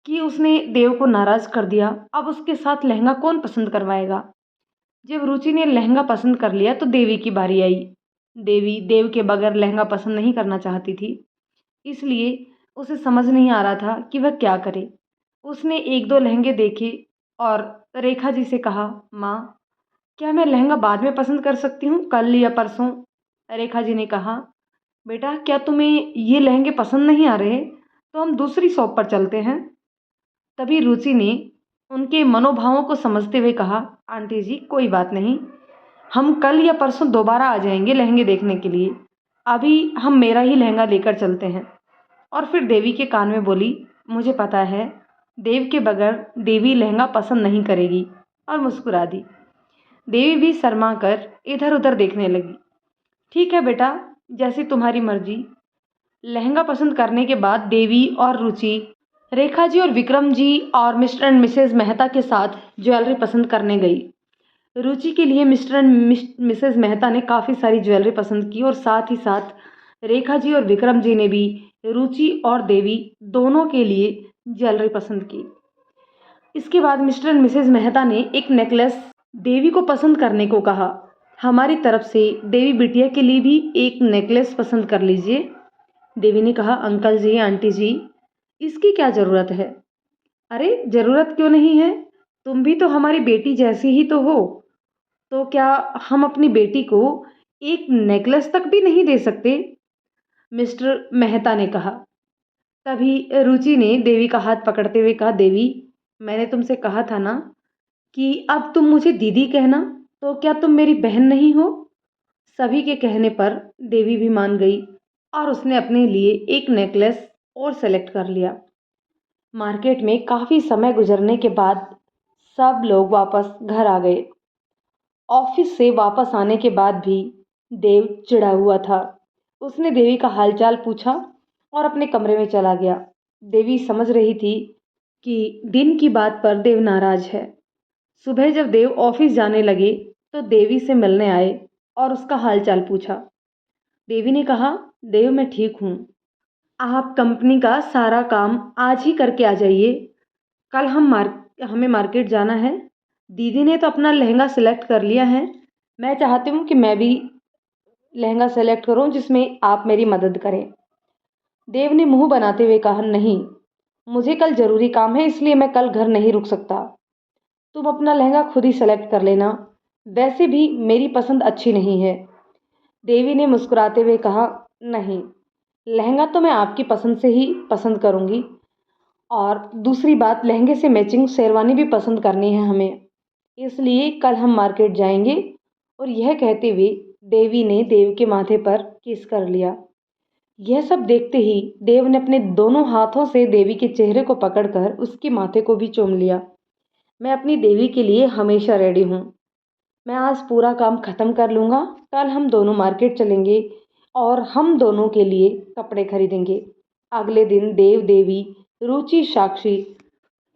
कि उसने देव को नाराज़ कर दिया। अब उसके साथ लहंगा कौन पसंद करवाएगा। जब रुचि ने लहंगा पसंद कर लिया तो देवी की बारी आई। देवी देव के बगैर लहंगा पसंद नहीं करना चाहती थी, इसलिए उसे समझ नहीं आ रहा था कि वह क्या करे। उसने एक दो लहंगे देखे और रेखा जी से कहा, माँ, क्या मैं लहंगा बाद में पसंद कर सकती हूँ, कल या परसों? रेखा जी ने कहा, बेटा, क्या तुम्हें ये लहंगे पसंद नहीं आ रहे? तो हम दूसरी शॉप पर चलते हैं। तभी रुचि ने उनके मनोभावों को समझते हुए कहा, आंटी जी कोई बात नहीं, हम कल या परसों दोबारा आ जाएंगे लहंगे देखने के लिए। अभी हम मेरा ही लहंगा लेकर चलते हैं। और फिर देवी के कान में बोली, मुझे पता है देव के बगैर देवी लहंगा पसंद नहीं करेगी, और मुस्कुरा दी। देवी भी शर्मा कर इधर उधर देखने लगी। ठीक है बेटा, जैसी तुम्हारी मर्जी। लहंगा पसंद करने के बाद देवी और रुचि रेखा जी और विक्रम जी और मिस्टर एंड मिसेज मेहता के साथ ज्वेलरी पसंद करने गई। रुचि के लिए मिस्टर एंड मिसेज मेहता ने काफ़ी सारी ज्वेलरी पसंद की और साथ ही साथ रेखा जी और विक्रम जी ने भी रुचि और देवी दोनों के लिए ज्वेलरी पसंद की। इसके बाद मिस्टर एंड मिसेज मेहता ने एक नेकलेस देवी को पसंद करने को कहा। हमारी तरफ से देवी बिटिया के लिए भी एक नेकलेस पसंद कर लीजिए। देवी ने कहा, अंकल जी, आंटी जी, इसकी क्या ज़रूरत है? अरे ज़रूरत क्यों नहीं है? तुम भी तो हमारी बेटी जैसी ही तो हो। तो क्या हम अपनी बेटी को एक नेकलेस तक भी नहीं दे सकते? मिस्टर मेहता ने कहा। तभी रुचि ने देवी का हाथ पकड़ते हुए कहा, देवी, मैंने तुमसे कहा था ना कि अब तुम मुझे दीदी कहना, तो क्या तुम मेरी बहन नहीं हो? सभी के कहने पर देवी भी मान गई और उसने अपने लिए एक नेकलेस और सेलेक्ट कर लिया। मार्केट में काफ़ी समय गुजरने के बाद सब लोग वापस घर आ गए। ऑफिस से वापस आने के बाद भी देव चिढ़ा हुआ था। उसने देवी का हालचाल पूछा और अपने कमरे में चला गया। देवी समझ रही थी कि दिन की बात पर देव नाराज है। सुबह जब देव ऑफिस जाने लगे तो देवी से मिलने आए और उसका हालचाल पूछा। देवी ने कहा, देव, मैं ठीक हूँ। आप कंपनी का सारा काम आज ही करके आ जाइए। कल हमें मार्केट जाना है। दीदी ने तो अपना लहंगा सेलेक्ट कर लिया है। मैं चाहती हूँ कि मैं भी लहंगा सेलेक्ट करूँ जिसमें आप मेरी मदद करें। देव ने मुंह बनाते हुए कहा, नहीं, मुझे कल ज़रूरी काम है, इसलिए मैं कल घर नहीं रुक सकता। तुम अपना लहंगा खुद ही सेलेक्ट कर लेना। वैसे भी मेरी पसंद अच्छी नहीं है। देवी ने मुस्कुराते हुए कहा, नहीं, लहंगा तो मैं आपकी पसंद से ही पसंद करूँगी। और दूसरी बात, लहंगे से मैचिंग शेरवानी भी पसंद करनी है हमें, इसलिए कल हम मार्केट जाएंगे। और यह कहते हुए देवी ने देव के माथे पर किस कर लिया। यह सब देखते ही देव ने अपने दोनों हाथों से देवी के चेहरे को पकड़कर उसके माथे को भी चूम लिया। मैं अपनी देवी के लिए हमेशा रेडी हूँ। मैं आज पूरा काम खत्म कर लूँगा। कल हम दोनों मार्केट चलेंगे और हम दोनों के लिए कपड़े खरीदेंगे। अगले दिन देव, देवी, रुचि, साक्षी,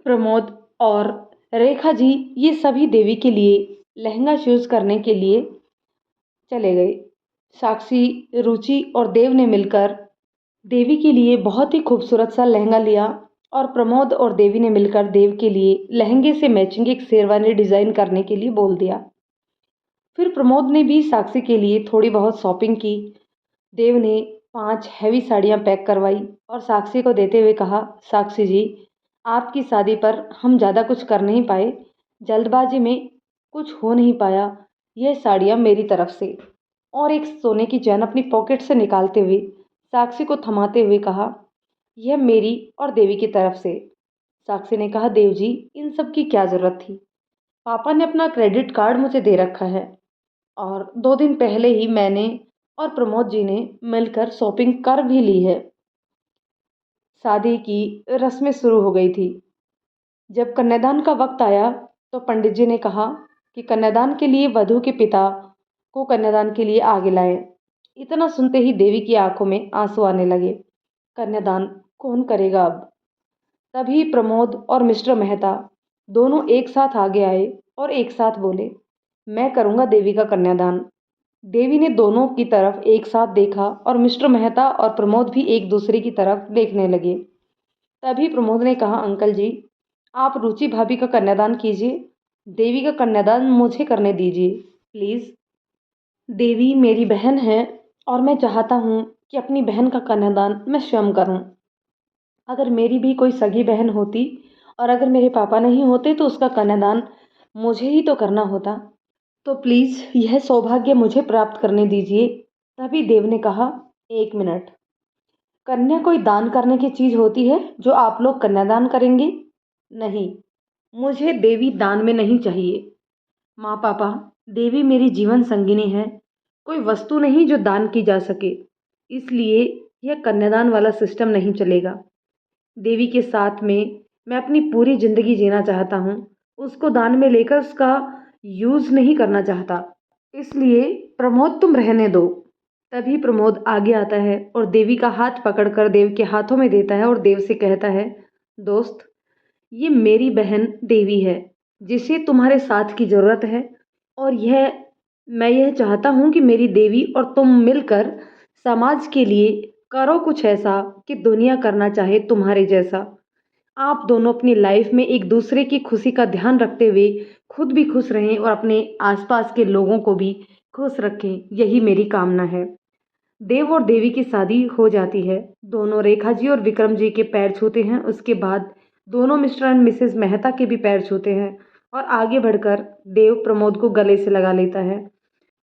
प्रमोद और रेखा जी, ये सभी देवी के लिए लहंगा चूज करने के लिए चले गए। साक्षी, रुचि और देव ने मिलकर देवी के लिए बहुत ही खूबसूरत सा लहंगा लिया और प्रमोद और देवी ने मिलकर देव के लिए लहंगे से मैचिंग एक शेरवानी डिज़ाइन करने के लिए बोल दिया। फिर प्रमोद ने भी साक्षी के लिए थोड़ी बहुत शॉपिंग की। देव ने 5 हैवी साड़ियाँ पैक करवाई और साक्षी को देते हुए कहा, साक्षी जी, आपकी शादी पर हम ज़्यादा कुछ कर नहीं पाए, जल्दबाजी में कुछ हो नहीं पाया। यह साड़ियाँ मेरी तरफ से। और एक सोने की चैन अपनी पॉकेट से निकालते हुए साक्षी को थमाते हुए कहा, यह मेरी और देवी की तरफ से। साक्षी ने कहा, देव जी, इन सब की क्या ज़रूरत थी? पापा ने अपना क्रेडिट कार्ड मुझे दे रखा है और 2 दिन पहले ही मैंने और प्रमोद जी ने मिलकर शॉपिंग कर भी ली है। शादी की रस्में शुरू हो गई थी। जब कन्यादान का वक्त आया तो पंडित जी ने कहा कि कन्यादान के लिए वधू के पिता को कन्यादान के लिए आगे लाएं। इतना सुनते ही देवी की आंखों में आंसू आने लगे। कन्यादान कौन करेगा अब? तभी प्रमोद और मिस्टर मेहता दोनों एक साथ आगे आए और एक साथ बोले, मैं करूँगा देवी का कन्यादान। देवी ने दोनों की तरफ एक साथ देखा और मिस्टर मेहता और प्रमोद भी एक दूसरे की तरफ देखने लगे। तभी प्रमोद ने कहा, अंकल जी, आप रुचि भाभी का कन्यादान कीजिए। देवी का कन्यादान मुझे करने दीजिए प्लीज़। देवी मेरी बहन है और मैं चाहता हूँ कि अपनी बहन का कन्यादान मैं स्वयं करूँ। अगर मेरी भी कोई सगी बहन होती और अगर मेरे पापा नहीं होते तो उसका कन्यादान मुझे ही तो करना होता। तो प्लीज़ यह सौभाग्य मुझे प्राप्त करने दीजिए। तभी देव ने कहा, 1 मिनट, कन्या कोई दान करने की चीज़ होती है जो आप लोग कन्यादान करेंगे? नहीं, मुझे देवी दान में नहीं चाहिए। माँ पापा, देवी मेरी जीवन संगिनी है, कोई वस्तु नहीं जो दान की जा सके। इसलिए यह कन्यादान वाला सिस्टम नहीं चलेगा। देवी के साथ में मैं अपनी पूरी ज़िंदगी जीना चाहता हूँ। उसको दान में लेकर उसका यूज़ नहीं करना चाहता। इसलिए प्रमोद, तुम रहने दो। तभी प्रमोद आगे आता है और देवी का हाथ पकड़कर देव के हाथों में देता है और देव से कहता है, दोस्त, ये मेरी बहन देवी है जिसे तुम्हारे साथ की ज़रूरत है। और मैं यह चाहता हूँ कि मेरी देवी और तुम मिलकर समाज के लिए करो कुछ ऐसा कि दुनिया करना चाहे तुम्हारे जैसा। आप दोनों अपनी लाइफ में एक दूसरे की खुशी का ध्यान रखते हुए खुद भी खुश रहें और अपने आसपास के लोगों को भी खुश रखें, यही मेरी कामना है। देव और देवी की शादी हो जाती है। दोनों रेखा जी और विक्रम जी के पैर छूते हैं। उसके बाद दोनों मिस्टर एंड मिसेस मेहता के भी पैर छूते हैं और आगे बढ़कर देव प्रमोद को गले से लगा लेता है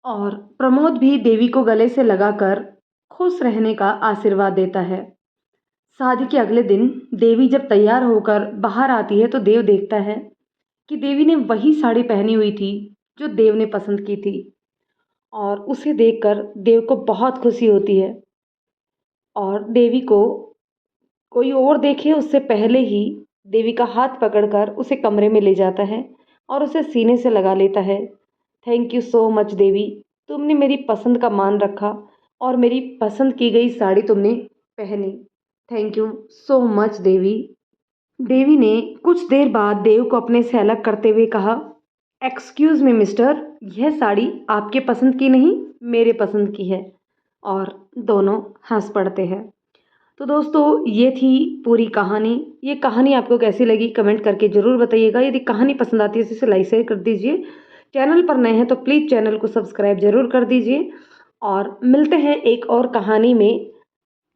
और प्रमोद भी देवी को गले से लगाकर खुश रहने का आशीर्वाद देता है। शादी के अगले दिन देवी जब तैयार होकर बाहर आती है तो देव देखता है कि देवी ने वही साड़ी पहनी हुई थी जो देव ने पसंद की थी और उसे देखकर देव को बहुत खुशी होती है और देवी को कोई और देखे उससे पहले ही देवी का हाथ पकड़कर उसे कमरे में ले जाता है और उसे सीने से लगा लेता है। थैंक यू सो मच देवी, तुमने मेरी पसंद का मान रखा और मेरी पसंद की गई साड़ी तुमने पहनी। थैंक यू सो मच देवी। देवी ने कुछ देर बाद देव को अपने से अलग करते हुए कहा, एक्सक्यूज़ मी मिस्टर, यह साड़ी आपके पसंद की नहीं मेरे पसंद की है। और दोनों हंस पड़ते हैं। तो दोस्तों ये थी पूरी कहानी। ये कहानी आपको कैसी लगी कमेंट करके ज़रूर बताइएगा। यदि कहानी पसंद आती है तो इसे लाइक शेयर कर दीजिए। चैनल पर नए हैं तो प्लीज़ चैनल को सब्सक्राइब ज़रूर कर दीजिए और मिलते हैं एक और कहानी में।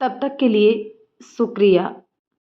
तब तक के लिए शुक्रिया।